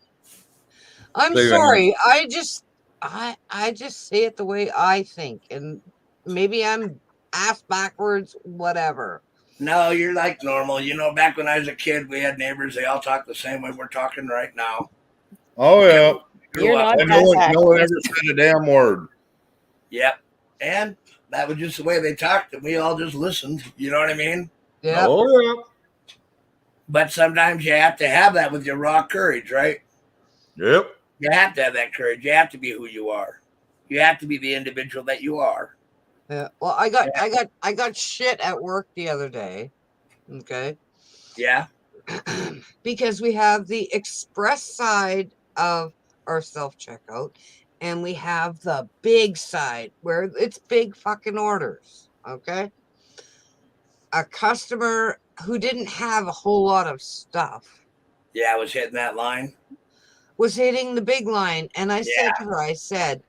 I'm See you, sorry. I just say it the way I think, and maybe I'm ass backwards, whatever. No, you're like normal. You know, back when I was a kid, we had neighbors. They all talked the same way we're talking right now. Oh, yeah. Grew You're up. not And no one backwards. ever said a damn word. Yep. And that was just the way they talked, and we all just listened. You know what I mean? Yeah. Oh, yeah. But sometimes you have to have that with your raw courage, right? Yep. You have to have that courage. You have to be who you are. You have to be the individual that you are. Yeah. Well, I got shit at work the other day. Okay. Yeah. Because we have the express side of our self-checkout and we have the big side where it's big fucking orders. Okay. A customer who didn't have a whole lot of stuff Yeah, I was hitting that line. was hitting the big line. And I said to her, I said,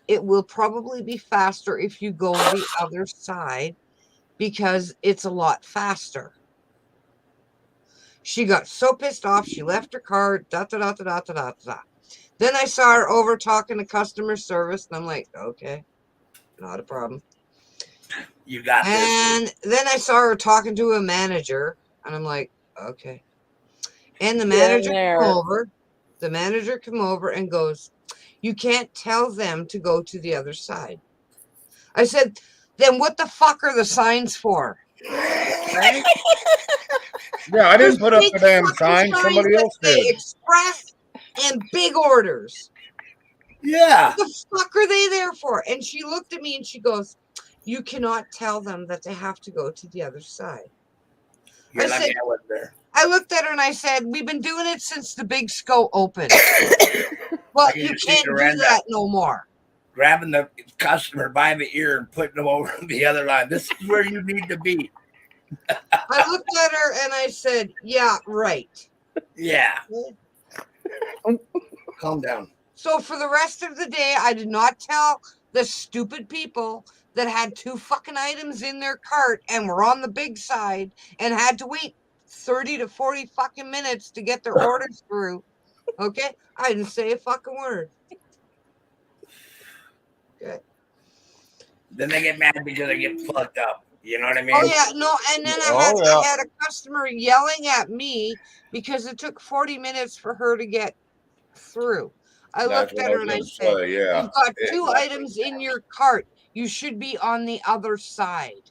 it will probably be faster if you go the other side because it's a lot faster. She got so pissed off, she left her car, da da da da da da da da. Then I saw her over talking to customer service, and I'm like, okay, not a problem. You got this. And then I saw her talking to a manager, and I'm like, okay. And the manager came over and goes, you can't tell them to go to the other side. I said, then what the fuck are the signs for? Right? Yeah, I didn't put up Big the damn fucking sign. Somebody signs else that say did. express and big orders. Yeah. What the fuck are they there for? And she looked at me and she goes, you cannot tell them that they have to go to the other side. You're I lucky said, I wasn't there. I looked at her and I said, we've been doing it since the big SCO opened. Well, I can you just see can't do Miranda that no more. grabbing the customer by the ear and putting them over the other line. This is where you need to be. I looked at her and I said, yeah, right. Yeah. Calm down. So for the rest of the day, I did not tell the stupid people that had 2 fucking items in their cart and were on the big side and had to wait 30 to 40 fucking minutes to get their orders through. Okay? I didn't say a fucking word. Okay. Then they get mad because they get plugged up. You know what I mean? Oh yeah, no, and then I had a customer yelling at me because it took 40 minutes for her to get through. I That's looked what at I her was and I going to said, say. Yeah. you've got 2 items in your cart. You should be on the other side.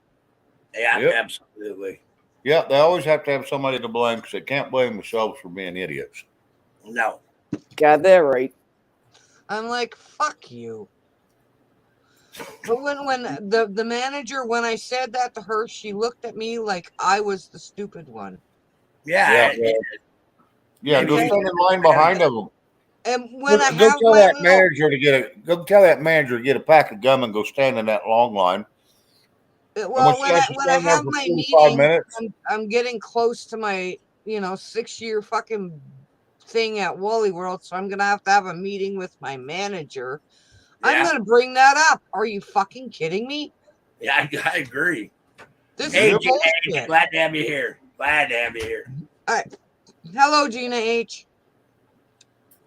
Yeah, Yep. absolutely. Yeah, they always have to have somebody to blame because they can't blame themselves for being idiots. No. Got that right. I'm like, fuck you. But when the manager, when I said that to her, she looked at me like I was the stupid one. Yeah. Yeah, go stand in line behind them. And when I Go have tell my that little, manager to get a pack of gum and go stand in that long line. well, when I have my meeting, minutes. I'm getting close to my 6-year fucking thing at Wally World, so I'm gonna have to have a meeting with my manager. I'm Yeah. gonna bring that up. Are you fucking kidding me? Yeah, I agree. This Hey, is Gina H, bullshit. glad to have you here. Glad to have you here. All right. Hello, Gina H.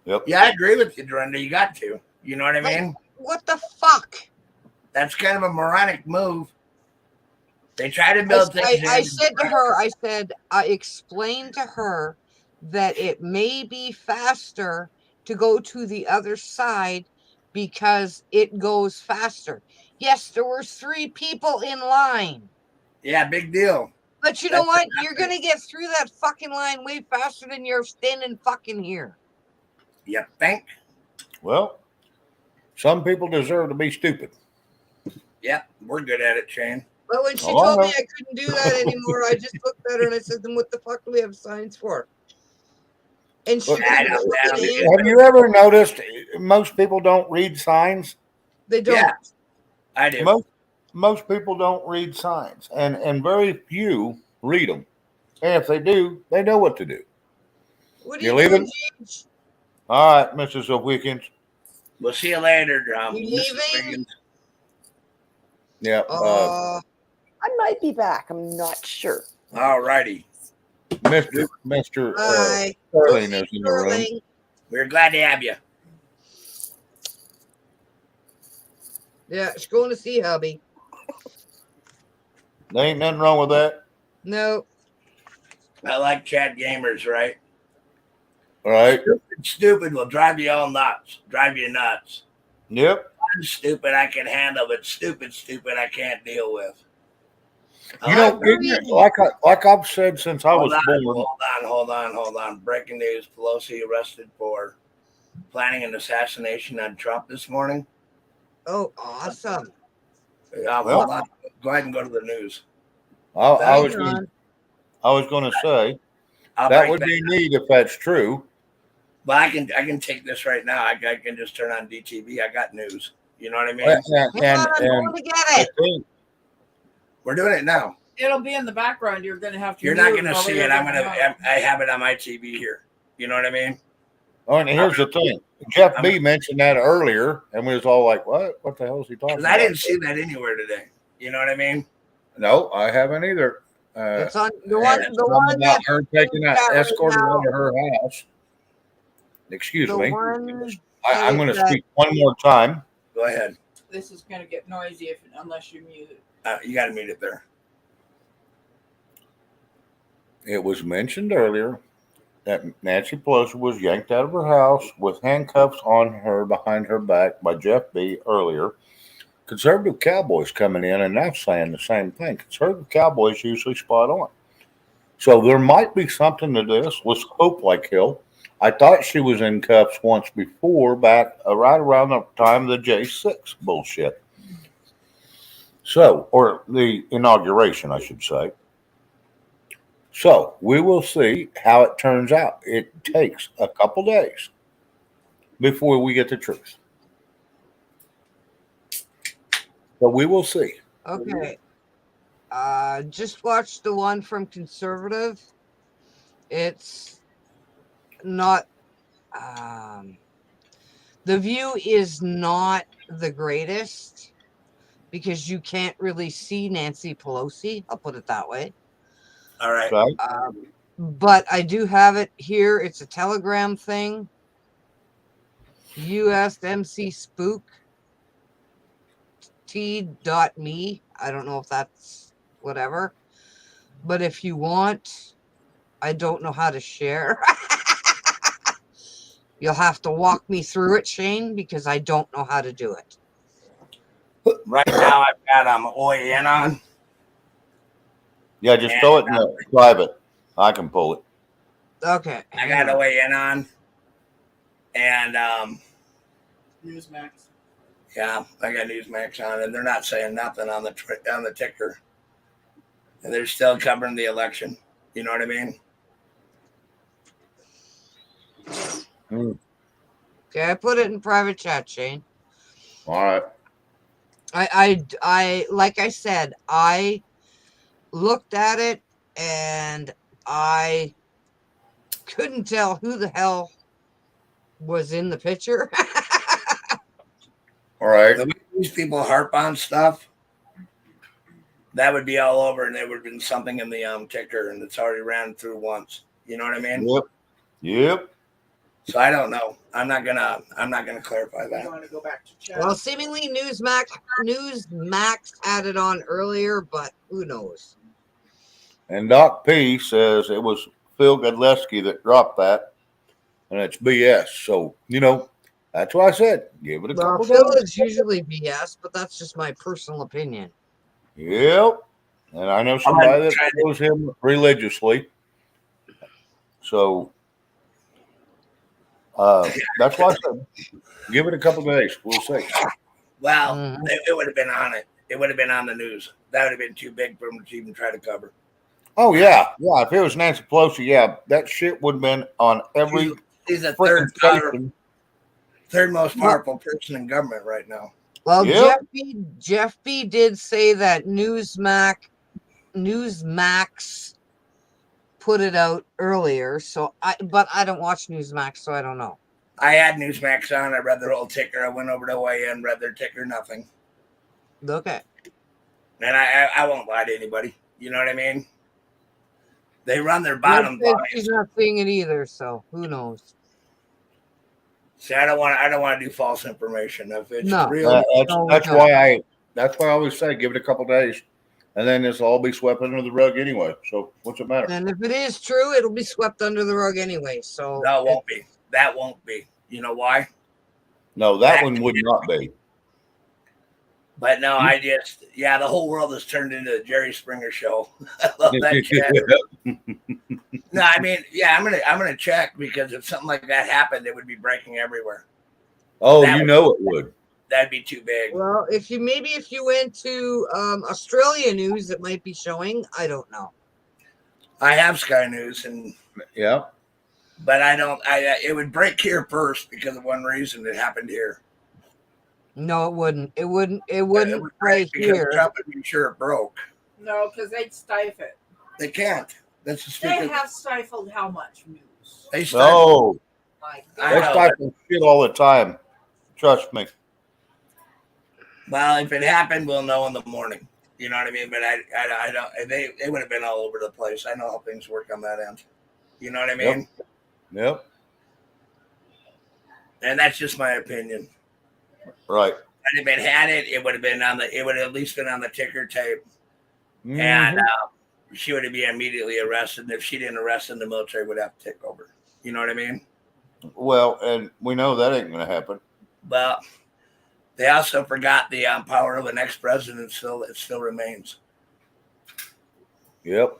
Yep. Yeah, I agree with you, Dorinda. You got to. You know what I mean? What the fuck? That's kind of a moronic move. They try to build things. I said to her, I explained to her that it may be faster to go to the other side because it goes faster. Yes, there were 3 people in line. Yeah, big deal. But you know what? You're going to get through that fucking line way faster than you're standing fucking here. You think? Well, some people deserve to be stupid. Yeah, we're good at it, Shane. But when she told me I couldn't do that anymore, I just looked at her and I said, then what the fuck do we have signs for? And she have you ever noticed most people don't read signs? They don't. Yeah, I do. Most people don't read signs, and very few read them. And if they do, they know what to do. What are you leaving? All right, Mrs. O'Wickens. We'll see you later, You leaving? Yeah. I might be back. I'm not sure. All righty. Mr. Sterling is in the room. We're glad to have you. Yeah, she's going to see hubby. There ain't nothing wrong with that. No. I like chat gamers, right? All right. Stupid will drive you all nuts. Drive you nuts. Yep. I'm stupid I can handle, but stupid I can't deal with. Ignorant, like I've said since I was born. Hold on. Breaking news: Pelosi arrested for planning an assassination on Trump this morning. Oh, awesome! Hold on. Go ahead and go to the news. I was going to say that would be neat if that's true. But I can take this right now. I can just turn on DTV. I got news. You know what I mean? And we're doing it now. It'll be in the background. You're going to have to. You're not going to see it. I have it on my TV here. You know what I mean? Oh, and here's the thing. Jeff B mentioned that earlier, and we was all like, "What? What the hell is he talking about?" I didn't see that anywhere today. You know what I mean? No, I haven't either. It's on the one about her taking out escorting out of her house. Excuse me. I'm going to speak one more time. Go ahead. This is going to get noisy unless you mute it. You got to mute it there. It was mentioned earlier that Nancy Pelosi was yanked out of her house with handcuffs on her behind her back by Jeff B. earlier. Conservative cowboys coming in and now saying the same thing. Conservative cowboys usually spot on. So there might be something to this. Let's hope like hell. I thought she was in cuffs once before, back right around the time of the J6 bullshit. So, or the inauguration, I should say. So we will see how it turns out. It takes a couple days. before we get the truth. But we will see. Okay. Just watched the one from Conservative. It's not. The View is not the greatest because you can't really see Nancy Pelosi. I'll put it that way. All right. Okay. But I do have it here. It's a Telegram thing. USMC Spook T.me. I don't know if that's whatever. But if you want, I don't know how to share. You'll have to walk me through it, Shane, because I don't know how to do it. Right now, I've got OAN on. Yeah, just throw it in the private. I can pull it. Okay. I got OAN on. And Newsmax. yeah, I got Newsmax on, and they're not saying nothing on the ticker. And they're still covering the election. You know what I mean? Okay, I put it in private chat, Shane. All right. I like I said, I looked at it and I couldn't tell who the hell was in the picture. All right. The way these people harp on stuff, that would be all over, and there would have been something in the ticker, and it's already ran through once. You know what I mean? Yep. Yep. So I don't know. I'm not gonna clarify You that. want to go back to chat? Well, seemingly Newsmax had it on earlier, but who knows? And Doc P says it was Phil Godleski that dropped that, and it's BS. So, that's why I said give it a Well, couple Phil days. is usually BS, but that's just my personal opinion. Yep. And I know somebody that follows him religiously. So that's why I said give it a couple days. We'll see. Well, it would have been on it. It would have been on the news. That would have been too big for them to even try to cover. Oh, yeah. Yeah. If it was Nancy Pelosi, yeah, that shit would have been on every He's the freaking station. third most powerful person in government right now. Well, Yep. Jeff B did say that Newsmax put it out earlier, but I don't watch Newsmax, so I don't know. I had Newsmax on. I read their whole ticker. I went over to OAN, read their ticker, nothing. Okay. And I won't lie to anybody. You know what I mean? They run their bottom line. She's not seeing it either, so who knows? See, I don't want to do false information. If it's No. real, That's why I always say give it a couple days, and then this will all be swept under the rug anyway. So what's it matter? And if it is true, it'll be swept under the rug anyway. So no, it won't be. That won't be. You know why? No, that one would not be. But no, the whole world has turned into a Jerry Springer show. I love that shit. No, I mean, yeah, I'm gonna check, because if something like that happened, it would be breaking everywhere. Oh, it would. That'd be too big. Well, if you went to Australia News, it might be showing. I don't know. I have Sky News, and yeah, but I don't. It would break here first because of one reason. It happened here. No, it wouldn't. It wouldn't break here. Trump would be sure it broke. No, because they'd stifle it. They can't. That's the They speaker. have stifled how much news? They stifle. No, My they God. stifle shit all the time. Trust me. Well, if it happened, we'll know in the morning. You know what I mean? But I don't. They would have been all over the place. I know how things work on that end. You know what I mean? Yep. And that's just my opinion. Right. And if it had it, it would have been on the. It would have at least been on the ticker tape, Mhm. and she would be immediately arrested. And if she didn't arrest him, the military would have to take over. You know what I mean? Well, and we know that ain't going to happen. Well, they also forgot the power of an ex-president. It still remains. Yep.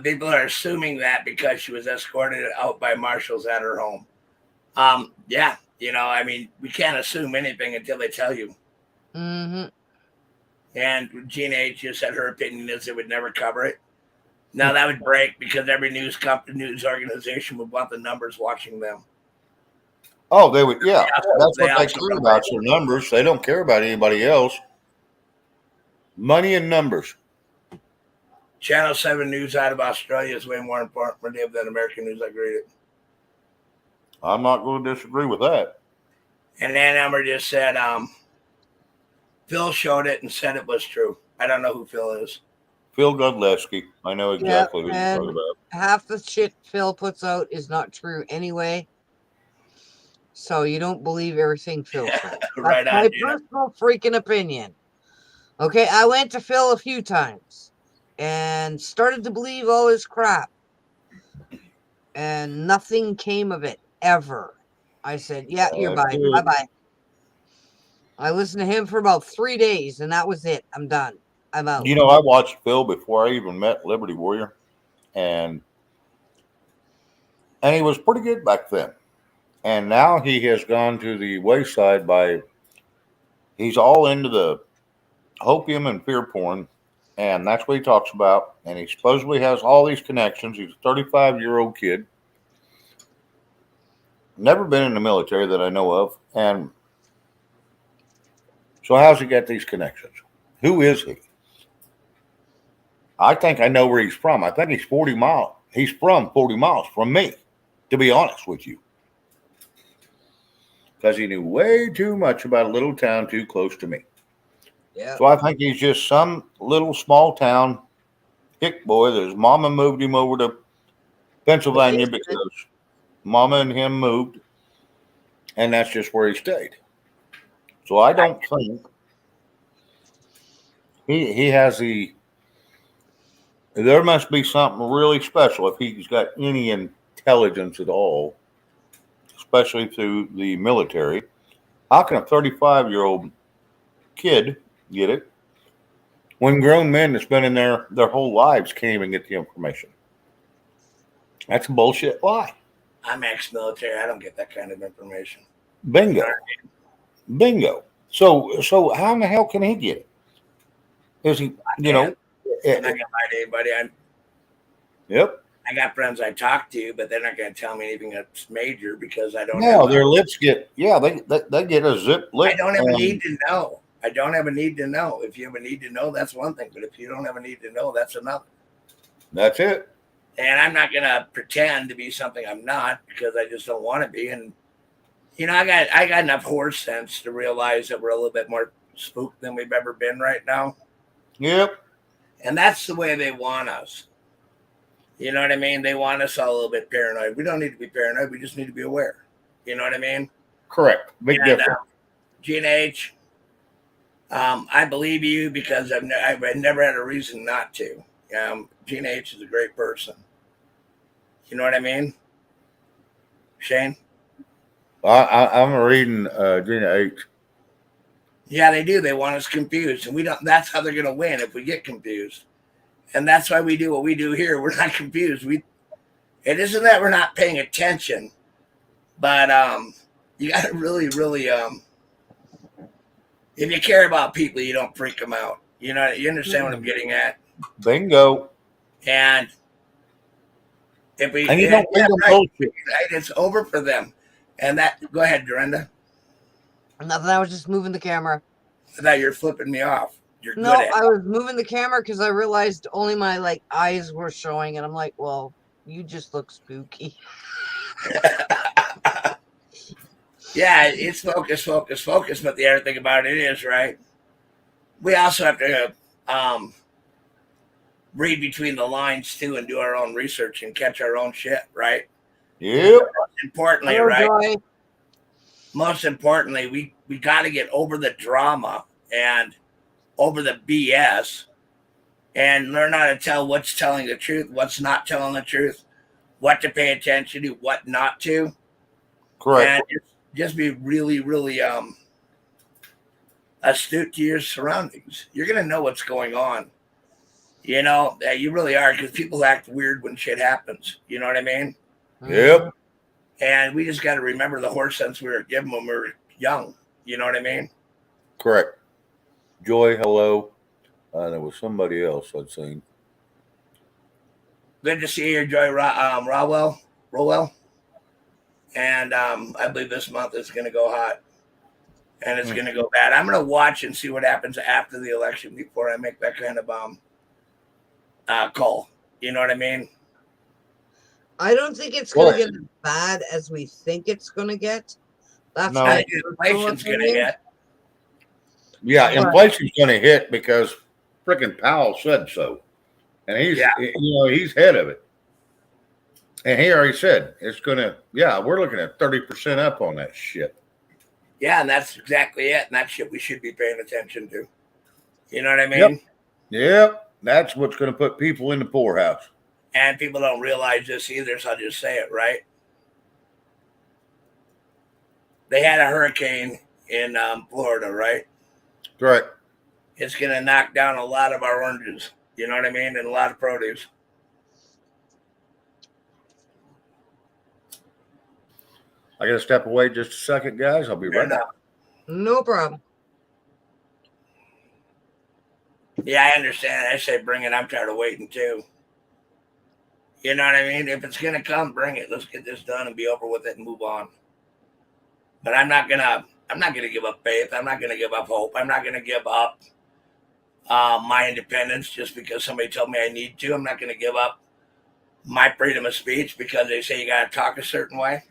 People are assuming that because she was escorted out by marshals at her home. Yeah, I mean, we can't assume anything until they tell you. Mm-hmm. And Gina H just said her opinion is it would never cover it. Now that would break because every news organization would want the numbers watching them. Oh, they would. Yeah, that's They what they also care come about. back. Their numbers. They don't care about anybody else. Money and numbers. Channel 7 news out of Australia is way more informative than American news. I agree. I'm not going to disagree with that. And Ann Emmer just said, Phil showed it and said it was true. I don't know who Phil is. Phil Godlewski. I know exactly who you're and talking about. half the shit Phil puts out is not true anyway. So you don't believe everything Phil says. That's Right on, my Gina. personal freaking opinion. Okay, I went to Phil a few times and started to believe all his crap. And nothing came of it ever. I said, yeah, you're That's bye. good. Bye-bye. I listened to him for about 3 days, and that was it. I'm done. I'm out. You know, I watched Phil before I even met Liberty Warrior, and he was pretty good back then. And now he has gone to the wayside by he's all into the hopium and fear porn, and that's what he talks about. And he supposedly has all these connections. He's a 35-year-old kid, never been in the military that I know of, and so how's he get these connections? Who is he? I think I know where he's from. I think he's 40 miles. He's from 40 miles from me, to be honest with you. Because he knew way too much about a little town too close to me. Yeah. So I think he's just some little small town hick boy that his mama moved him over to Pennsylvania because mama and him moved, and that's just where he stayed. So I don't think he has the. There must be something really special if he's got any intelligence at all, especially through the military. How can a 35-year-old kid get it when grown men that's been in there their whole lives can't even get the information? That's a bullshit lie. I'm ex-military. I don't get that kind of information. Bingo. Bingo. So how in the hell can he get it? Is he, you know? I'm not gonna lie to anybody. Yep. I got friends I talk to, but they're not gonna tell me anything that's major because I don't. No, their lips get they get a zip lip. I don't have a need to know. I don't have a need to know. If you have a need to know, that's one thing. But if you don't have a need to know, that's another. That's it. And I'm not gonna pretend to be something I'm not because I just don't want to be. And you know, I got enough horse sense to realize that we're a little bit more spooked than we've ever been right now. Yep. And that's the way they want us. You know what I mean? They want us all a little bit paranoid. We don't need to be paranoid. We just need to be aware. You know what I mean? Correct. Big difference. Gina H., I believe you because I've never had a reason not to. Gina H. is a great person. You know what I mean? Shane? I'm reading Gina H. Yeah, they do. They want us confused. And we don't. That's how they're going to win if we get confused. And that's why we do what we do here. We're not confused. It isn't that we're not paying attention, but you got to really, really, if you care about people, you don't freak them out. You know, you understand what I'm getting at? Bingo. And if we, and you don't right, bullshit. Right, it's over for them. And that, go ahead, Dorinda. Nothing. I was just moving the camera. I thought you were flipping me off. You're No, good at I was moving the camera because I realized only my eyes were showing, and I'm like, well, you just look spooky. Yeah, it's focus. But the other thing about it is, right, we also have to read between the lines too and do our own research and catch our own shit, right? Yep. Most importantly, Hello, right? Joy. Most importantly, we got to get over the drama and over the BS and learn how to tell what's telling the truth, what's not telling the truth, what to pay attention to, what not to. Correct. And just be really, really astute to your surroundings. You're going to know what's going on. You know, you really are, because people act weird when shit happens. You know what I mean? Yep. And we just got to remember the horse sense we were given when we were young. You know what I mean? Correct. Joy, hello. There was somebody else I'd seen. Good to see you, Joy Rowell. And I believe this month is going to go hot. And it's going to go bad. I'm going to watch and see what happens after the election before I make that kind of call. You know what I mean? I don't think it's going to get as bad as we think it's going to get. That's No. my Inflation's going to hit. Yeah, inflation's going to hit because freaking Powell said so, and he's he's head of it. And he already said it's going to. Yeah, we're looking at 30% up on that shit. Yeah, and that's exactly it. And that's shit we should be paying attention to. You know what I mean? Yep. That's what's going to put people in the poorhouse. And people don't realize this either, so I'll just say it, right? They had a hurricane in Florida, right? Correct. It's going to knock down a lot of our oranges. You know what I mean? And a lot of produce. I got to step away just a second, guys. I'll be right back. No problem. Yeah, I understand. I say bring it. I'm tired of waiting too. You know what I mean? If it's going to come, bring it. Let's get this done and be over with it and move on. But I'm not going to give up faith. I'm not going to give up hope. I'm not going to give up my independence just because somebody told me I need to. I'm not going to give up my freedom of speech because they say you got to talk a certain way.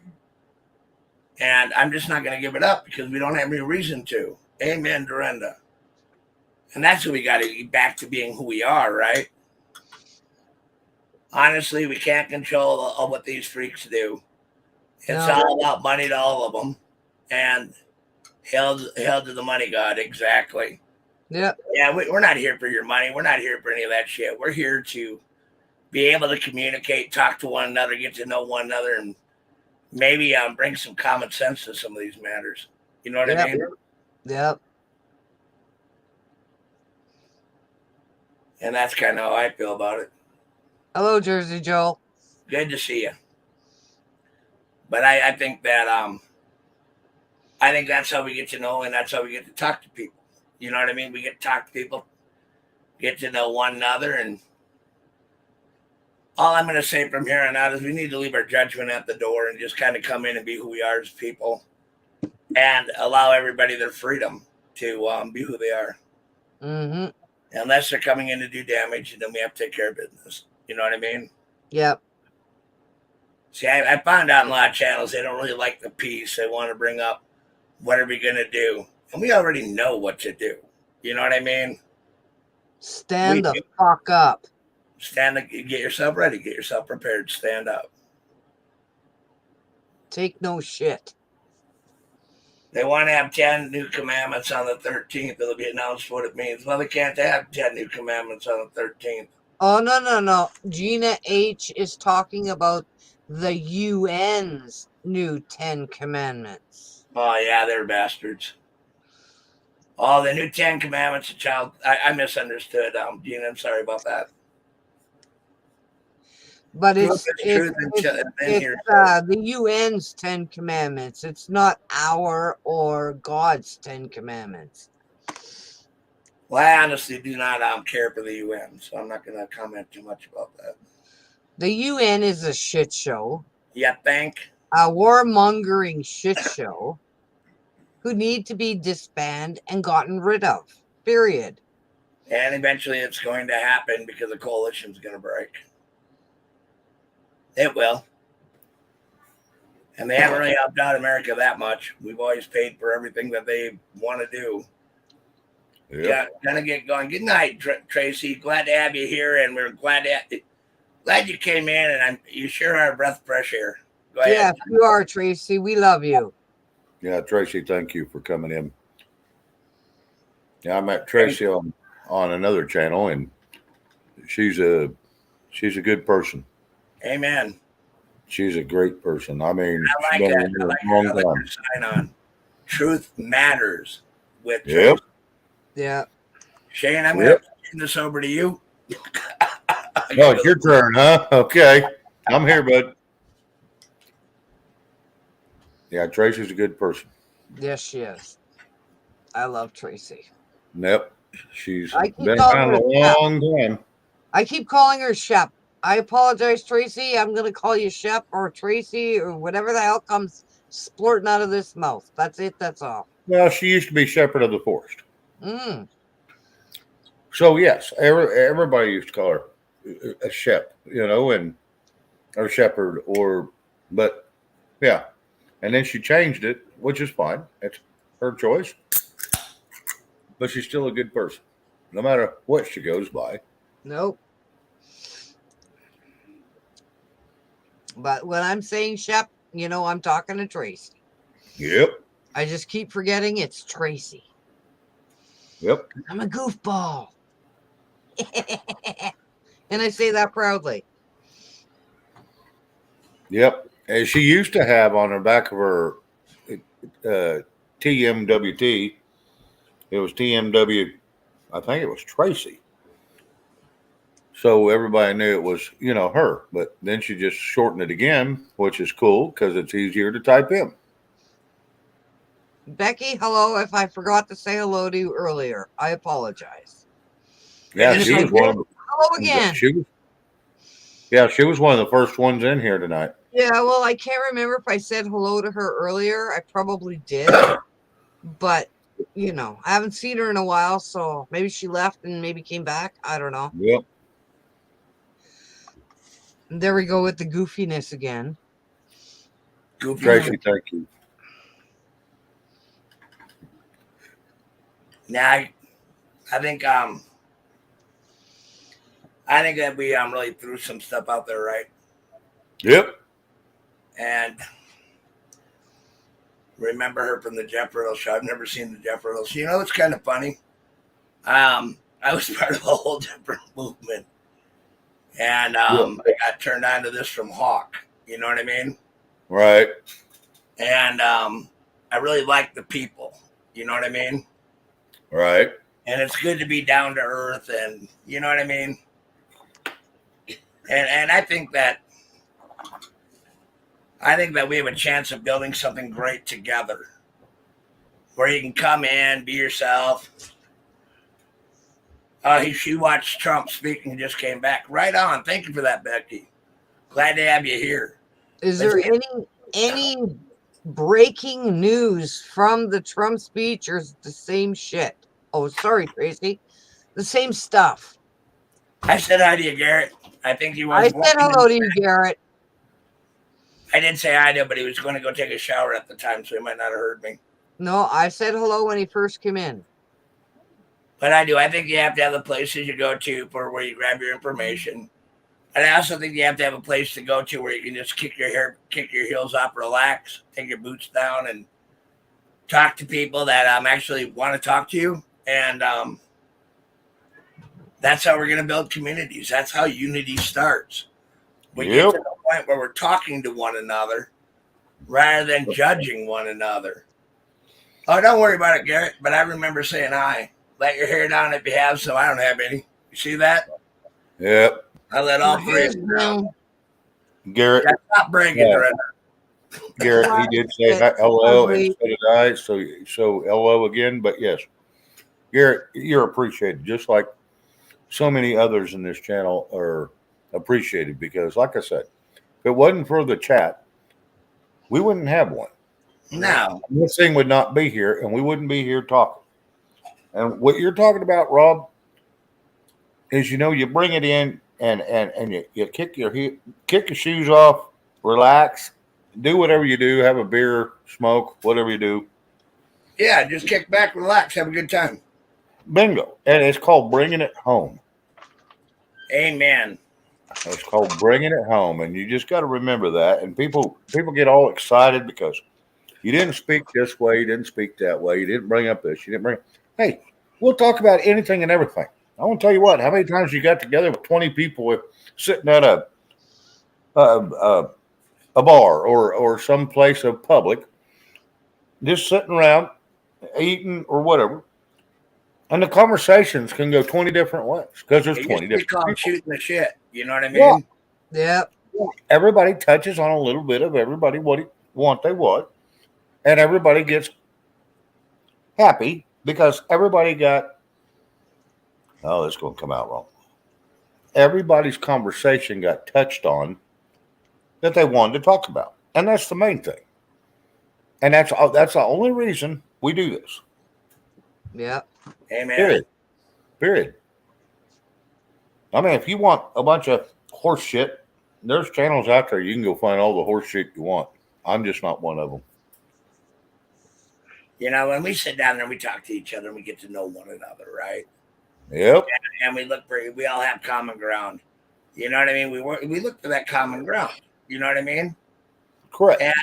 And I'm just not going to give it up because we don't have any reason to. Amen, Dorinda. And that's what we got to get back to being who we are, right? Honestly, we can't control what these freaks do. It's all about money to all of them. And held to the money god, exactly. Yeah. Yeah, we're not here for your money. We're not here for any of that shit. We're here to be able to communicate, talk to one another, get to know one another, and maybe bring some common sense to some of these matters. You know what I mean? Yep. And that's kind of how I feel about it. Hello, Jersey Joel. Good to see you. But I think that I think that's how we get to know, and that's how we get to talk to people. You know what I mean? We get to talk to people, get to know one another, and all I'm going to say from here on out is we need to leave our judgment at the door and just kind of come in and be who we are as people and allow everybody their freedom to be who they are. Mm-hmm. Unless they're coming in to do damage, and then we have to take care of business. You know what I mean? Yep. See, I found out in a lot of channels they don't really like the peace. They want to bring up what are we going to do? And we already know what to do. You know what I mean? Stand the fuck up. Get yourself ready. Get yourself prepared. Stand up. Take no shit. They want to have 10 new commandments on the 13th. It'll be announced what it means. Well, they can't have 10 new commandments on the 13th. Oh, no. Gina H. is talking about the UN's new 10 commandments. Oh, yeah, they're bastards. Oh, the new 10 commandments, child. I misunderstood. Gina, I'm sorry about that. But it's the UN's 10 commandments. It's not our or God's 10 commandments. Well, I honestly do not care for the UN, so I'm not going to comment too much about that. The UN is a shit show. You think? A warmongering shit show who need to be disbanded and gotten rid of. Period. And eventually it's going to happen because the coalition's going to break. It will. And they haven't really helped out America that much. We've always paid for everything that they want to do. Yep. Yeah, gonna get going. Good night, Tracy. Glad to have you here, and we're glad you came in. And you sure are a breath of fresh air. Go ahead. Yeah, you are, Tracy. We love you. Yeah, Tracy, thank you for coming in. Yeah, I met Tracy on another channel, and she's a good person. Amen. She's a great person. I mean, I like that. I like your sign on. Truth matters with Yep. Yeah. Shane, I'm going to turn this over to you. Oh, it's your turn, huh? Okay. I'm here, bud. Yeah, Tracy's a good person. Yes, she is. I love Tracy. Yep. She's been around a long time. I keep calling her Shep. I apologize, Tracy. I'm gonna call you Shep or Tracy or whatever the hell comes splurting out of this mouth. That's it. That's all. Well, she used to be Shepherd of the Forest. Mm. So yes, everybody used to call her a Shep, and or Shepherd, but yeah, and then she changed it, which is fine. It's her choice, but she's still a good person, no matter what she goes by. Nope. But when I'm saying Shep, I'm talking to Tracy. Yep. I just keep forgetting it's Tracy. Yep. I'm a goofball. And I say that proudly. Yep. And she used to have on the back of her TMWT, it was TMW, I think it was Tracy. So everybody knew it was, her. But then she just shortened it again, which is cool because it's easier to type in. Becky, hello. If I forgot to say hello to you earlier, I apologize. Yeah, And she if I was one of did, the. hello again. She was one of the first ones in here tonight. Yeah, well, I can't remember if I said hello to her earlier. I probably did. But, I haven't seen her in a while, so maybe she left and maybe came back. I don't know. Yep. And there we go with the goofiness again. Tracy, thank you. Now, I think that we really threw some stuff out there, right? Yep. And remember her from the Jeff Riddle show. I've never seen the Jeff Riddle show. It's kind of funny. I was part of a whole different movement. And I got turned on to this from Hawk. You know what I mean? Right. And I really like the people. You know what I mean? Right. And it's good to be down to earth, and you know what I mean? And I think that we have a chance of building something great together, where you can come in, be yourself. She watched Trump speak and just came back. Right on. Thank you for that, Becky. Glad to have you here. Is there any breaking news from the Trump speech, or is it the same shit? Oh, sorry, Tracy. The same stuff. I said hi to you, Garrett. I think he was. I said hello to you, Garrett. I didn't say hi to him, but he was going to go take a shower at the time, so he might not have heard me. No, I said hello when he first came in. But I do. I think you have to have the places you go to for where you grab your information. And I also think you have to have a place to go to where you can just kick your heels up, relax, take your boots down, and talk to people that actually want to talk to you. And that's how we're going to build communities. That's how unity starts. We get to the point where we're talking to one another rather than judging one another. Oh, don't worry about it, Garrett. But I remember saying hi. Let your hair down if you have some. I don't have any. You see that? Yep. I let all three of them. Garrett. Stop bragging, Garrett, he did say hello, and so did I. So hello again. But yes, Garrett, you're appreciated, just like so many others in this channel are appreciated. Because, like I said, if it wasn't for the chat, we wouldn't have one. No, this thing would not be here, and we wouldn't be here talking. And what you're talking about, Rob, is you bring it in and you kick your shoes off, relax, do whatever you do, have a beer, smoke, whatever you do. Yeah, just kick back, relax, have a good time. Bingo. And it's called bringing it home. Amen. It's called bringing it home, and you just got to remember that. And people get all excited because you didn't speak this way, you didn't speak that way, you didn't bring up this, you didn't bring. Hey, we'll talk about anything and everything. I want to tell you what. How many times you got together with 20 people sitting at a bar or some place of public, just sitting around eating or whatever, and the conversations can go 20 different ways because there's 20 different people. Shooting the shit. You know what I mean? Yeah. Everybody touches on a little bit of everybody what they want, and everybody gets happy because everybody got. Oh, it's going to come out wrong. everybody's conversation got touched on that they wanted to talk about. And that's the main thing. And that's the only reason we do this. Yeah. Amen. Period. I mean, if you want a bunch of horse shit, there's channels out there you can go find all the horse shit you want. I'm just not one of them. You know, when we sit down there and we talk to each other and we get to know one another, right? Yep. And we all have common ground. You know what I mean? We look for that common ground. You know what I mean? Correct. And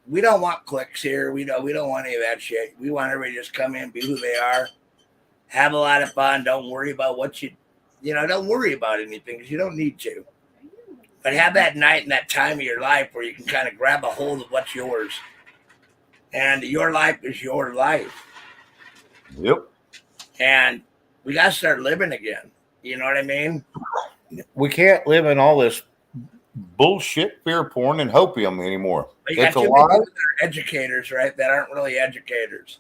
we don't want clicks here. We don't want any of that shit. We want everybody to just come in, be who they are, have a lot of fun. Don't worry about don't worry about anything because you don't need to. But have that night and that time of your life where you can kind of grab a hold of what's yours. And your life is your life. Yep. And we got to start living again. You know what I mean? We can't live in all this bullshit fear porn and hopium anymore. But you got too many people that are educators, right? That aren't really educators.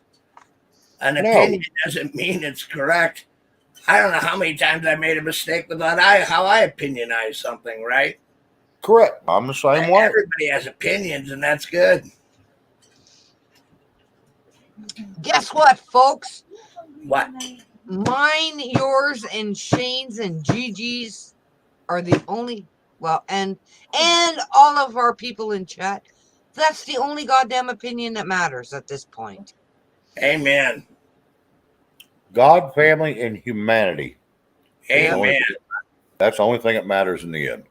An opinion doesn't mean it's correct. I don't know how many times I made a mistake with how I opinionize something, right? Correct. I'm the same way. Everybody has opinions, and that's good. Guess what, folks? What? Mine, yours, and Shane's and Gigi's are the only, and all of our people in chat, that's the only goddamn opinion that matters at this point. Amen. God, family, and humanity. Amen. That's the only thing that matters in the end.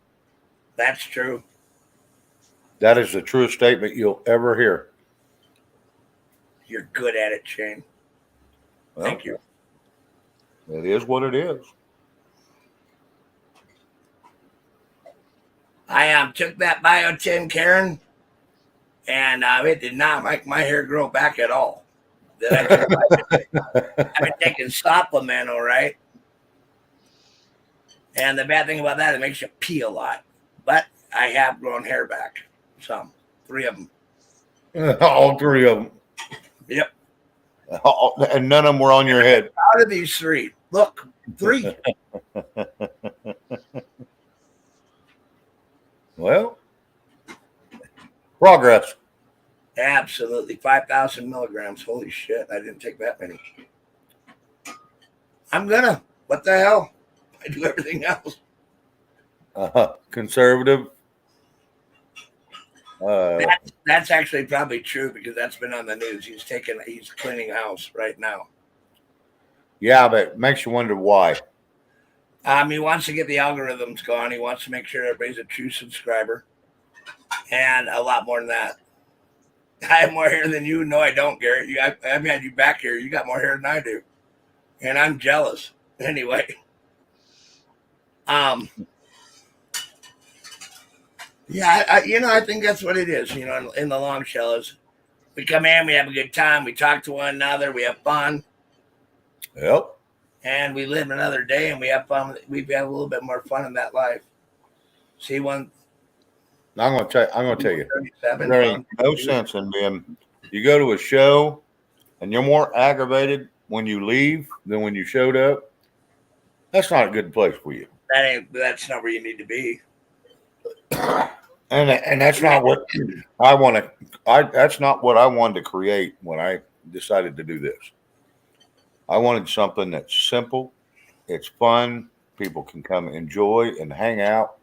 That's true. That is the truest statement you'll ever hear. You're good at it, Shane. Well, thank you. It is what it is. I took that biotin, Karen, and it did not make my hair grow back at all. I've been taking supplement, all right. And the bad thing about that, it makes you pee a lot. But I have grown hair back. Some. 3 of them. All 3 of them. Yep. And none of them were on your head. Out of these 3. Look, 3. Well, progress. Absolutely. 5,000 milligrams. Holy shit. I didn't take that many. I'm gonna. What the hell? I do everything else. Conservative. That's actually probably true because that's been on the news. He's cleaning house right now. Yeah, but it makes you wonder why. He wants to get the algorithms going. He wants to make sure everybody's a true subscriber. And a lot more than that. I have more hair than you. No, I don't, Garrett. I've had you back here. You got more hair than I do. And I'm jealous. Anyway. Yeah, I think that's what it is, in the long shell is we come in, we have a good time, we talk to one another, we have fun. Yep. And we live another day and we have fun. We have a little bit more fun in that life. See, I'm going to tell you, there ain't no sense in being, you go to a show and you're more aggravated when you leave than when you showed up. That's not a good place for you. That's not where you need to be. And that's not what I want to. That's not what I wanted to create when I decided to do this. I wanted something that's simple, it's fun, people can come enjoy and hang out,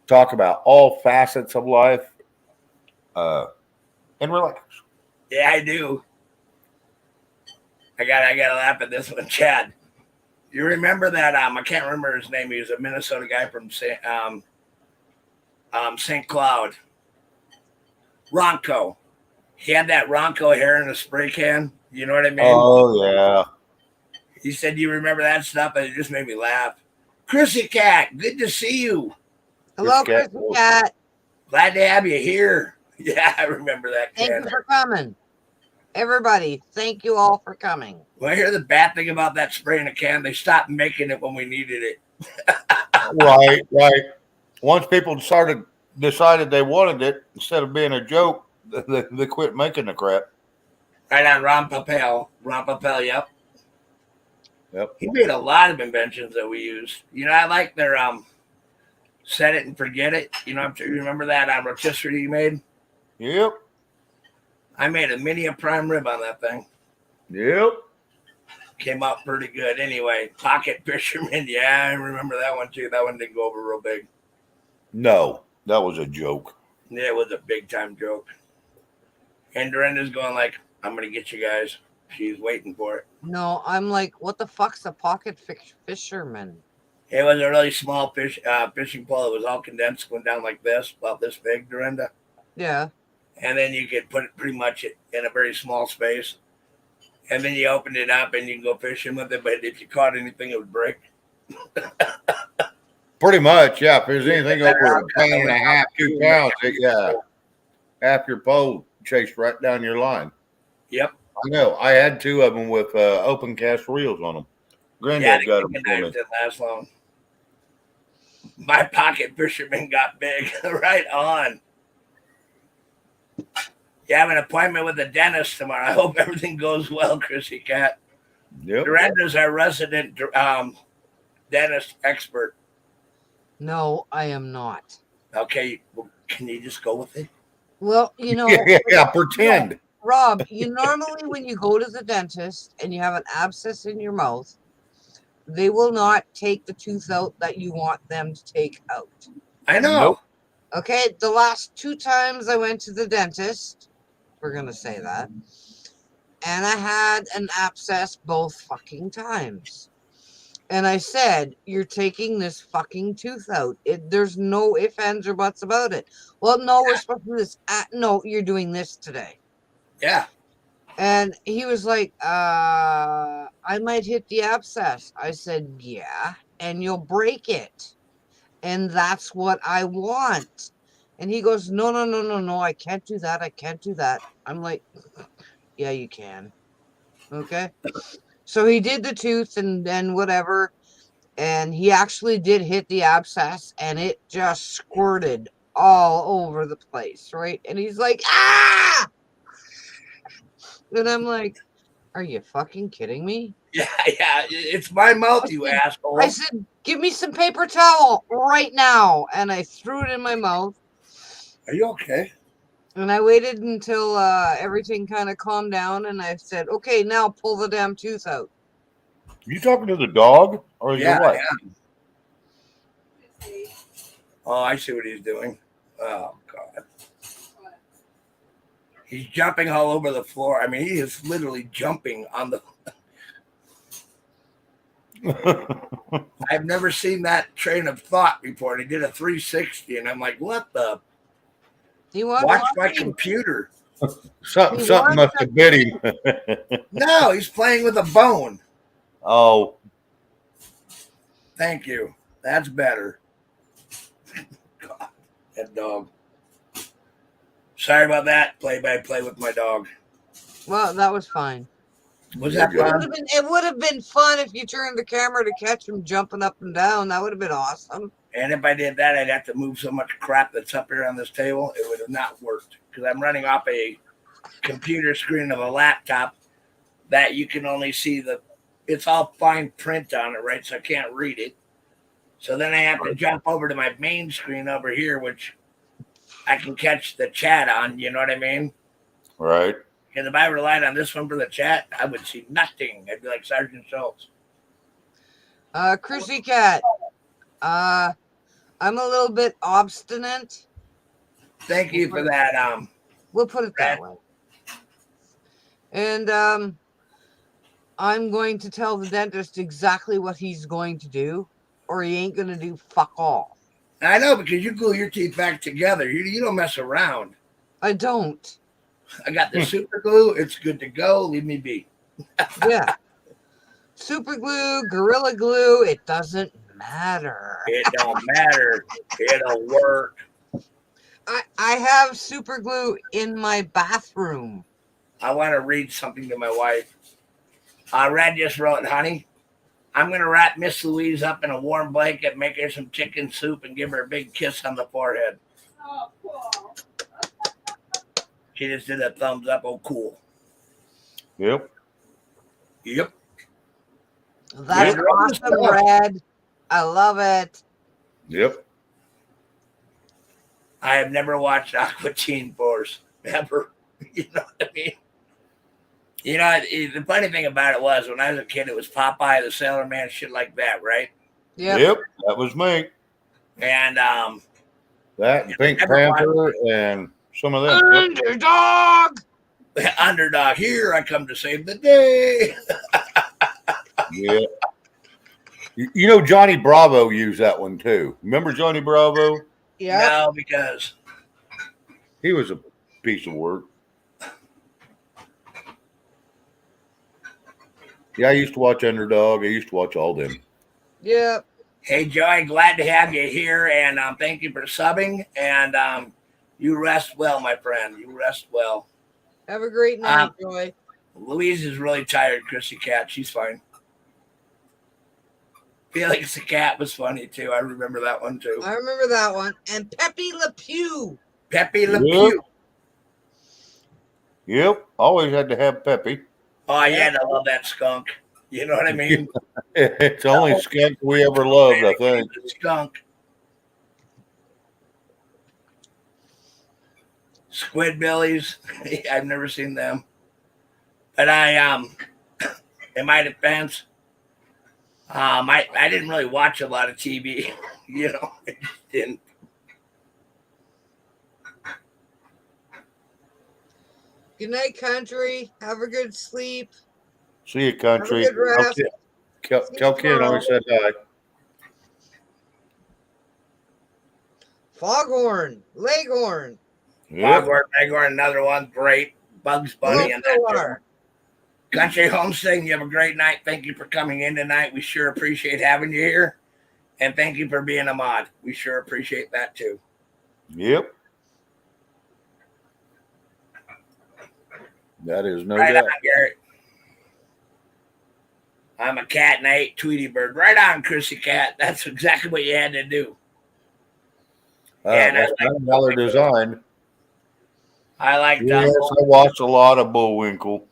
talk about all facets of life, and relax. Yeah, I do. I gotta laugh at this one, Chad. You remember that? I can't remember his name. He was a Minnesota guy from St. Cloud. Ronco. He had that Ronco hair in a spray can. You know what I mean? Oh, yeah. He said, "You remember that stuff?" And it just made me laugh. Chrissy Cat, good to see you. Hello, Chrissy Cat. Glad to have you here. Yeah, I remember that. Thank you for coming. Everybody, thank you all for coming. Well, I hear the bad thing about that spray in a can. They stopped making it when we needed it. Right. Once people decided they wanted it, instead of being a joke, they quit making the crap. Right on Ron Papel. Ron Papel, yep. Yep. He made a lot of inventions that we use. You know, I like their set it and forget it. You know, you remember that rotisserie he made? Yep. I made a mini prime rib on that thing. Yep. Came out pretty good. Anyway, pocket fisherman. Yeah, I remember that one too. That one didn't go over real big. No, that was a joke. Yeah, it was a big time joke. And Dorinda's going like, I'm going to get you guys. She's waiting for it. No, I'm like, what the fuck's a pocket fisherman? It was a really small fishing pole. It was all condensed, going down like this, about this big, Dorinda. Yeah. And then you could put it pretty much in a very small space. And then you opened it up and you can go fishing with it. But if you caught anything, it would break. Pretty much, yeah. If there's anything over a pound and a half, 2 pounds, half your pole chased right down your line. Yep. I know. I had 2 of them with open cast reels on them. Granddad got them for me. Didn't last long. My pocket fisherman got big. Right on. You have an appointment with the dentist tomorrow. I hope everything goes well, Chrissy Cat. Yep. Dorinda's our resident dentist expert. No, I am not. Okay, well, can you just go with it? Well, you know. Yeah, pretend. Rob, you normally, when you go to the dentist and you have an abscess in your mouth, they will not take the tooth out that you want them to take out. I know. Nope. Okay, the last 2 times I went to the dentist, we're going to say that, and I had an abscess both fucking times. And I said, you're taking this fucking tooth out. There's no ifs, ands, or buts about it. Well, no, we're supposed to do this. No, you're doing this today. Yeah. And he was like, I might hit the abscess. I said, yeah, and you'll break it. And that's what I want. And he goes, no, I can't do that. I can't do that. I'm like, yeah, you can. Okay. So he did the tooth and then whatever. And he actually did hit the abscess and it just squirted all over the place. Right. And he's like, ah! And I'm like, are you fucking kidding me? Yeah. It's my mouth, you asshole. I said, give me some paper towel right now. And I threw it in my mouth. Are you okay? And I waited until everything kind of calmed down. And I said, okay, now pull the damn tooth out. You talking to the dog or your wife? Yeah. Oh, I see what he's doing. Oh, God. He's jumping all over the floor. I mean, he is literally jumping on the... I've never seen that train of thought before. And he did a 360, and I'm like, what the... Watch my computer. Something must have bit him. No, he's playing with a bone. Oh. Thank you. That's better. God, that dog. Sorry about that. Play-by-play with my dog. Well, that was fine. Was that fun? It would have been fun if you turned the camera to catch him jumping up and down. That would have been awesome. And if I did that, I'd have to move so much crap that's up here on this table. It would have not worked because I'm running off a computer screen of a laptop that you can only see it's all fine print on it, right? So I can't read it. So then I have to jump over to my main screen over here, which I can catch the chat on. You know what I mean? Right. And if I relied on this one for the chat, I would see nothing. I'd be like Sergeant Schultz. Chrissy Cat, I'm a little bit obstinate. Thank you for that. We'll put it that way. And I'm going to tell the dentist exactly what he's going to do, or he ain't going to do fuck all. I know, because you glue your teeth back together. You don't mess around. I don't. I got the super glue. It's good to go. Leave me be. Yeah. Super glue, Gorilla Glue, it doesn't matter. It don't matter. It'll work. I have super glue in my bathroom. I want to read something to my wife. Red just wrote, honey, I'm going to wrap Miss Louise up in a warm blanket, make her some chicken soup, and give her a big kiss on the forehead. Oh, cool. She just did a thumbs up. Oh, cool. Yep. Yep. That's Yep. awesome, Red. I love it. Yep. I have never watched Aqua Teen Force. Never. You know what I mean? You know, the funny thing about it was when I was a kid, it was Popeye the Sailor Man, shit like that, right? Yep. That was me. And That and Pink never Panther and some of them. Underdog. Underdog, here I come to save the day. Yeah. You know, Johnny Bravo used that one too. Remember Johnny Bravo? Yeah. No, because He was a piece of work. Yeah, I used to watch Underdog. I used to watch all them. Yep. hey, Joy, glad to have you here, and thank you for subbing. And you rest well, my friend. You rest well. Have a great night, Joy. Louise is really tired, Chrissy Cat. She's fine. Felix the Cat was funny, too. I remember that one, too. I remember that one. And Pepe Le Pew. Pepe Le Pew. Yep. Always had to have Peppy. Oh, yeah, I love that skunk. You know what I mean? It's the only skunk we ever loved, I think. Skunk. Squidbillies. I've never seen them. But in my defense, I didn't really watch a lot of TV. You know, I just didn't. Good night, country. Have a good sleep. See you, country. Have a good rest. Tell Ken I said hi. Foghorn. Leghorn. Yep. Foghorn, Leghorn, another one. Great. Bugs Bunny and that too. Country Homestead, you have a great night. Thank you for coming in tonight. We sure appreciate having you here. And thank you for being a mod. We sure appreciate that too. Yep. That is no right doubt. on, Garrett. I'm a cat and I ate Tweety Bird. Right on, Chrissy Cat. That's exactly what you had to do. That's kind of how they're designed. I like Yes, I watched a lot of Bullwinkle.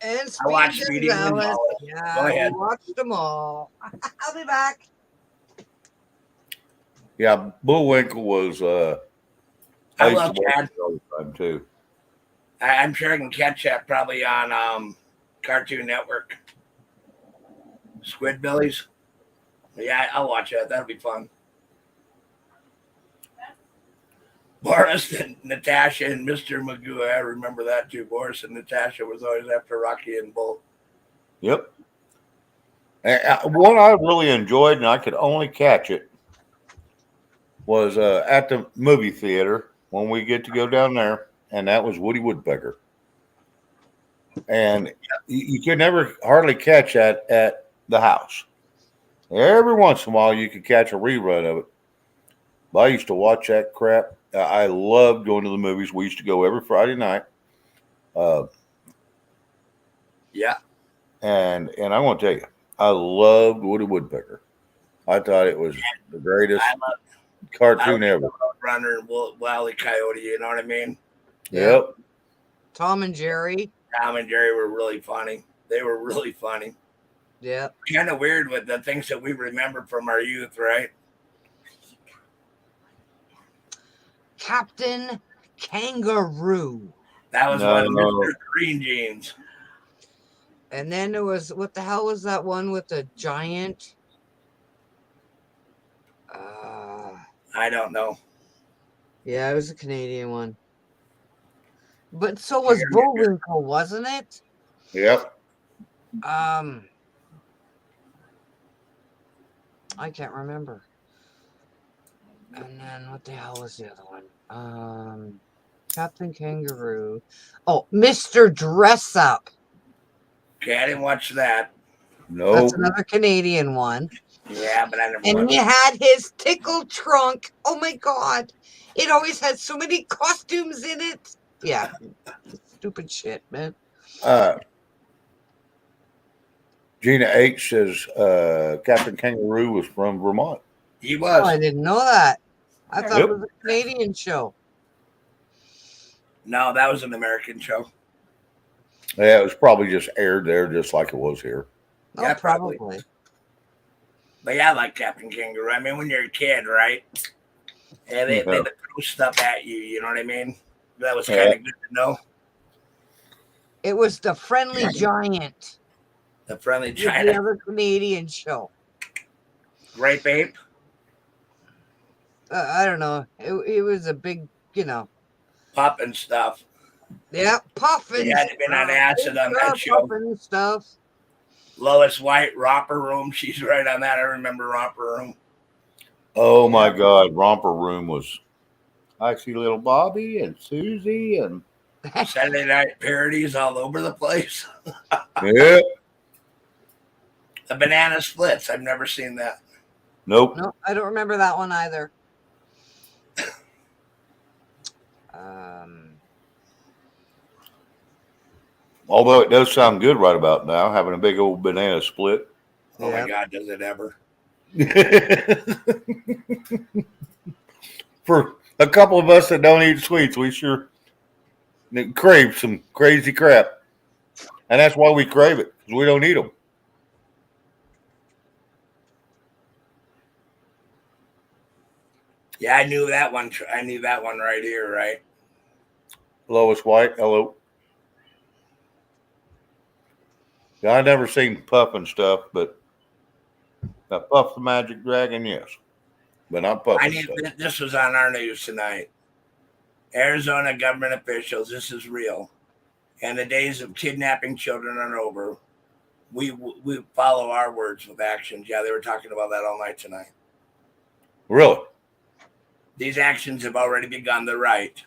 And I watched Speedy Gonzales. Gonzales. Yeah, Go ahead. I watched them all. I'll be back. Yeah, Bullwinkle was. I used love to watch Chad. it all the time too. I'm sure I can catch that probably on Cartoon Network. Squidbillies. Yeah, I'll watch that. That'll be fun. Boris and Natasha and Mr. Magoo. I remember that too. Boris and Natasha was always after Rocky and Bull. Yep. And one I really enjoyed, and I could only catch it, was at the movie theater when we get to go down there, and that was Woody Woodpecker. And you could never hardly catch that at the house. Every once in a while, you could catch a rerun of it. But I used to watch that crap. I loved going to the movies. We used to go every Friday night. Yeah. And I want to tell you, I loved Woody Woodpecker. I thought it was the greatest cartoon ever. Runner and Wile E. Coyote, you know what I mean? Yep. Tom and Jerry. Tom and Jerry were really funny. They were really funny. Yep. Kind of weird with the things that we remember from our youth, right? Captain Kangaroo. That was one, Mr. Green Jeans. And then there was, what the hell was that one with the giant? I don't know. Yeah, it was a Canadian one. But so was Bullwinkle, wasn't it? Yep. I can't remember. And then what the hell was the other one? Captain Kangaroo. Oh, Mr. Dress Up. Okay, I didn't watch that. No. That's another Canadian one. Yeah, but I never And watched he had his tickle trunk. Oh my God. It always had so many costumes in it. Yeah. Stupid shit, man. Gina H says Captain Kangaroo was from Vermont. He was. Oh, I didn't know that. I thought it was a Canadian show. No, that was an American show. Yeah, it was probably just aired there just like it was here. Oh, probably. But yeah, I like Captain Kangaroo. I mean, when you're a kid, right? And they throw stuff at you. You know what I mean? That was kind of good to know. It was the Friendly Giant. The Friendly The Giant. other Canadian show. Grape Ape. I don't know. It was a big, Pup and stuff. Yeah, puffin. He had been on acid on that show. Puffin stuff. Lois White, Romper Room. She's right on that. I remember Romper Room. Oh my God, Romper Room was. I see little Bobby and Susie and Saturday night parodies all over the place. yeah. The Banana Splits. I've never seen that. Nope. No, I don't remember that one either. Although it does sound good right about now, having a big old banana split. Oh my God, does it ever? For a couple of us that don't eat sweets, we sure crave some crazy crap. And that's why we crave it, because we don't eat them. Yeah, I knew that one. I knew that one right here, right? Lois White, hello. Yeah, I never seen Puff and stuff, but Puff the Magic Dragon, yes. But not Puff and stuff. This was on our news tonight. Arizona government officials, this is real. And the days of kidnapping children are over. We follow our words with actions. Yeah, they were talking about that all night tonight. Really? These actions have already begun. They're right.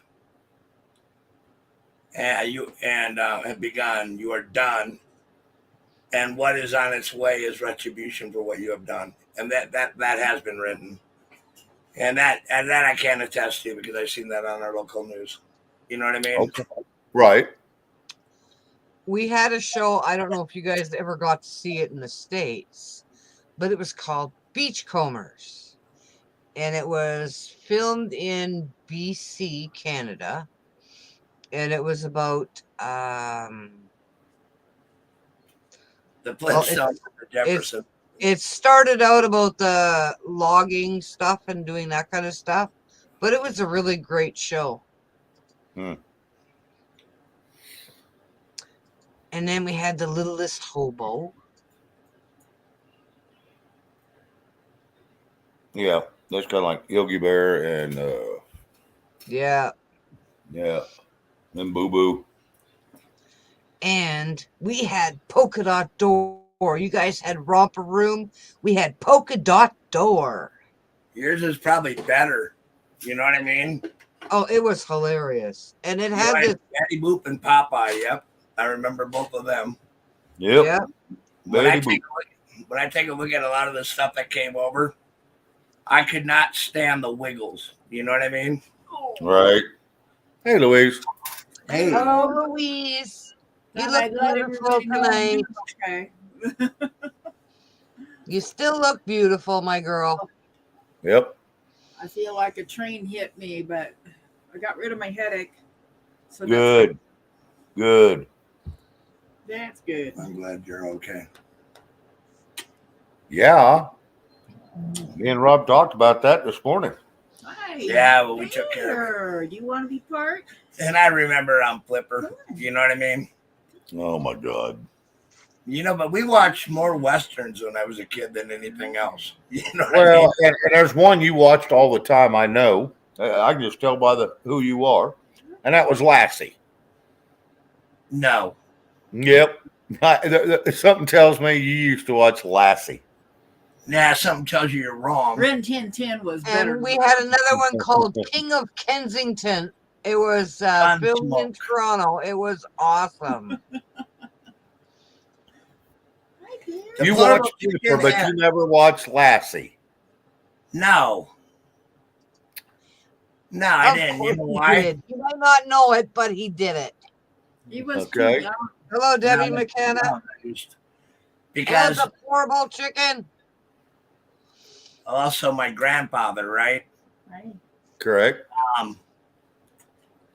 And have begun. You are done. And what is on its way is retribution for what you have done. And that has been written. And that I can attest to because I've seen that on our local news. You know what I mean? Okay. Right. We had a show, I don't know if you guys ever got to see it in the States, but it was called Beachcombers. And it was filmed in BC, Canada. And it was about the Flintstones, Jefferson. It started out about the logging stuff and doing that kind of stuff, but it was a really great show. And then we had The Littlest Hobo. Yeah, that's kind of like Yogi Bear and yeah, and Boo Boo. And we had Polka Dot Door. You guys had Romper Room. We had Polka Dot Door. Yours is probably better. You know what I mean? Oh, it was hilarious. And it had this Betty Boop and Popeye. Yep. I remember both of them. Yep. Yeah. When I take a look at a lot of the stuff that came over, I could not stand the Wiggles. You know what I mean? Right. Hey, Louise. Hey. Oh, Louise. You look beautiful tonight. Okay. You still look beautiful, my girl. Yep. I feel like a train hit me, but I got rid of my headache. So Good. That's good. I'm glad you're okay. Yeah. Me and Rob talked about that this morning. Hi, yeah, well, we took care of it. You want to be part? And I remember on Flipper. You know what I mean? Oh, my God. You know, but we watched more Westerns when I was a kid than anything else. You know what Well, I mean? and there's one you watched all the time, I know. I can just tell by who you are. And that was Lassie. No. Yep. Something tells me you used to watch Lassie. Nah, something tells you you're wrong. Ren 1010 was better. And we had another one called King of Kensington. It was filmed in Toronto. It was awesome. You watched Jennifer, but you never watched Lassie. No. No, I didn't. You know why? You might not know it, but he did it. He was Okay. too young. Hello, Debbie McKenna. Because that's a horrible chicken. Also my grandfather, right? Right. Correct.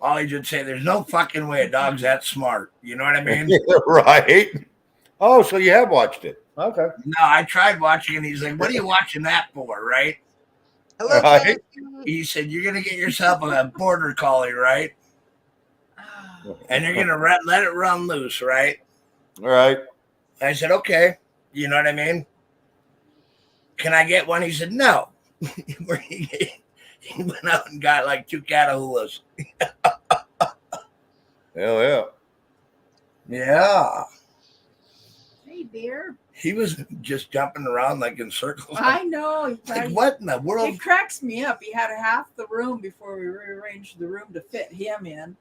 Always would say, "There's no fucking way a dog's that smart." You know what I mean? Right. Oh, so you have watched it? Okay. No, I tried watching it. He's like, "What are you watching that for?" Right? Hello, Right. Tennessee. He said, "You're gonna get yourself a border collie, right? And you're gonna let it run loose, right?" All right. I said, "Okay." You know what I mean? Can I get one? He said, "No." He went out and got like 2 catahoulas. Hell yeah. Yeah. Hey, beer. He was just jumping around like in circles. I know. Like, what in the world? It cracks me up. He had half the room before we rearranged the room to fit him in.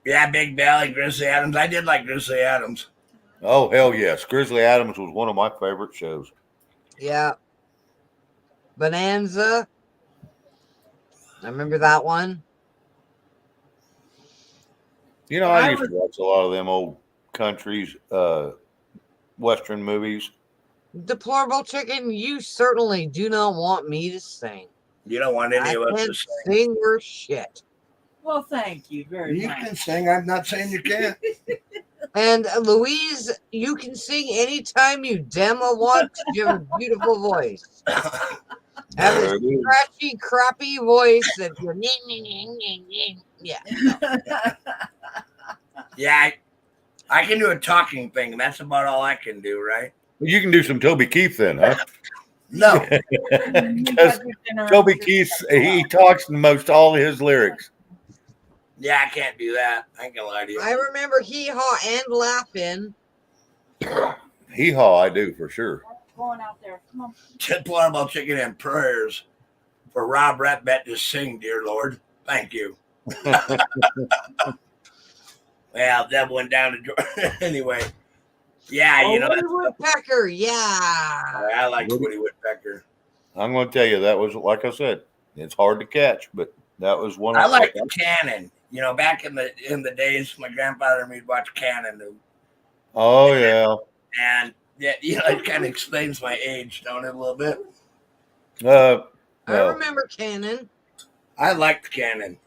Yeah, Big Belly, Grizzly Adams. I did like Grizzly Adams. Oh, hell yes. Grizzly Adams was one of my favorite shows. Yeah. Bonanza. I remember that one. You know, I used to watch a lot of them old countries, Western movies. Deplorable Chicken, you certainly do not want me to sing. You don't want any I of us can't to sing. sing or shit. Well, thank you very You much. can sing. I'm not saying you can't. And Louise, you can sing anytime you damn well want. 'Cause you have a beautiful voice. Have this scratchy, crappy voice that you're yeah. Yeah, I can do a talking thing. That's about all I can do, right? You can do some Toby Keith then, huh? No. Because Toby Keith, he talks in most all of his lyrics. Yeah, I can't do that. I ain't gonna lie to you. I remember Hee Haw and Laughing. Hee haw, I do for sure. Going out there. Come on. Deplorable Chicken and prayers for Rob Ratbet to sing, dear Lord. Thank you. Well, that went down to anyway. Yeah, you know, Woody Woodpecker, yeah. I like Woody Woodpecker. I'm going to tell you, that was, like I said, it's hard to catch, but that was one I of like the Cannon. You know, back in the days, my grandfather and me'd watch Cannon. Oh, yeah. And yeah, you know, it kind of explains my age, don't it, a little bit? Well, I remember Cannon. I liked Cannon.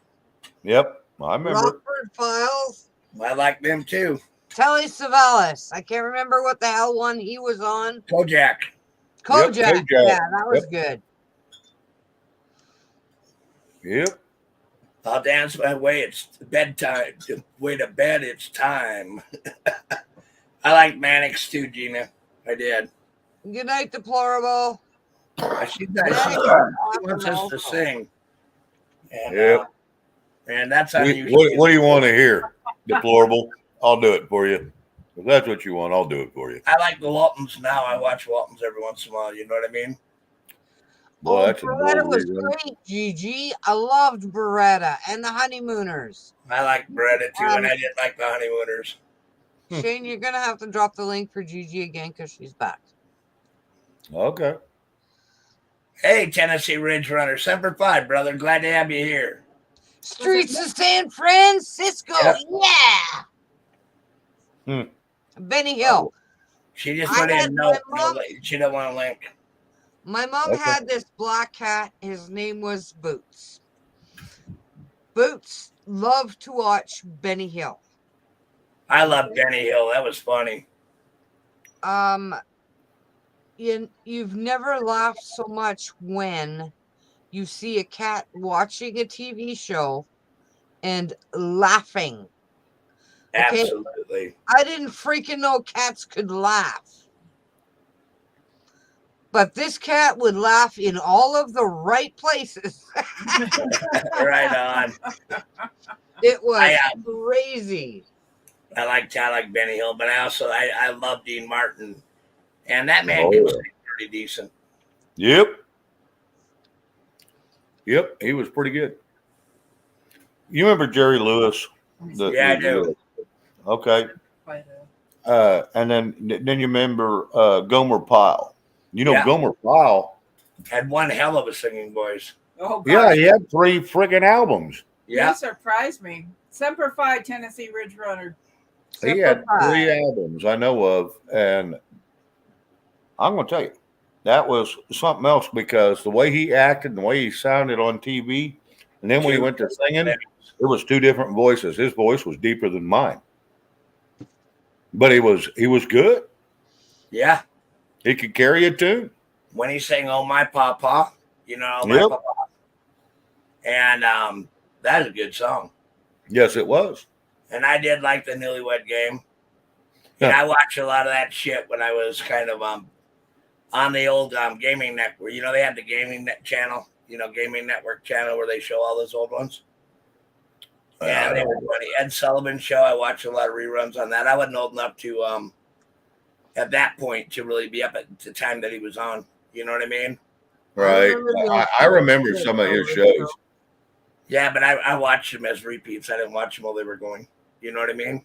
Yep, I remember. Rockford Files. I like them too. Telly Savalas. I can't remember what the hell one he was on. Kojak. Kojak. Kojak. Yeah, that was good. Yep. I'll dance my way. It's bedtime. Way to bed. It's time. I like Mannix too, Gina. I did. Good night, Deplorable. She wants us to sing. And, Yep. And that's unusual. What do you want to hear? Deplorable. I'll do it for you. If that's what you want, I'll do it for you. I like the Waltons now. I watch Waltons every once in a while. You know what I mean? Boy, that's a Beretta bold was reason. great, Gigi. I loved Beretta and the Honeymooners. I like Beretta too, and I didn't like the Honeymooners. Shane, you're going to have to drop the link for Gigi again because she's back. Okay. Hey, Tennessee Ridge Runner, Semper Fi, brother. Glad to have you here. Streets of San Francisco. Yep. Yeah. Benny Hill. She just I put had in no. my mom- She don't want a link. My mom Okay. had this black cat. His name was Boots. Boots loved to watch Benny Hill. I love Benny Hill. That was funny. You've never laughed so much when you see a cat watching a TV show and laughing. Okay. Absolutely. I didn't freaking know cats could laugh. But this cat would laugh in all of the right places. Right on. It was crazy. I like Benny Hill, but I love Dean Martin, and that man can sing pretty decent. Yep. Yep, he was pretty good. You remember Jerry Lewis? Yeah, I do. Okay. And then you remember Gomer Pyle. You know, Yeah. Gomer Pyle Had one hell of a singing voice. Oh, gosh. Yeah, he had 3 freaking albums. Yeah. You surprised me. Semper Fi, Tennessee Ridge Runner. He had 3 albums I know of, and I'm going to tell you, that was something else because the way he acted and the way he sounded on TV, and then when he went to singing, it was 2 different voices. His voice was deeper than mine. But he was good. Yeah. He could carry a tune. When he sang "Oh My Papa," "Oh My Yep. Papa," and that is a good song. Yes, it was. And I did like the Newlywed Game. Yeah. And I watched a lot of that shit when I was kind of on the old gaming network. They had the gaming channel, gaming network channel where they show all those old ones. And they were funny. Ed Sullivan Show. I watched a lot of reruns on that. I wasn't old enough to at that point to really be up at the time that he was on. You know what I mean? Right. I remember some of his shows. Yeah, but I watched them as repeats. I didn't watch them while they were going. You know what I mean?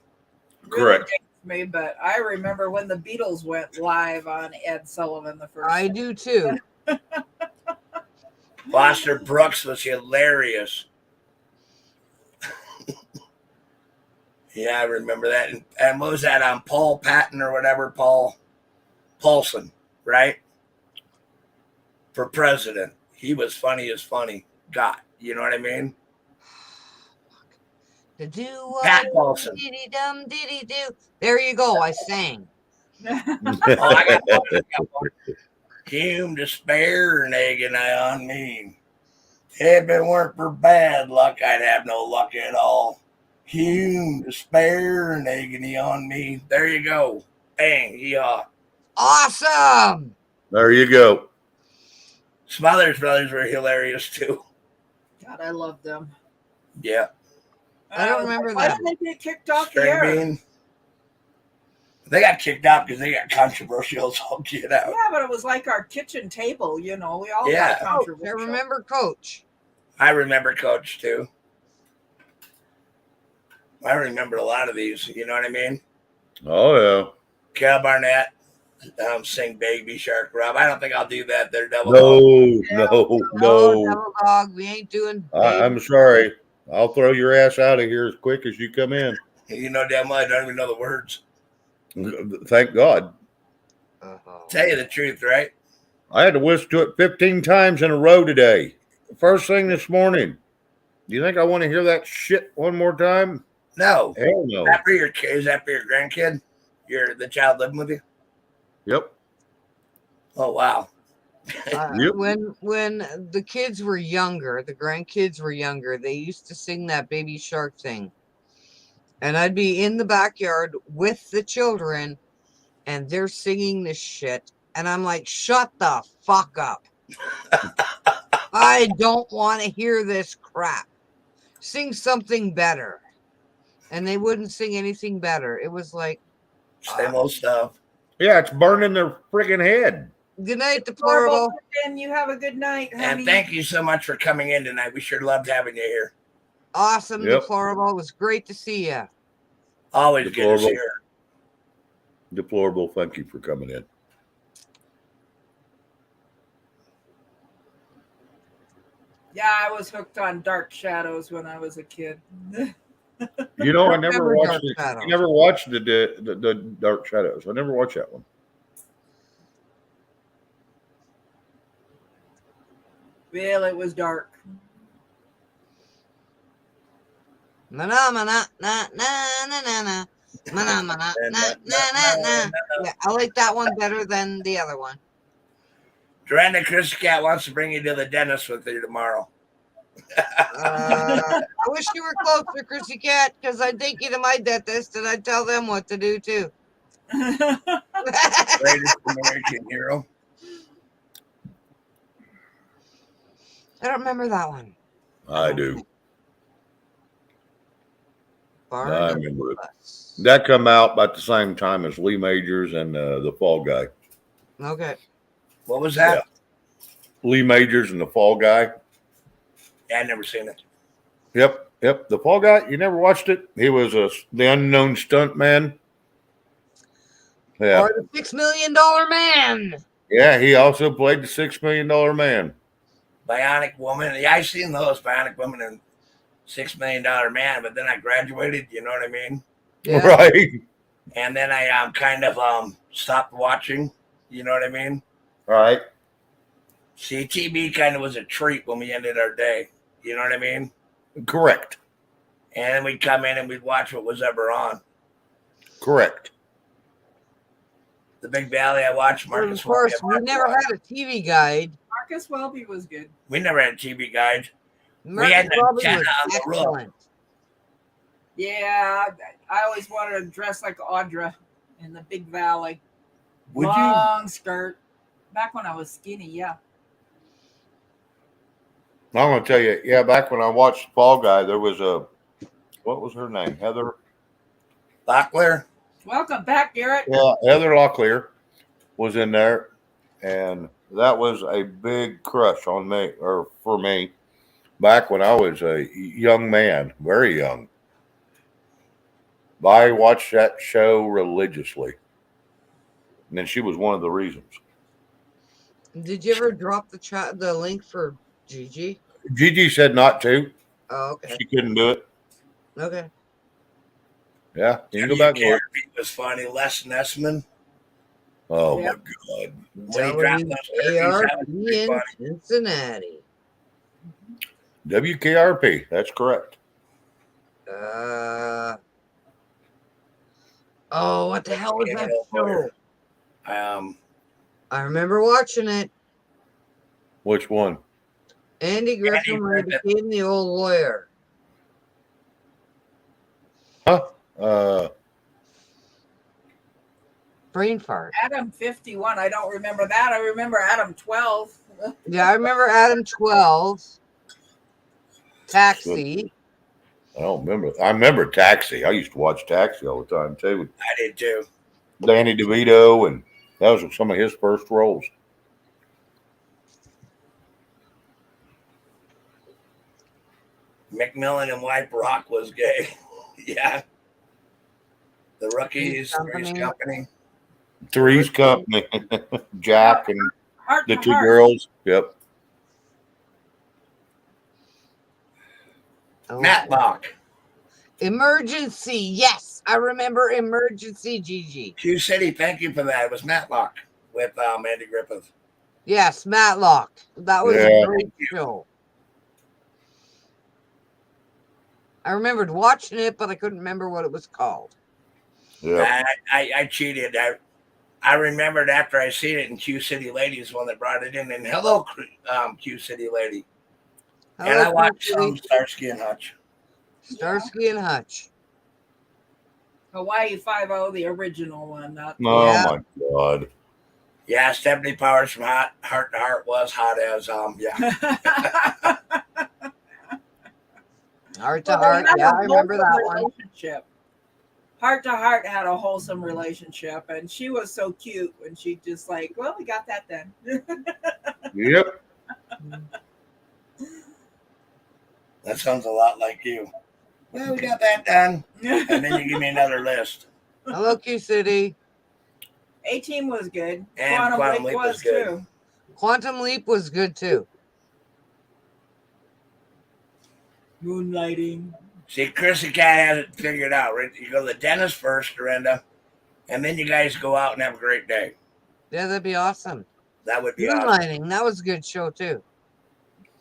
Correct. Really dates me, but I remember when the Beatles went live on Ed Sullivan the first I time. do too. Foster Brooks was hilarious. Yeah, I remember that. And what was that on Paul Patton or whatever? Paul Paulson, right? For president. He was funny as funny got. You know what I mean? To do Pat Paulson. diddy dum diddy do. There you go. I sang. Oh, I got one. Hume, despair, and egging on me. If it weren't for bad luck, I'd have no luck at all. Hume, despair, and agony on me. There you go. Bang, yeah. Awesome. There you go. Smothers Brothers were hilarious too. God, I love them. Yeah. I don't remember Why that. did they get kicked off the String air? bean. They got kicked out because they got controversial, so get out. Yeah, but it was like our kitchen table, We all Yeah. got I controversial. remember Coach. I remember Coach too. I remember a lot of these. You know what I mean? Oh yeah. Carol Barnett sing "Baby Shark." Rob, I don't think I'll do that. They're double. No. Devil Dog. We ain't doing. I'm sorry. I'll throw your ass out of here as quick as you come in. You know damn well I don't even know the words. Thank God. Tell you the truth, right? I had to listen to it 15 times in a row today. First thing this morning. Do you think I want to hear that shit one more time? No. Hell no. Is that for your grandkid? The child living with you? Yep. Oh wow. Yep. When the kids were younger, the grandkids were younger, they used to sing that Baby Shark thing. And I'd be in the backyard with the children and they're singing this shit. And I'm like, shut the fuck up. I don't want to hear this crap. Sing something better. And they wouldn't sing anything better. It was like same old stuff. Yeah, it's burning their friggin' head. Good night, deplorable. And you have a good night, honey. And thank you so much for coming in tonight. We sure loved having you here. Awesome, Yep. deplorable. It was great to see you. Always good to Deplorable. see her. Deplorable. Thank you for coming in. Yeah, I was hooked on Dark Shadows when I was a kid. You know, I never remember watched Dark it. Shadows. I never watched the Dark Shadows. I never watched that one. Well, it was dark. Na-na-na-na, na-na-na-na. Na-na-na-na, na-na-na-na. Yeah, I like that one better than the other one. Duranda Chris Cat wants to bring you to the dentist with her tomorrow. I wish you were closer, Chrissy Cat, because I'd take you to my dentist and I'd tell them what to do too. Greatest American hero. I don't remember that one. I do. Barn I of remember it. Bus. That come out about the same time as Lee Majors and the Fall Guy. Okay. What was that? Lee Majors and the Fall Guy. Yeah, I've never seen it. Yep. The Fall Guy. You never watched it? He was the unknown stunt man. Yeah. Or the $6 million man. Yeah. He also played the $6 million man. Bionic Woman. Yeah, I've seen those Bionic Woman and $6 Million Man, but then I graduated. You know what I mean? Yeah. Right. And then I kind of stopped watching. You know what I mean? Right. See, TV kind of was a treat when we ended our day. You know what I mean? Correct. And then we'd come in and we'd watch what was ever on. Correct. The Big Valley. I watched Of Marcus. course, Welby. we never had a TV guide. Marcus Welby was good. We never had a TV guide. Marcus had an Welby antenna was on the roof. excellent. Yeah, I always wanted to dress like Audra in the Big Valley. Would you? Long skirt. Back when I was skinny, yeah. I'm going to tell you, yeah, back when I watched Fall Guy, there was what was her name? Heather? Locklear. Welcome back, Garrett. Yeah, Heather Locklear was in there, and that was a big crush on me, or for me, back when I was a young man, very young. I watched that show religiously, and then she was one of the reasons. Did you ever drop the link for Gigi? Gigi said not to. Oh, okay. She couldn't do it. Okay. Yeah, you can go back and look. WKRP was funny. Les Nessman. Oh Yep. my God. When he dropped those turkeys, that was WKRP pretty in funny. Cincinnati. WKRP. That's correct. Oh, what the hell was that show? I remember watching it. Which one? Andy Griffin when he Griffith. became the old lawyer. Huh? Brain fart. Adam 51. I don't remember that. I remember Adam 12. Yeah, I remember Adam 12. Taxi. I don't remember. I remember Taxi. I used to watch Taxi all the time too. I did too. Danny DeVito, and that was some of his first roles. McMillan and White Rock was gay. Yeah. The Rookies, Company. Three's Company. Three's Company, Jack and Heart the to two Heart. girls. Yep. Oh. Matlock. Emergency. Yes, I remember Emergency, Gigi. Q City, thank you for that. It was Matlock with Andy Griffith. Yes, Matlock. That was Yeah. a great show. I remembered watching it, but I couldn't remember what it was called. Yeah. I cheated. I remembered after I seen it in Q City Ladies one that brought it in. And hello, Q City Lady. And I watched some Starsky and Hutch. Starsky and Hutch. Hawaii 5-0, the original one. Not Oh Yeah. my God. Yeah, Stephanie Powers from Heart to Heart was hot as yeah. Heart to Well, they Heart. had Yeah, a I remember wholesome that one. relationship. Heart to Heart had a wholesome relationship, and she was so cute when she just like, well, we got that then. Yep. That sounds a lot like you. Well, we got that done. And then you give me another list. Hello, Q City. A-Team was good. And Quantum Quantum Leap Leap was was good. too. Quantum Leap was good too. Moonlighting. See, Chrissy Cat has it figured out. Right? You go to the dentist first, Dorinda, and then you guys go out and have a great day. Yeah, that'd be awesome. That would be awesome. Moonlighting. That was a good show too.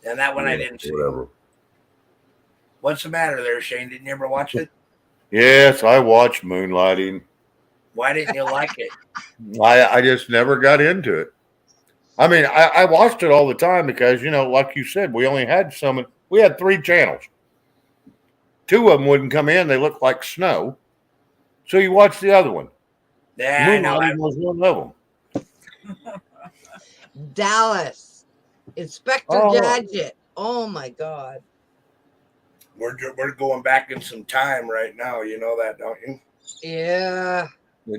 And that one I didn't see. Whatever. What's the matter there, Shane? Didn't you ever watch it? Yes, I watched Moonlighting. Why didn't you like it? I just never got into it. I mean, I watched it all the time because, you know, like you said, we only had we had 3 channels. 2 of them wouldn't come in. They looked like snow. So you watch the other one. Yeah, I know. Moonlighting was one of them. Dallas. Inspector Oh. Gadget. Oh my God. We're going back in some time right now. You know that, don't you? Yeah.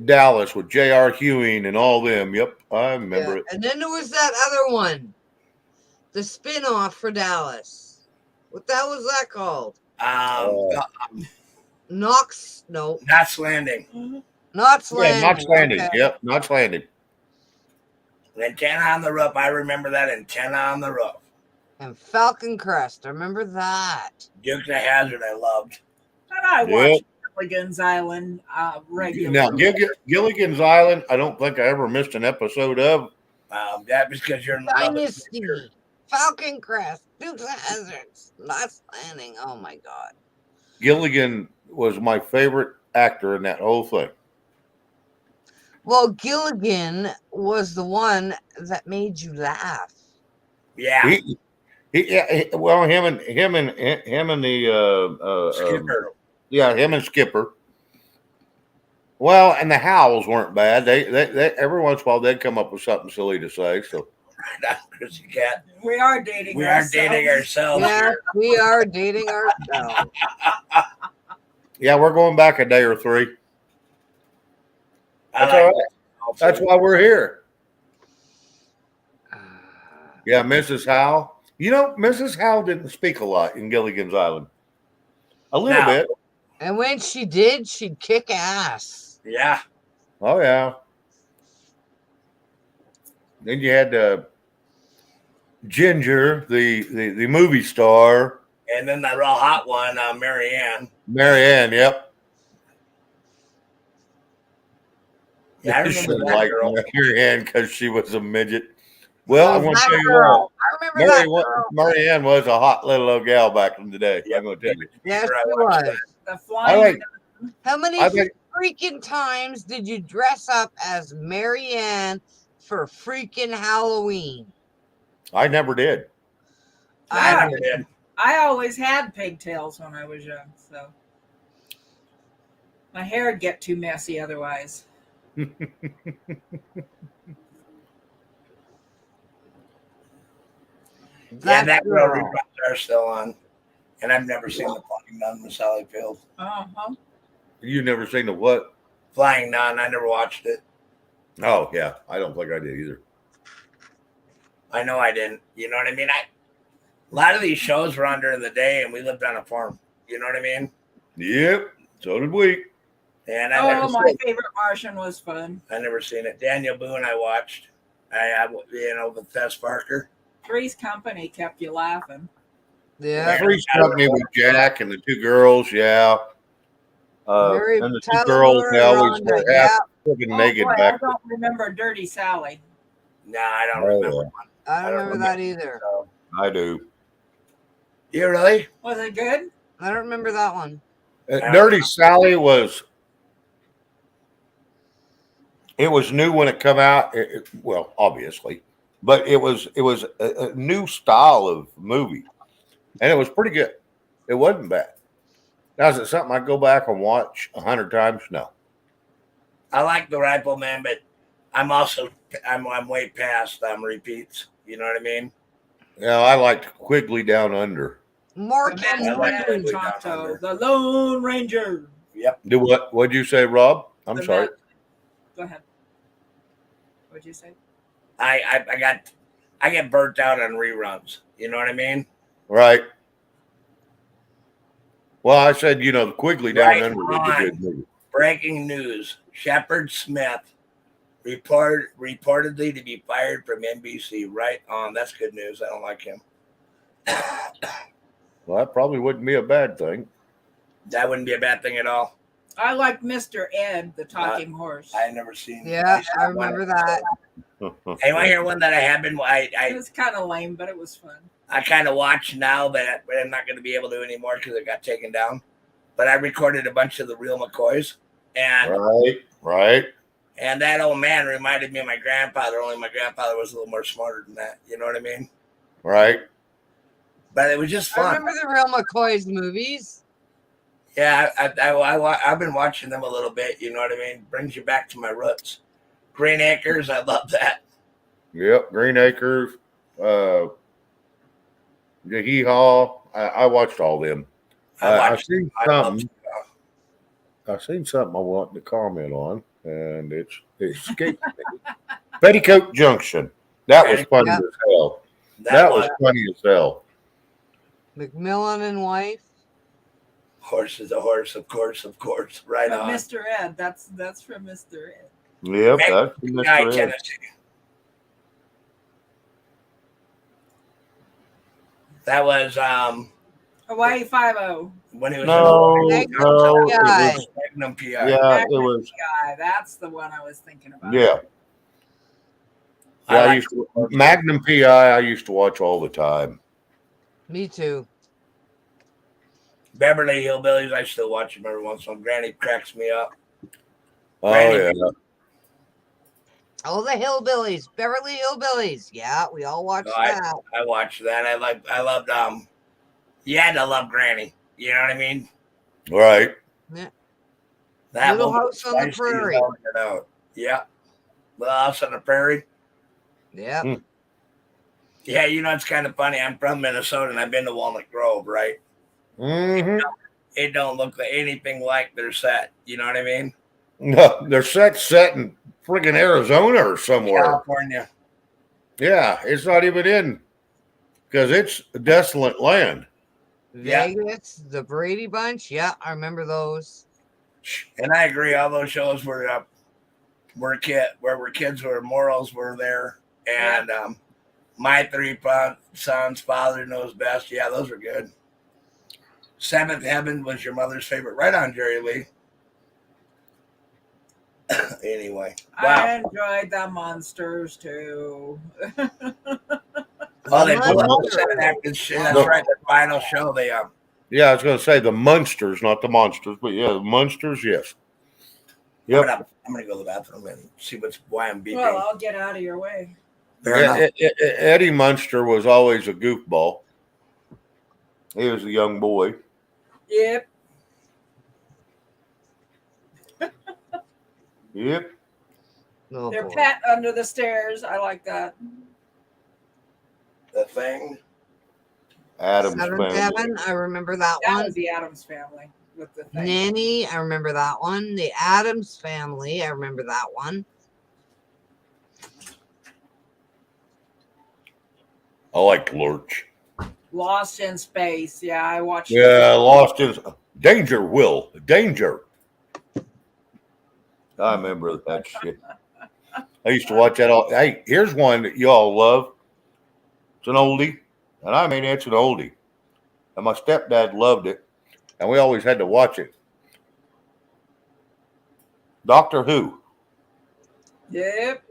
Dallas with J.R. Hewing and all them. Yep, I remember it. And then there was that other one. The spin-off for Dallas. What the hell was that called? Knox. No. Knots Landing. Knots Yeah, Landing. Knots Landing. Okay. Yep, Knots Landing. Antenna on the Roof. I remember that. Antenna on the Roof. And Falcon Crest. I remember that. Dukes of Hazzard. I loved. And I Yep. watched Gilligan's Island regularly. Now, Gilligan's Island, I don't think I ever missed an episode of. That was because you're in love. Dynasty. Falcon Crest. Dukes of Hazzards. Knots Landing. Oh my God. Gilligan was my favorite actor in that whole thing. Well, Gilligan was the one that made you laugh. Yeah, Well, him and the Skipper. yeah, him and Skipper. Well, and the howls weren't bad. They every once in a while they'd come up with something silly to say. So Chrissy Cat. We are dating. We are dating ourselves. Yes, here. we are dating ourselves. yeah, we're going back a day or three. I That's like all right. that. That's why we're here. Yeah, Mrs. Howe. You know, Mrs. Howe didn't speak a lot in Gilligan's Island. A little No. bit. And when she did, she'd kick ass. Yeah. Oh yeah. Then you had Ginger, the movie star. And then that real hot one, Marianne. Marianne, yep. Yeah, I She remember that liked girl. Marianne because she was a midget. Well, I'm going to That tell you girl. what. I remember that girl. Marianne was a hot little old gal back in the day. Yep. I'm going to tell you. Yes, I she watched was. The I flying. like. How many I think freaking times did you dress up as Marianne for freaking Halloween? I never did. I Ah, never did. I always had pigtails when I was young, so my hair would get too messy otherwise. Yeah, that girl girl. reruns are still on. And I've never seen the Flying Nun with Sally Field. Uh-huh. You never seen the what? Flying Nun, I never watched it. Oh yeah, I don't think I did either. I know I didn't. You know what I mean? A lot of these shows were on during the day, and we lived on a farm. You know what I mean? Yep. So did we. And I Oh, never my seen, favorite Martian was fun. I never seen it. Daniel Boone, I watched. I with Tess Parker. Three's Company kept you laughing. Yeah. Three's Company with Jack and the two girls. Yeah. Mary And the two Tyler girls, Moore they and always Rhonda, were yeah. half fucking Oh, naked boy, I back. don't remember Dirty Sally. No, I don't Oh, remember. yeah. I don't remember that either. I do. You really? Was it good? I don't remember that one. Dirty Sally was. It was new when it come out. Well, obviously, but it was a new style of movie, and it was pretty good. It wasn't bad. Now, is it something I go back and watch 100 times? No. I like the Rifleman, but I'm also I'm way past repeats. You know what I mean? Yeah, I liked Quigley Down Under. Mark The and Man like in it. Tonto, the Lone Ranger. Yep. Do what? What'd you say, Rob? I'm The sorry. Man- Go ahead. What'd you say? I get burnt out on reruns. You know what I mean? Right. Well, I said, the Quigley Down Right Under was a on. good movie. Breaking news: Shepard Smith reportedly to be fired from NBC. Right on. That's good news. I don't like him. Well, that probably wouldn't be a bad thing. That wouldn't be a bad thing at all. I like Mr. Ed, the talking horse. I never seen. Yeah, I remember that. Hey, you want to hear one that I have been? It I was kind of lame, but it was fun. kind of watch now, but I'm not going to be able to anymore because it got taken down. But I recorded a bunch of the real McCoys, and Right. and that old man reminded me of my grandfather. Only my grandfather was a little more smarter than that. You know what I mean? Right. But it was just I fun. remember the real McCoy's movies. Yeah, I've been watching them a little bit. You know what I mean? Brings you back to my roots. Green Acres, I love that. Yep. Green Acres. The Hee Haw. I watched all them. I've seen something. I've seen something I want to comment on, and it escaped me. Petticoat Junction. That was funny Yep. as hell. That was funny as hell. Macmillan and Wife. Horse is a horse, of course. Right But on. Mr. Ed, that's from Mr. Ed. Yep, that's Guy, Mr. Ed. Tennessee. That was Hawaii 5-0. when he was No, in no, it PI. was, Magnum PI. yeah, it was, Guy, that's the one I was thinking about. yeah. I Yeah, I like used to Magnum PI. I used to watch all the time. Me too. Beverly Hillbillies. I still watch them every once in a while. Granny cracks me up. Oh Randy. yeah, Oh, the Hillbillies, Beverly Hillbillies. Yeah, we all watched So that. I watched that. I loved you had to love Granny. You know what I mean? Right. Yeah. That Little woman House was on the feisty as Prairie. all get out. Yeah. Little House on the Prairie. Yeah. Hmm. Yeah, it's kind of funny. I'm from Minnesota and I've been to Walnut Grove, right? Mm-hmm. It don't look like anything like their set. You know what I mean? No, they're set in friggin' Arizona or somewhere. California. Yeah, it's not even in because it's a desolate land. Yeah. Vegas, the Brady Bunch. Yeah, I remember those. And I agree. All those shows were kids where morals were there, and my three sons, Father Knows Best. Yeah, those were good. Seventh Heaven was your mother's favorite. Right on, Jerry Lee. Anyway, wow. I enjoyed the Monsters too. Oh, they The blew up the Monsters. seven after shit. That's right. The final show. They Yeah, I was going to say the Munsters, not the monsters, but yeah, the Munsters. Yes. Yep. I'm gonna go to the bathroom and see why I'm beeping. Well, I'll get out of your way. Fair enough. Eddie Munster was always a goofball. He was a young boy. Yep. Yep. Oh, Their boy. pet under the stairs. I like that. The Thing. Adam's Seventh family. Heaven. I remember that That one. was the Adams Family with the thing. Nanny. I remember that one. The Adams Family. I remember that one. I like Lurch. Lost in Space. Yeah, I watched. Yeah, Lost in Danger. Will Danger. I remember that shit. I used to watch that all. Hey, here's one that y'all love. It's an oldie, and I mean it's an oldie. And my stepdad loved it, and we always had to watch it. Doctor Who. Yep.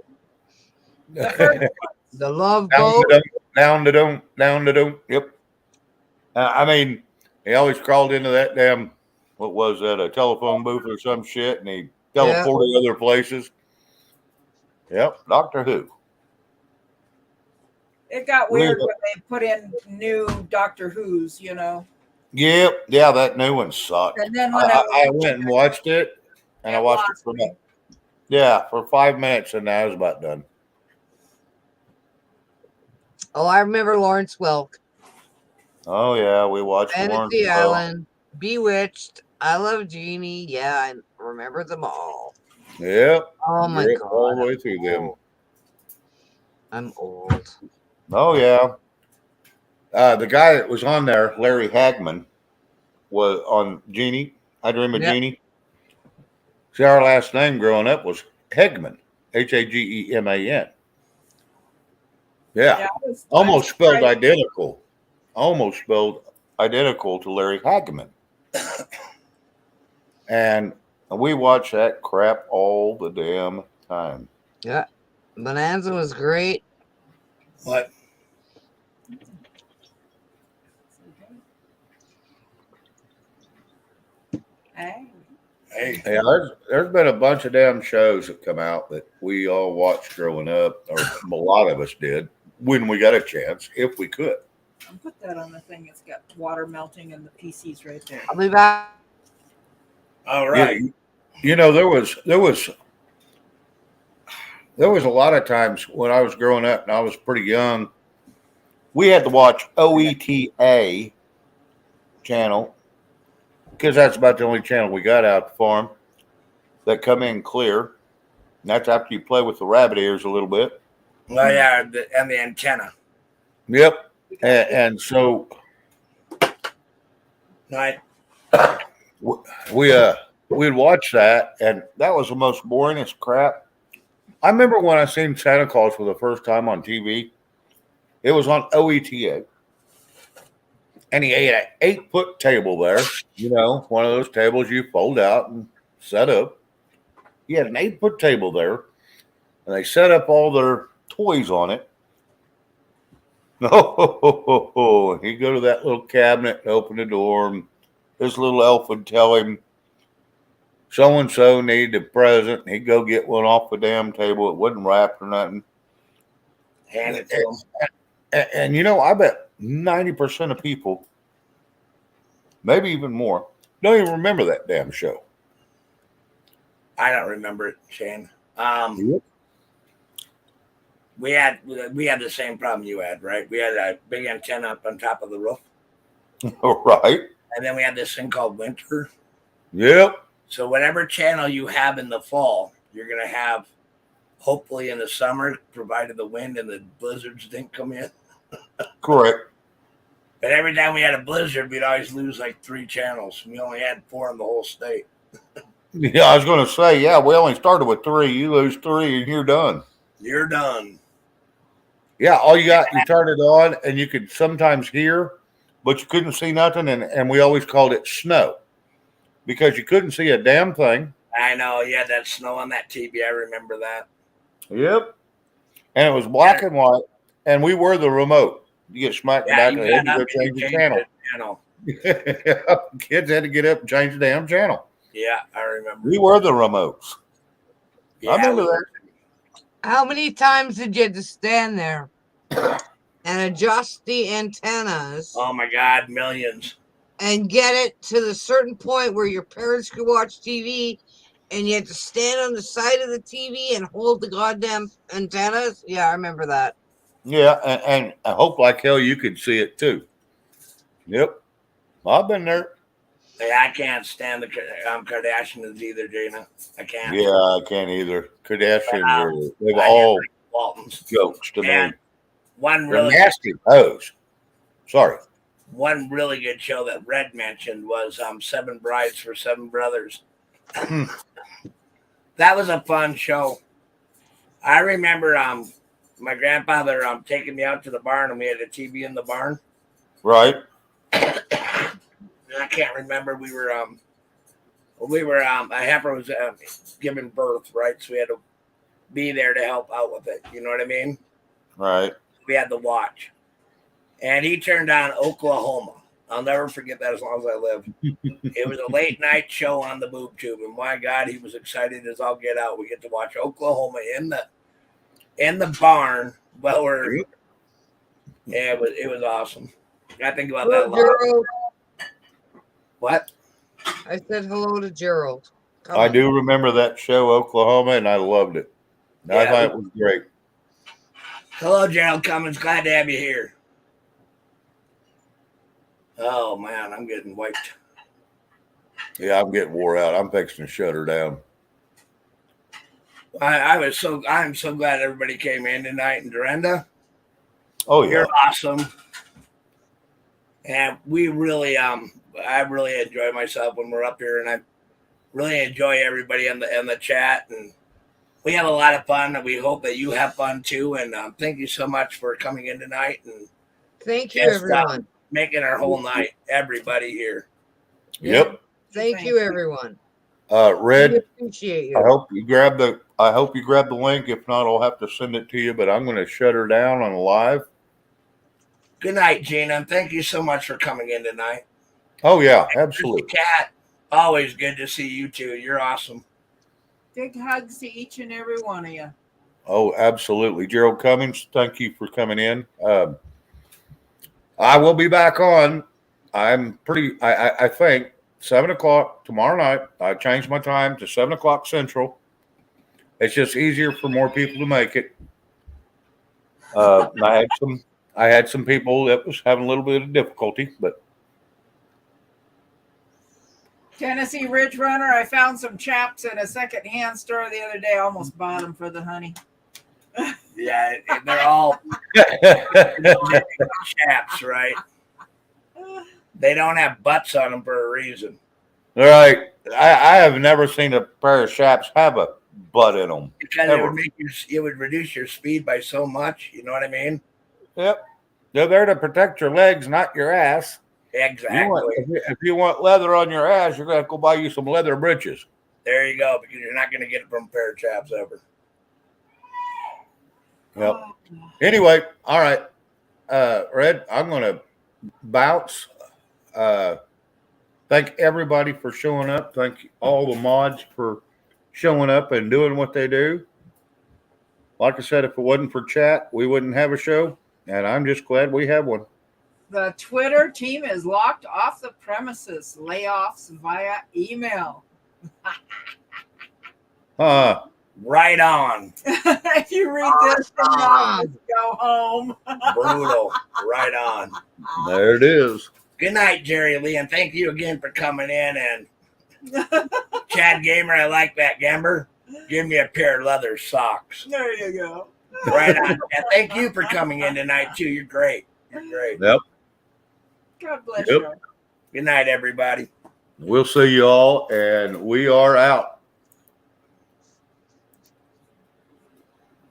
The first The Love Down Boat. to down to don't. Yep. I mean, he always crawled into that damn, what was that, a telephone booth or some shit, and he teleported other places. Yep, Doctor Who. It got weird when they put in new Doctor Who's, Yep, yeah, that new one sucked. And then when I went and watched it, and I watched it for for 5 minutes, and I was about done. Oh, I remember Lawrence Welk. Oh yeah, we watched Fantasy Island. Bewitched. I Love Jeannie. Yeah, I remember them all. Yep. Oh my Yep, god. all the way through them. I'm old. Oh yeah. The guy that was on there, Larry Hagman, was on Jeannie. I Dream of Yep. Jeannie. See, our last name growing up was Hegman, Hageman. Yeah, almost spelled identical. Almost spelled identical to Larry Hagman. And we watched that crap all the damn time. Yeah. Bonanza was great. What? Hey. Yeah, there's been a bunch of damn shows that come out that we all watched growing up, or a lot of us did, when we got a chance, if we could. I'll put that on the thing. It's got water melting and the PC's right there. I'll be back. All right. You know, there was a lot of times when I was growing up and I was pretty young, we had to watch OETA channel, because that's about the only channel we got out the farm that come in clear. And that's after you play with the rabbit ears a little bit. Oh yeah, and the antenna. Yep. And so Right. we'd watch that, and that was the most boringest crap. I remember when I seen Santa Claus for the first time on TV. It was on OETA. And he ate an 8-foot table there, one of those tables you fold out and set up. He had an 8-foot table there, and they set up all their toys on it. Oh, he'd go to that little cabinet and open the door, and this little elf would tell him, so and so needed a present. He'd go get one off the damn table. It wasn't wrapped or nothing. Hand it to them. And you know, I bet 90% of people, maybe even more, don't even remember that damn show. I don't remember it, Shane. Yep. We had the same problem you had, right? We had a big antenna up on top of the roof, Right. and then we had this thing called winter. Yep. So whatever channel you have in the fall, you're gonna have hopefully in the summer, provided the wind and the blizzards didn't come in. Correct. But every time we had a blizzard, we'd always lose like 3 channels. We only had 4 in the whole state. Yeah, I was going to say, yeah, we only started with 3. You lose 3 and you're done. You're done. Yeah, all you got, you turn it on and you could sometimes hear, but you couldn't see nothing. And we always called it snow because you couldn't see a damn thing. I know. You had that snow on that TV. I remember that. Yep. And it was black and white, and we were the remote. You get smacked in the back of the head, you go change the channel. Kids had to get up and change the damn channel. Yeah, I remember. We were the remotes. Yeah, I remember that. How many times did you have to stand there and adjust the antennas Oh my God, millions. and get it to the certain point where your parents could watch TV, and you had to stand on the side of the TV and hold the goddamn antennas? Yeah, I remember that. Yeah, and I hope like hell you could see it too. Yep. I've been there. Yeah, I can't stand the Kardashians either, Gina. I can't. Yeah, I can't either. Kardashians they've I all like Waltons. jokes to me. And one They're really nasty hoes. Sorry. one really good show that Red mentioned was 7 Brides for 7 Brothers. That was a fun show. I remember my grandfather taking me out to the barn, and we had a TV in the barn. Right. I can't remember. We were a heifer was giving birth, right? So we had to be there to help out with it. You know what I mean? Right. We had to watch. And he turned on Oklahoma. I'll never forget that as long as I live. It was a late night show on the boob tube, and my God, he was excited as all get out. We get to watch Oklahoma in the barn. Well, it was awesome. I think about that a lot. Gerald. What? I said hello to Gerald. I do remember that show, Oklahoma, and I loved it. I thought it was great. Hello, Gerald Cummins. Glad to have you here. Oh, man, I'm getting wiped. Yeah, I'm getting wore out. I'm fixing to shut her down. I'm so glad everybody came in tonight. And Dorinda, Oh, yeah. you're awesome. And we really, I really enjoy myself when we're up here, and I really enjoy everybody in the chat. And we have a lot of fun, and we hope that you have fun too. And thank you so much for coming in tonight. And thank you, everyone. Making our whole night, everybody here. Yep. Thank you, everyone. Red, We appreciate you. I hope you grab the link. If not, I'll have to send it to you, but I'm going to shut her down on live. Good night, Gina. And thank you so much for coming in tonight. Oh, yeah, absolutely. Cat, always good to see you too. You're awesome. Big hugs to each and every one of you. Oh, absolutely. Gerald Cummings, thank you for coming in. I will be back on. I think 7 o'clock tomorrow night. I changed my time to 7 o'clock Central. It's just easier for more people to make it. I had some people that was having a little bit of difficulty, but Tennessee Ridge Runner, I found some chaps in a secondhand store the other day. I almost bought them for the honey. Yeah, they're all chaps, right? They don't have butts on them for a reason. all right. I have never seen a pair of chaps have a butt in them. Because it would reduce your speed by so much. You know what I mean? Yep. They're there to protect your legs, not your ass. Exactly. If you want leather on your ass, you're going to have to go buy you some leather breeches. There you go, because you're not going to get it from a pair of chaps ever. Yep. Anyway, all right. Red, I'm going to bounce. Thank everybody for showing up. Thank all the mods for showing up and doing what they do. Like I said, if it wasn't for chat, we wouldn't have a show. And I'm just glad we have one. The Twitter team is locked off the premises. Layoffs via email. Right on. If you read this, then go home. Brutal. Right on. There it is. Good night, Jerry Lee, and thank you again for coming in. And Chad Gamer, I like that. Gamber, give me a pair of leather socks. There you go. Right on. And thank you for coming in tonight, too. You're great. You're great. Yep. God bless you. Good night, everybody. We'll see you all, and we are out.